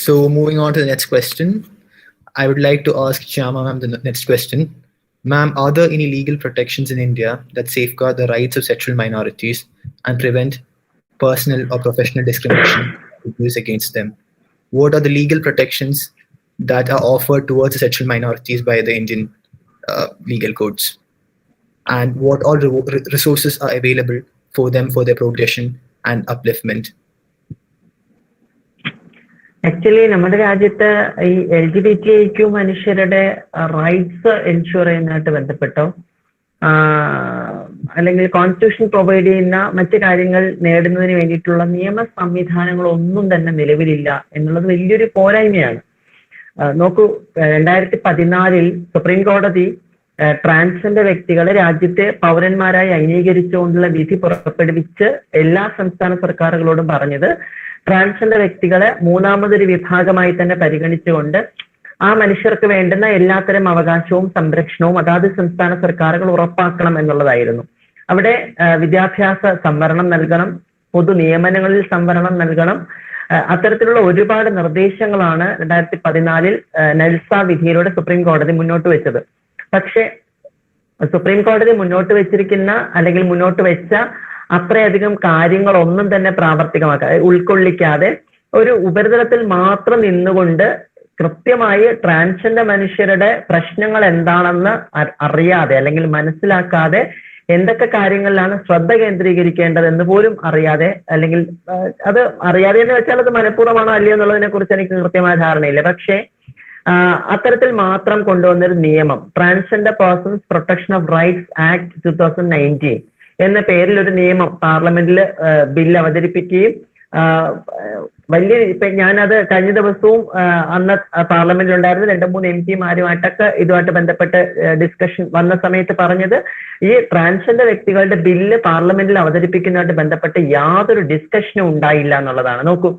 So moving on to the next question, I would like to ask Shyama ma'am the next question. Ma'am, are there any legal protections in India that safeguard the rights of sexual minorities and prevent personal or professional discrimination used against them? What are the legal protections that are offered towards the sexual minorities by the Indian legal codes? And what all resources are available for them for their progression and upliftment? Actually നമ്മുടെ രാജ്യത്ത് ഈ LGBTQ മനുഷ്യരുടെ rights ensure ചെയ്യുന്നതായിട്ട് ബന്ധപ്പെട്ടോ അല്ലെങ്കിൽ constitution provide ചെയ്യുന്ന മറ്റു കാര്യങ്ങൾ നേടുന്നതിന് വേണ്ടിയിട്ടുള്ള നിയമ സംവിധാനങ്ങളൊന്നും തന്നെ നിലവിലില്ല എന്നുള്ളത് വലിയൊരു പോരായ്മയാണ്. നോക്കൂ, 2014 സുപ്രീം കോടതി ട്രാൻസ്ജെൻഡർ വ്യക്തികളെ രാജ്യത്തെ പൗരന്മാരായി അംഗീകരിച്ചുകൊണ്ടുള്ള വിധി പുറപ്പെടുവിച്ച് എല്ലാ സംസ്ഥാന സർക്കാരുകളോടും പറഞ്ഞത് ട്രാൻസ്ജെൻഡർ വ്യക്തികളെ മൂന്നാമതൊരു വിഭാഗമായി തന്നെ പരിഗണിച്ചുകൊണ്ട് ആ മനുഷ്യർക്ക് വേണ്ടുന്ന എല്ലാത്തരം അവകാശവും സംരക്ഷണവും അതാത് സംസ്ഥാന സർക്കാരുകൾ ഉറപ്പാക്കണം എന്നുള്ളതായിരുന്നു. അവിടെ വിദ്യാഭ്യാസ സംവരണം നൽകണം, പൊതു നിയമനങ്ങളിൽ സംവരണം നൽകണം, അത്തരത്തിലുള്ള ഒരുപാട് നിർദ്ദേശങ്ങളാണ് 2014 നെൽസ വിധിയിലൂടെ സുപ്രീം കോടതി മുന്നോട്ട് വെച്ചത്. പക്ഷേ സുപ്രീം കോടതി മുന്നോട്ട് വെച്ചിരിക്കുന്ന അല്ലെങ്കിൽ മുന്നോട്ട് വെച്ച അത്രയധികം കാര്യങ്ങളൊന്നും തന്നെ പ്രാവർത്തികമാക്കാതെ ഉൾക്കൊള്ളിക്കാതെ ഒരു ഉപരിതലത്തിൽ മാത്രം നിന്നുകൊണ്ട് കൃത്യമായി ട്രാൻസ്ജെൻഡർ മനുഷ്യരുടെ പ്രശ്നങ്ങൾ എന്താണെന്ന് അറിയാതെ അല്ലെങ്കിൽ മനസ്സിലാക്കാതെ എന്തൊക്കെ കാര്യങ്ങളിലാണ് ശ്രദ്ധ കേന്ദ്രീകരിക്കേണ്ടതെന്ന് പോലും അറിയാതെ, അല്ലെങ്കിൽ അത് അറിയാതെ എന്ന് വെച്ചാൽ അത് മനഃപൂർവ്വമാണോ അല്ലയോ എന്നുള്ളതിനെ കുറിച്ച് എനിക്ക് കൃത്യമായ ധാരണയില്ല. പക്ഷേ അത്തരത്തിൽ മാത്രം കൊണ്ടുവന്നൊരു നിയമം, transgender persons protection of rights act 2019 എന്ന പേരിൽ ഒരു നിയമം പാർലമെന്റിൽ ബില്ല് അവതരിപ്പിക്കുകയും ഇപ്പൊ ഞാനത് കഴിഞ്ഞ ദിവസവും അന്ന് പാർലമെന്റിൽ ഉണ്ടായിരുന്ന 2-3 MPമാരുമായിട്ടൊക്കെ ഇതുമായിട്ട് ബന്ധപ്പെട്ട് ഡിസ്കഷൻ വന്ന സമയത്ത് പറഞ്ഞത്, ഈ ട്രാൻസ്ജെൻഡർ വ്യക്തികളുടെ ബില്ല് പാർലമെന്റിൽ അവതരിപ്പിക്കുന്നതായിട്ട് ബന്ധപ്പെട്ട് യാതൊരു ഡിസ്കഷനും ഉണ്ടായില്ല എന്നുള്ളതാണ്. നോക്കൂ,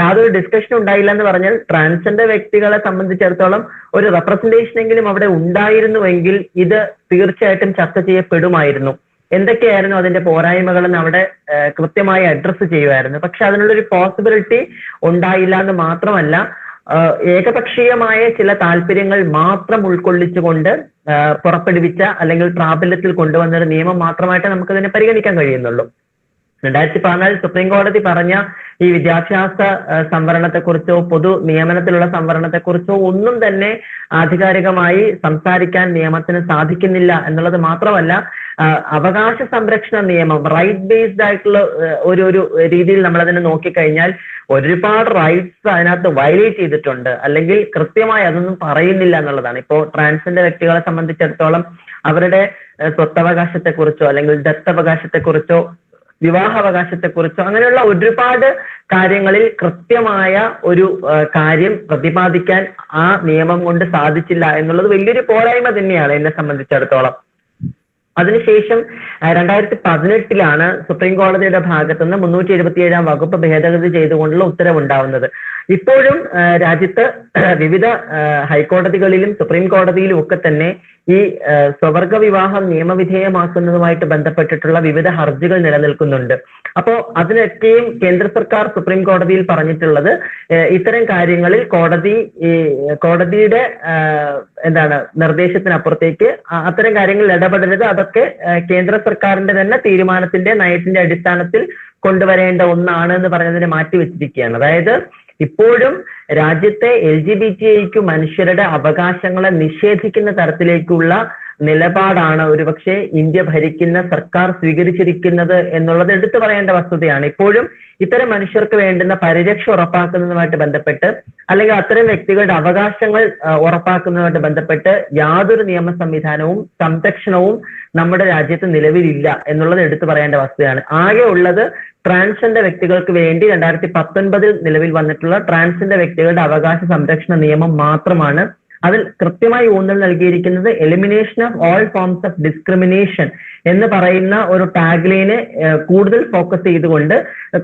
യാതൊരു ഡിസ്കഷനും ഉണ്ടായില്ല എന്ന് പറഞ്ഞാൽ ട്രാൻസ്ജെൻഡർ വ്യക്തികളെ സംബന്ധിച്ചിടത്തോളം ഒരു റെപ്രസെന്റേഷൻ എങ്കിലും അവിടെ ഉണ്ടായിരുന്നുവെങ്കിൽ ഇത് തീർച്ചയായിട്ടും ചർച്ച ചെയ്യപ്പെടുമായിരുന്നു. എന്തൊക്കെയായിരുന്നു അതിന്റെ പോരായ്മകളെന്ന് അവിടെ കൃത്യമായി അഡ്രസ്സ് ചെയ്യുമായിരുന്നു. പക്ഷെ അതിനുള്ളൊരു പോസിബിലിറ്റി ഉണ്ടായില്ല എന്ന് മാത്രമല്ല, ഏകപക്ഷീയമായ ചില താല്പര്യങ്ങൾ മാത്രം ഉൾക്കൊള്ളിച്ചുകൊണ്ട് പുറപ്പെടുവിച്ച അല്ലെങ്കിൽ പ്രാബല്യത്തിൽ കൊണ്ടുവന്ന ഒരു നിയമം മാത്രമായിട്ട് നമുക്കതിനെ പരിഗണിക്കാൻ കഴിയുന്നുള്ളൂ. 2014 സുപ്രീം കോടതി പറഞ്ഞ ഈ വിദ്യാഭ്യാസ സംവരണത്തെക്കുറിച്ചോ പൊതു നിയമനത്തിലുള്ള സംവരണത്തെക്കുറിച്ചോ ഒന്നും തന്നെ ആധികാരികമായി സംസാരിക്കാൻ നിയമത്തിന് സാധിക്കുന്നില്ല എന്നുള്ളത് മാത്രമല്ല, അവകാശ സംരക്ഷണ നിയമം റൈറ്റ് ബേസ്ഡ് ആയിട്ടുള്ള ഒരു രീതിയിൽ നമ്മൾ അതിനെ നോക്കിക്കഴിഞ്ഞാൽ ഒരുപാട് റൈറ്റ്സ് അതിനകത്ത് വയലേറ്റ് ചെയ്തിട്ടുണ്ട്, അല്ലെങ്കിൽ കൃത്യമായി അതൊന്നും പറയുന്നില്ല എന്നുള്ളതാണ്. ഇപ്പോൾ ട്രാൻസ്ജെൻഡർ വ്യക്തികളെ സംബന്ധിച്ചിടത്തോളം അവരുടെ സ്വത്തവകാശത്തെക്കുറിച്ചോ അല്ലെങ്കിൽ ദത്തവകാശത്തെക്കുറിച്ചോ വിവാഹാവകാശത്തെക്കുറിച്ചോ അങ്ങനെയുള്ള ഒരുപാട് കാര്യങ്ങളിൽ കൃത്യമായ ഒരു കാര്യം പ്രതിപാദിക്കാൻ ആ നിയമം കൊണ്ട് സാധിച്ചില്ല എന്നുള്ളത് വലിയൊരു പോരായ്മ തന്നെയാണ് എന്നെ സംബന്ധിച്ചിടത്തോളം. അതിനുശേഷം 2018 സുപ്രീം കോടതിയുടെ ഭാഗത്തുനിന്ന് 377 വകുപ്പ് ഭേദഗതി ചെയ്തുകൊണ്ടുള്ള ഉത്തരവുണ്ടാവുന്നത്. ഇപ്പോഴും രാജ്യത്ത് വിവിധ ഹൈക്കോടതികളിലും സുപ്രീം കോടതിയിലും ഒക്കെ തന്നെ ഈ സ്വവർഗ വിവാഹം നിയമവിധേയമാക്കുന്നതുമായിട്ട് ബന്ധപ്പെട്ടിട്ടുള്ള വിവിധ ഹർജികൾ നിലനിൽക്കുന്നുണ്ട്. അപ്പോ അതിനൊക്കെയും കേന്ദ്ര സർക്കാർ സുപ്രീം കോടതിയിൽ പറഞ്ഞിട്ടുള്ളത് ഇത്തരം കാര്യങ്ങളിൽ കോടതിയുടെ നിർദ്ദേശത്തിനപ്പുറത്തേക്ക് അത്തരം കാര്യങ്ങളിൽ ഇടപെടരുത്, അതൊക്കെ കേന്ദ്ര സർക്കാരിന്റെ തന്നെ തീരുമാനത്തിന്റെ നയത്തിന്റെ അടിസ്ഥാനത്തിൽ കൊണ്ടുവരേണ്ട ഒന്നാണ് എന്ന് പറഞ്ഞതിനെ മാറ്റിവെച്ചിരിക്കുകയാണ്. അതായത് ഇപ്പോഴും രാജ്യത്തെ LGBTQ മനുഷ്യരുടെ അവകാശങ്ങളെ നിഷേധിക്കുന്ന തരത്തിലേക്കുള്ള നിലപാടാണ് ഒരുപക്ഷെ ഇന്ത്യ ഭരിക്കുന്ന സർക്കാർ സ്വീകരിച്ചിരിക്കുന്നത് എന്നുള്ളത് എടുത്തു പറയേണ്ട വസ്തുതയാണ്. ഇപ്പോഴും ഇത്തരം മനുഷ്യർക്ക് വേണ്ടുന്ന പരിരക്ഷ ഉറപ്പാക്കുന്നതുമായിട്ട് ബന്ധപ്പെട്ട് അല്ലെങ്കിൽ അത്തരം വ്യക്തികളുടെ അവകാശങ്ങൾ ഉറപ്പാക്കുന്നതുമായിട്ട് ബന്ധപ്പെട്ട് യാതൊരു നിയമ സംവിധാനവും സംരക്ഷണവും നമ്മുടെ രാജ്യത്ത് നിലവിലില്ല എന്നുള്ളത് എടുത്തു പറയേണ്ട വസ്തുതയാണ്. ആകെ ഉള്ളത് ട്രാൻസ്ജെൻഡർ വ്യക്തികൾക്ക് വേണ്ടി 2019 നിലവിൽ വന്നിട്ടുള്ള ട്രാൻസ്ജെൻഡർ വ്യക്തികളുടെ അവകാശ സംരക്ഷണ നിയമം മാത്രമാണ്. അതിൽ കൃത്യമായി ഊന്നൽ നൽകിയിരിക്കുന്നത് elimination of all forms of discrimination എന്ന് പറയുന്ന ഒരു ടാഗ് ലൈന് കൂടുതൽ ഫോക്കസ് ചെയ്തുകൊണ്ട്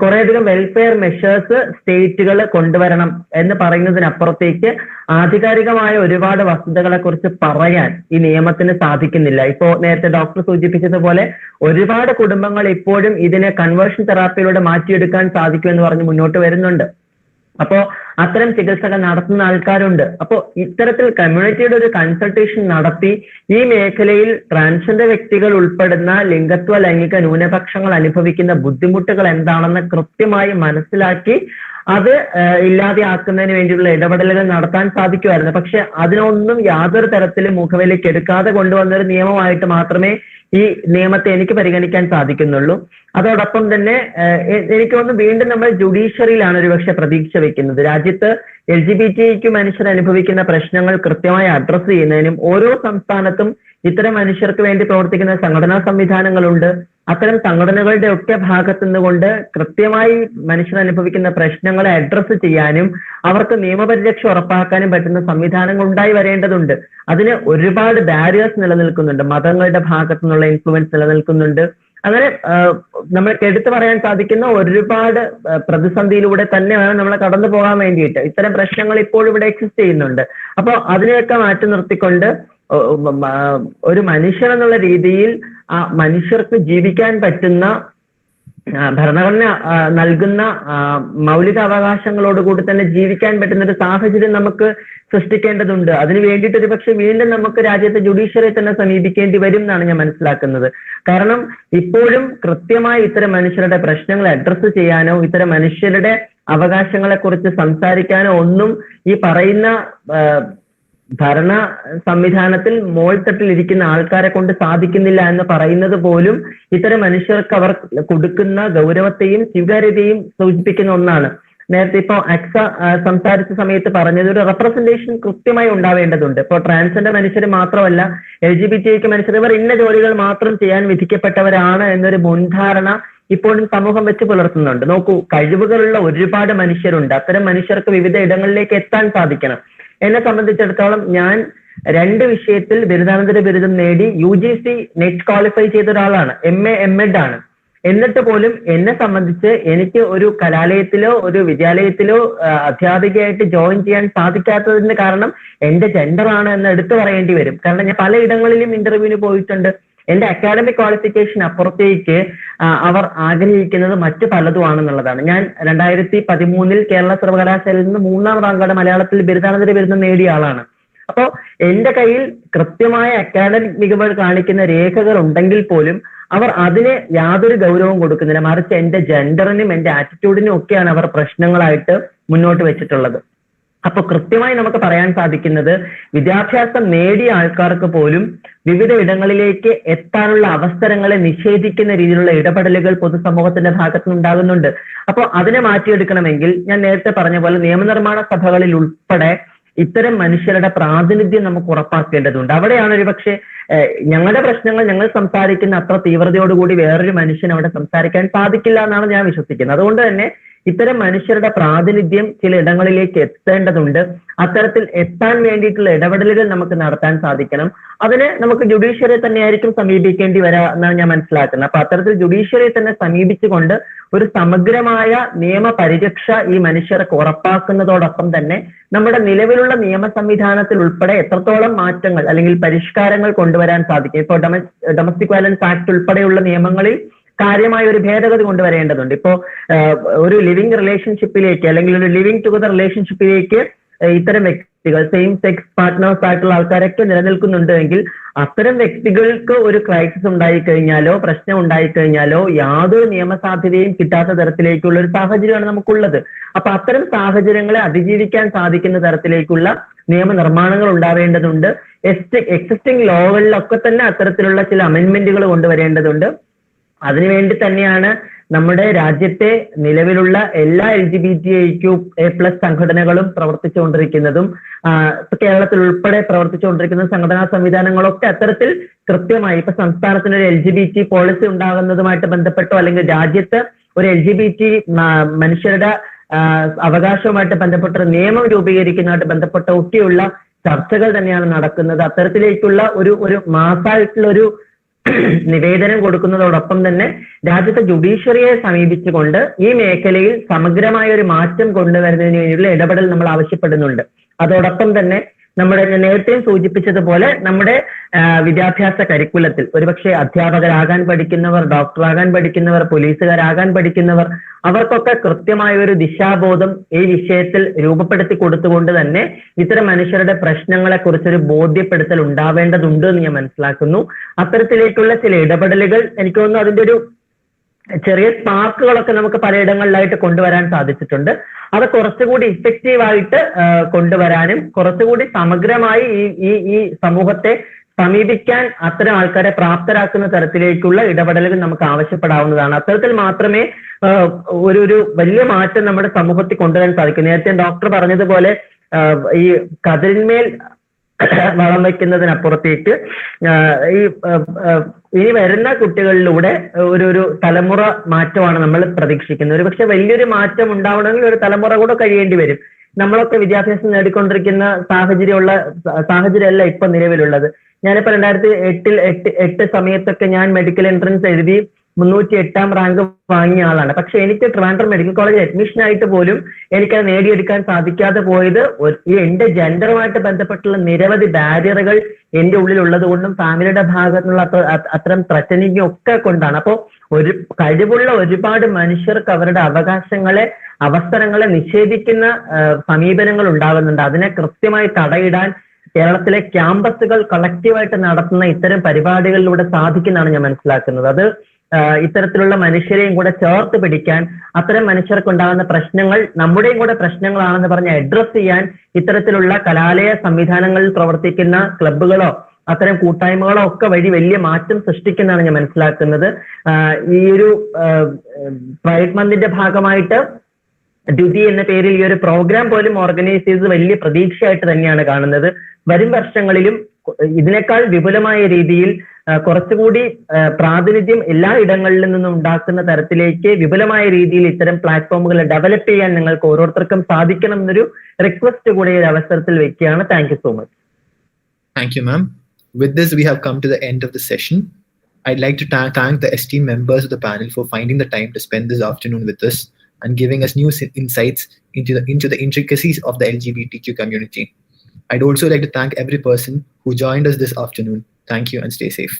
കുറേയധികം വെൽഫെയർ മെഷേഴ്സ് സ്റ്റേറ്റുകൾ കൊണ്ടുവരണം എന്ന് പറയുന്നതിനപ്പുറത്തേക്ക് ആധികാരികമായ ഒരുപാട് വസ്തുതകളെ കുറിച്ച് പറയാൻ ഈ നിയമത്തിന് സാധിക്കുന്നില്ല. ഇപ്പോ നേരത്തെ ഡോക്ടർ സൂചിപ്പിച്ചതുപോലെ ഒരുപാട് കുടുംബങ്ങൾ ഇപ്പോഴും ഇതിനെ കൺവേർഷൻ തെറാപ്പിയിലൂടെ മാറ്റിയെടുക്കാൻ സാധിക്കുമെന്ന് പറഞ്ഞ് മുന്നോട്ട് വരുന്നുണ്ട്. അപ്പോ അത്തരം ചികിത്സകൾ നടത്തുന്ന ആൾക്കാരുണ്ട്. അപ്പോൾ ഇത്തരത്തിൽ കമ്മ്യൂണിറ്റിയുടെ ഒരു കൺസൾട്ടേഷൻ നടത്തി ഈ മേഖലയിൽ ട്രാൻസ്ജെൻഡർ വ്യക്തികൾ ഉൾപ്പെടുന്ന ലിംഗത്വ ലൈംഗിക ന്യൂനപക്ഷങ്ങൾ അനുഭവിക്കുന്ന ബുദ്ധിമുട്ടുകൾ എന്താണെന്ന് കൃത്യമായി മനസ്സിലാക്കി അത് ഇല്ലാതെയാക്കുന്നതിന് വേണ്ടിയുള്ള ഇടപെടലുകൾ നടത്താൻ സാധിക്കുമായിരുന്നു. പക്ഷെ അതിനൊന്നും യാതൊരു തരത്തിലും മുഖവിലേക്ക് എടുക്കാതെ കൊണ്ടുവന്ന ഒരു നിയമമായിട്ട് മാത്രമേ ഈ നിയമത്തെ എനിക്ക് പരിഗണിക്കാൻ സാധിക്കുന്നുള്ളൂ. അതോടൊപ്പം തന്നെ എനിക്ക് തോന്നുന്നു വീണ്ടും നമ്മൾ ജുഡീഷ്യറിയിലാണ് ഒരുപക്ഷെ പ്രതീക്ഷ വെക്കുന്നത്. രാജ്യത്ത് LGBTQ മനുഷ്യർ അനുഭവിക്കുന്ന പ്രശ്നങ്ങൾ കൃത്യമായി അഡ്രസ് ചെയ്യുന്നതിനും ഓരോ സംസ്ഥാനത്തും ഇത്തരം മനുഷ്യർക്ക് വേണ്ടി പ്രവർത്തിക്കുന്ന സംഘടനാ സംവിധാനങ്ങളുണ്ട്. അത്തരം സംഘടനകളുടെ ഒക്കെ ഭാഗത്തു നിന്നുകൊണ്ട് കൃത്യമായി മനുഷ്യർ അനുഭവിക്കുന്ന പ്രശ്നങ്ങളെ അഡ്രസ്സ് ചെയ്യാനും അവർക്ക് നിയമപരിരക്ഷ ഉറപ്പാക്കാനും പറ്റുന്ന സംവിധാനങ്ങൾ ഉണ്ടായി വരേണ്ടതുണ്ട്. അതിന് ഒരുപാട് ബാരിയേഴ്സ് നിലനിൽക്കുന്നുണ്ട്. മതങ്ങളുടെ ഭാഗത്തു നിന്നുള്ള ഇൻഫ്ലുവൻസ് നിലനിൽക്കുന്നുണ്ട്. അങ്ങനെ നമ്മൾക്ക് എടുത്തു പറയാൻ സാധിക്കുന്ന ഒരുപാട് പ്രതിസന്ധിയിലൂടെ തന്നെ വേണം നമ്മൾ കടന്നു പോകാൻ വേണ്ടിയിട്ട്. ഇത്തരം പ്രശ്നങ്ങൾ ഇപ്പോഴും ഇവിടെ എക്സിസ്റ്റ് ചെയ്യുന്നുണ്ട്. അപ്പോൾ അതിനെയൊക്കെ മാറ്റി നിർത്തിക്കൊണ്ട് ഒരു മനുഷ്യൻ എന്നുള്ള രീതിയിൽ ആ മനുഷ്യർക്ക് ജീവിക്കാൻ പറ്റുന്ന ഭരണഘടന നൽകുന്ന മൗലിക അവകാശങ്ങളോടുകൂടി തന്നെ ജീവിക്കാൻ പറ്റുന്ന ഒരു സാഹചര്യം നമുക്ക് സൃഷ്ടിക്കേണ്ടതുണ്ട്. അതിന് വേണ്ടിയിട്ട് ഒരു പക്ഷെ വീണ്ടും നമുക്ക് രാജ്യത്തെ ജുഡീഷ്യറിയെ തന്നെ സമീപിക്കേണ്ടി വരും എന്നാണ് ഞാൻ മനസ്സിലാക്കുന്നത്. കാരണം ഇപ്പോഴും കൃത്യമായി ഇത്തരം മനുഷ്യരുടെ പ്രശ്നങ്ങൾ അഡ്രസ്സ് ചെയ്യാനോ ഇത്തരം മനുഷ്യരുടെ അവകാശങ്ങളെ കുറിച്ച് സംസാരിക്കാനോ ഒന്നും ഈ പറയുന്ന ഭരണ സംവിധാനത്തിൽ മോൾത്തട്ടിൽ ഇരിക്കുന്ന ആൾക്കാരെ കൊണ്ട് സാധിക്കുന്നില്ല എന്ന് പറയുന്നത് പോലും ഇത്തരം മനുഷ്യർക്ക് അവർ കൊടുക്കുന്ന ഗൗരവത്തെയും സ്വീകാര്യതയും സൂചിപ്പിക്കുന്ന ഒന്നാണ്. നേരത്തെ ഇപ്പോൾ അക്സ സംസാരിച്ച സമയത്ത് പറഞ്ഞത് ഒരു റെപ്രസെന്റേഷൻ കൃത്യമായി ഉണ്ടാവേണ്ടതുണ്ട്. ഇപ്പോൾ ട്രാൻസ്ജെൻഡർ മനുഷ്യർ മാത്രമല്ല LGBTQ മനുഷ്യർ ഇവർ ഇന്ന ജോലികൾ മാത്രം ചെയ്യാൻ വിധിക്കപ്പെട്ടവരാണ് എന്നൊരു മുൻധാരണ ഇപ്പോഴും സമൂഹം വെച്ച് പുലർത്തുന്നുണ്ട്. നോക്കൂ, കഴിവുകളുള്ള ഒരുപാട് മനുഷ്യരുണ്ട്. അത്തരം മനുഷ്യർക്ക് വിവിധ ഇടങ്ങളിലേക്ക് എത്താൻ സാധിക്കണം. എന്നെ സംബന്ധിച്ചിടത്തോളം ഞാൻ 2 വിഷയത്തിൽ ബിരുദാനന്തര ബിരുദം നേടി UGC നെറ്റ് ക്വാളിഫൈ ചെയ്ത ഒരാളാണ്. MA MEd ആണ്. എന്നിട്ട് പോലും എന്നെ സംബന്ധിച്ച് എനിക്ക് ഒരു കലാലയത്തിലോ ഒരു വിദ്യാലയത്തിലോ അധ്യാപികയായിട്ട് ജോയിൻ ചെയ്യാൻ സാധിക്കാത്തതിന് കാരണം എന്റെ ജെൻഡർ ആണ് എന്ന് എടുത്തു പറയേണ്ടി വരും. കാരണം ഞാൻ പലയിടങ്ങളിലും ഇന്റർവ്യൂവിന് പോയിട്ടുണ്ട്. എന്റെ അക്കാഡമിക് ക്വാളിഫിക്കേഷൻ അപ്പുറത്തേക്ക് അവർ ആഗ്രഹിക്കുന്നത് മറ്റു പലതുമാണെന്നുള്ളതാണ്. ഞാൻ 2013 കേരള സർവകലാശാലയിൽ നിന്ന് 3ാം റാങ്കോടെ മലയാളത്തിൽ ബിരുദാനന്തര ബിരുദം നേടിയ ആളാണ്. അപ്പോൾ എന്റെ കയ്യിൽ കൃത്യമായ അക്കാഡമിക് മികവ് കാണിക്കുന്ന രേഖകൾ ഉണ്ടെങ്കിൽ പോലും അവർ അതിന് യാതൊരു ഗൗരവവും കൊടുക്കുന്നില്ല. മറിച്ച് എന്റെ ജെൻഡറിനും എന്റെ ആറ്റിറ്റ്യൂഡിനും ഒക്കെയാണ് അവർ പ്രശ്നങ്ങളായിട്ട് മുന്നോട്ട് വെച്ചിട്ടുള്ളത്. അപ്പൊ കൃത്യമായി നമുക്ക് പറയാൻ സാധിക്കുന്നത് വിദ്യാഭ്യാസം നേടിയ ആൾക്കാർക്ക് പോലും വിവിധ ഇടങ്ങളിലേക്ക് എത്താനുള്ള അവസരങ്ങളെ നിഷേധിക്കുന്ന രീതിയിലുള്ള ഇടപെടലുകൾ പൊതുസമൂഹത്തിന്റെ ഭാഗത്ത് ഉണ്ടാകുന്നുണ്ട്. അപ്പോൾ അതിനെ മാറ്റിയെടുക്കണമെങ്കിൽ ഞാൻ നേരത്തെ പറഞ്ഞ പോലെ നിയമനിർമ്മാണ സഭകളിൽ ഉൾപ്പെടെ ഇത്തരം മനുഷ്യരുടെ പ്രാതിനിധ്യം നമുക്ക് ഉറപ്പാക്കേണ്ടതുണ്ട്. അവിടെയാണ് ഒരുപക്ഷെ ഞങ്ങളുടെ പ്രശ്നങ്ങൾ ഞങ്ങൾ സംസാരിക്കുന്ന അത്ര തീവ്രതയോടുകൂടി വേറൊരു മനുഷ്യന് അവിടെ സംസാരിക്കാൻ സാധിക്കില്ല എന്നാണ് ഞാൻ വിശ്വസിക്കുന്നത്. അതുകൊണ്ട് തന്നെ ഇത്തരം മനുഷ്യരുടെ പ്രാതിനിധ്യം ചില ഇടങ്ങളിലേക്ക് എത്തേണ്ടതുണ്ട്. അത്തരത്തിൽ എത്താൻ വേണ്ടിയിട്ടുള്ള ഇടപെടലുകൾ നമുക്ക് നടത്താൻ സാധിക്കണം. അതിന് നമുക്ക് ജുഡീഷ്യറിയെ തന്നെയായിരിക്കും സമീപിക്കേണ്ടി വരിക എന്നാണ് ഞാൻ മനസ്സിലാക്കുന്നത്. അപ്പൊ അത്തരത്തിൽ ജുഡീഷ്യറിയെ തന്നെ സമീപിച്ചുകൊണ്ട് ഒരു സമഗ്രമായ നിയമ പരിരക്ഷ ഈ മനുഷ്യർക്ക് ഉറപ്പാക്കുന്നതോടൊപ്പം തന്നെ നമ്മുടെ നിലവിലുള്ള നിയമ സംവിധാനത്തിൽ ഉൾപ്പെടെ എത്രത്തോളം മാറ്റങ്ങൾ അല്ലെങ്കിൽ പരിഷ്കാരങ്ങൾ കൊണ്ടുവരാൻ സാധിക്കും. ഇപ്പോൾ ഡൊമസ്റ്റിക് വയലൻസ് ആക്ട് ഉൾപ്പെടെയുള്ള നിയമങ്ങളിൽ കാര്യമായ ഒരു ഭേദഗതി കൊണ്ടുവരേണ്ടതുണ്ട്. ഇപ്പോ ഒരു ലിവിങ് റിലേഷൻഷിപ്പിലേക്ക് അല്ലെങ്കിൽ ഒരു ലിവിങ് ടുഗദർ റിലേഷൻഷിപ്പിലേക്ക് ഇത്തരം വ്യക്തികൾ സെയിം സെക്സ് പാർട്ട്നേഴ്സ് ആയിട്ടുള്ള ആൾക്കാരൊക്കെ നിലനിൽക്കുന്നുണ്ട് എങ്കിൽ അത്തരം വ്യക്തികൾക്ക് ഒരു ക്രൈസിസ് ഉണ്ടായിക്കഴിഞ്ഞാലോ പ്രശ്നം ഉണ്ടായിക്കഴിഞ്ഞാലോ യാതൊരു നിയമസാധ്യതയും കിട്ടാത്ത തരത്തിലേക്കുള്ള ഒരു സാഹചര്യമാണ് നമുക്കുള്ളത്. അപ്പൊ അത്തരം സാഹചര്യങ്ങളെ അതിജീവിക്കാൻ സാധിക്കുന്ന തരത്തിലേക്കുള്ള നിയമനിർമ്മാണങ്ങൾ ഉണ്ടാവേണ്ടതുണ്ട്. എക്സിസ്റ്റിംഗ് ലോകളിലൊക്കെ തന്നെ അത്തരത്തിലുള്ള ചില അമെൻമെന്റുകൾ കൊണ്ടുവരേണ്ടതുണ്ട്. അതിനുവേണ്ടി തന്നെയാണ് നമ്മുടെ രാജ്യത്തെ നിലവിലുള്ള എല്ലാ LGBTQ+ സംഘടനകളും പ്രവർത്തിച്ചുകൊണ്ടിരിക്കുന്നതും കേരളത്തിൽ ഉൾപ്പെടെ പ്രവർത്തിച്ചുകൊണ്ടിരിക്കുന്ന സംഘടനാ സംവിധാനങ്ങളൊക്കെ അത്തരത്തിൽ കൃത്യമായി ഇപ്പൊ സംസ്ഥാനത്തിന് ഒരു LGBT പോളിസി ഉണ്ടാകുന്നതുമായിട്ട് ബന്ധപ്പെട്ടോ അല്ലെങ്കിൽ രാജ്യത്ത് ഒരു LGBT മനുഷ്യരുടെ അവകാശവുമായിട്ട് ബന്ധപ്പെട്ട നിയമം രൂപീകരിക്കുന്നതുമായിട്ട് ബന്ധപ്പെട്ട ഒക്കെയുള്ള ചർച്ചകൾ തന്നെയാണ് നടക്കുന്നത്. അത്തരത്തിലേക്കുള്ള ഒരു മാസമായിട്ടുള്ള ഒരു നിവേദനം കൊടുക്കുന്നതോടൊപ്പം തന്നെ രാജ്യത്തെ ജുഡീഷ്യറിയെ സമീപിച്ചുകൊണ്ട് ഈ മേഖലയിൽ സമഗ്രമായ ഒരു മാറ്റം കൊണ്ടുവരുന്നതിന് വേണ്ടിയുള്ള ഇടപെടൽ നമ്മൾ ആവശ്യപ്പെടുന്നുണ്ട്. അതോടൊപ്പം തന്നെ നമ്മുടെ നേരത്തെയും സൂചിപ്പിച്ചതുപോലെ നമ്മുടെ വിദ്യാഭ്യാസ കരിക്കുലത്തിൽ ഒരുപക്ഷെ അധ്യാപകരാകാൻ പഠിക്കുന്നവർ, ഡോക്ടറാകാൻ പഠിക്കുന്നവർ, പോലീസുകാരാകാൻ പഠിക്കുന്നവർ അവർക്കൊക്കെ കൃത്യമായ ഒരു ദിശാബോധം ഈ വിഷയത്തിൽ രൂപപ്പെടുത്തി കൊടുത്തുകൊണ്ട് തന്നെ ഇത്തരം മനുഷ്യരുടെ പ്രശ്നങ്ങളെ കുറിച്ചൊരു ബോധ്യപ്പെടുത്തൽ ഉണ്ടാവേണ്ടതുണ്ട് എന്ന് ഞാൻ മനസ്സിലാക്കുന്നു. അത്തരത്തിലേക്കുള്ള ചില ഇടപെടലുകൾ എനിക്ക് തോന്നുന്നു അതിന്റെ ഒരു ചെറിയ സ്പാർക്കുകളൊക്കെ നമുക്ക് പലയിടങ്ങളിലായിട്ട് കൊണ്ടുവരാൻ സാധിച്ചിട്ടുണ്ട്. അത് കുറച്ചുകൂടി ഇഫക്റ്റീവായിട്ട് കൊണ്ടുവരാനും കുറച്ചുകൂടി സമഗ്രമായി ഈ സമൂഹത്തെ സമീപിക്കാൻ അത്തരം ആൾക്കാരെ പ്രാപ്തരാക്കുന്ന തരത്തിലേക്കുള്ള ഇടപെടലുകൾ നമുക്ക് ആവശ്യപ്പെടാവുന്നതാണ്. അത്തരത്തിൽ മാത്രമേ ഒരു വലിയ മാറ്റം നമ്മുടെ സമൂഹത്തിൽ കൊണ്ടുവരാൻ സാധിക്കും. നേരത്തെ ഡോക്ടർ പറഞ്ഞതുപോലെ ഈ കതിരിന്മേൽ വളം വയ്ക്കുന്നതിനപ്പുറത്തേക്ക് ഇനി വരുന്ന കുട്ടികളിലൂടെ ഒരു തലമുറ മാറ്റമാണ് നമ്മൾ പ്രതീക്ഷിക്കുന്നത്. ഒരു പക്ഷെ വലിയൊരു മാറ്റം ഉണ്ടാവണമെങ്കിൽ ഒരു തലമുറ കൂടെ കഴിയേണ്ടി വരും. നമ്മളൊക്കെ വിദ്യാഭ്യാസം നേടിക്കൊണ്ടിരിക്കുന്ന സാഹചര്യമല്ല ഇപ്പൊ നിലവിലുള്ളത്. ഞാനിപ്പോ 2008 സമയത്തൊക്കെ ഞാൻ മെഡിക്കൽ എൻട്രൻസ് എഴുതി 308ാം റാങ്ക് വാങ്ങിയ ആളാണ്. പക്ഷെ എനിക്ക് ട്രിവാൻഡ്രം മെഡിക്കൽ കോളേജിൽ അഡ്മിഷൻ ആയിട്ട് പോലും എനിക്കത് നേടിയെടുക്കാൻ സാധിക്കാതെ പോയത് എന്റെ ജെൻഡറുമായിട്ട് ബന്ധപ്പെട്ടുള്ള നിരവധി ബാരിയറുകൾ എന്റെ ഉള്ളിലുള്ളത് കൊണ്ടും ഫാമിലിയുടെ ഭാഗത്തുനിന്നുള്ള അത്തരം ത്രറ്റനിങ്ങും ഒക്കെ കൊണ്ടാണ്. അപ്പോൾ കഴിവുള്ള ഒരുപാട് മനുഷ്യർക്ക് അവരുടെ അവസരങ്ങളെ നിഷേധിക്കുന്ന സമീപനങ്ങൾ ഉണ്ടാകുന്നുണ്ട്. അതിനെ കൃത്യമായി തടയിടാൻ കേരളത്തിലെ ക്യാമ്പസുകൾ കളക്റ്റീവായിട്ട് നടത്തുന്ന ഇത്തരം പരിപാടികളിലൂടെ സാധിക്കുന്നതാണ് ഞാൻ മനസ്സിലാക്കുന്നത്. അത് ഇത്തരത്തിലുള്ള മനുഷ്യരെയും കൂടെ ചേർത്ത് പിടിക്കാൻ, അത്തരം മനുഷ്യർക്ക് ഉണ്ടാകുന്ന പ്രശ്നങ്ങൾ നമ്മുടെയും കൂടെ പ്രശ്നങ്ങളാണെന്ന് പറഞ്ഞ് അഡ്രസ് ചെയ്യാൻ ഇത്തരത്തിലുള്ള കലാലയ സംവിധാനങ്ങളിൽ പ്രവർത്തിക്കുന്ന ക്ലബ്ബുകളോ അത്തരം കൂട്ടായ്മകളോ ഒക്കെ വഴി വലിയ മാറ്റം സൃഷ്ടിക്കുന്നതാണ് ഞാൻ മനസ്സിലാക്കുന്നത്. ഈ ഒരു പ്രൈഡ് മന്തിന്റെ ഭാഗമായിട്ട് ദ്യുതി എന്ന പേരിൽ ഈ ഒരു പ്രോഗ്രാം പോലും ഓർഗനൈസ് ചെയ്തത് വലിയ പ്രതീക്ഷയായിട്ട് തന്നെയാണ് കാണുന്നത്. വരും വർഷങ്ങളിലും ഇതിനേക്കാൾ വിപുലമായ രീതിയിൽ കുറച്ചുകൂടി പ്രാതിനിധ്യം എല്ലാ ഇടങ്ങളിൽ നിന്നും ഉണ്ടാക്കുന്ന തരത്തിലേക്ക് വിപുലമായ രീതിയിൽ ഇത്തരം പ്ലാറ്റ്ഫോമുകൾ ഡെവലപ്പ് ചെയ്യാൻ നിങ്ങൾക്ക് ഓരോരുത്തർക്കും സാധിക്കണം എന്നൊരു റിക്വസ്റ്റ് കൂടി ഒരു അവസരത്തിൽ വെക്കുകയാണ്. Thank you so much. Thank you, ma'am. With this, we have come to the end of the session. I'd like to thank the esteemed members of the panel for finding the time to spend this afternoon with us and giving us new insights into the intricacies of the LGBTQ community. I'd also like to thank every person who joined us this afternoon. Thank you and stay safe.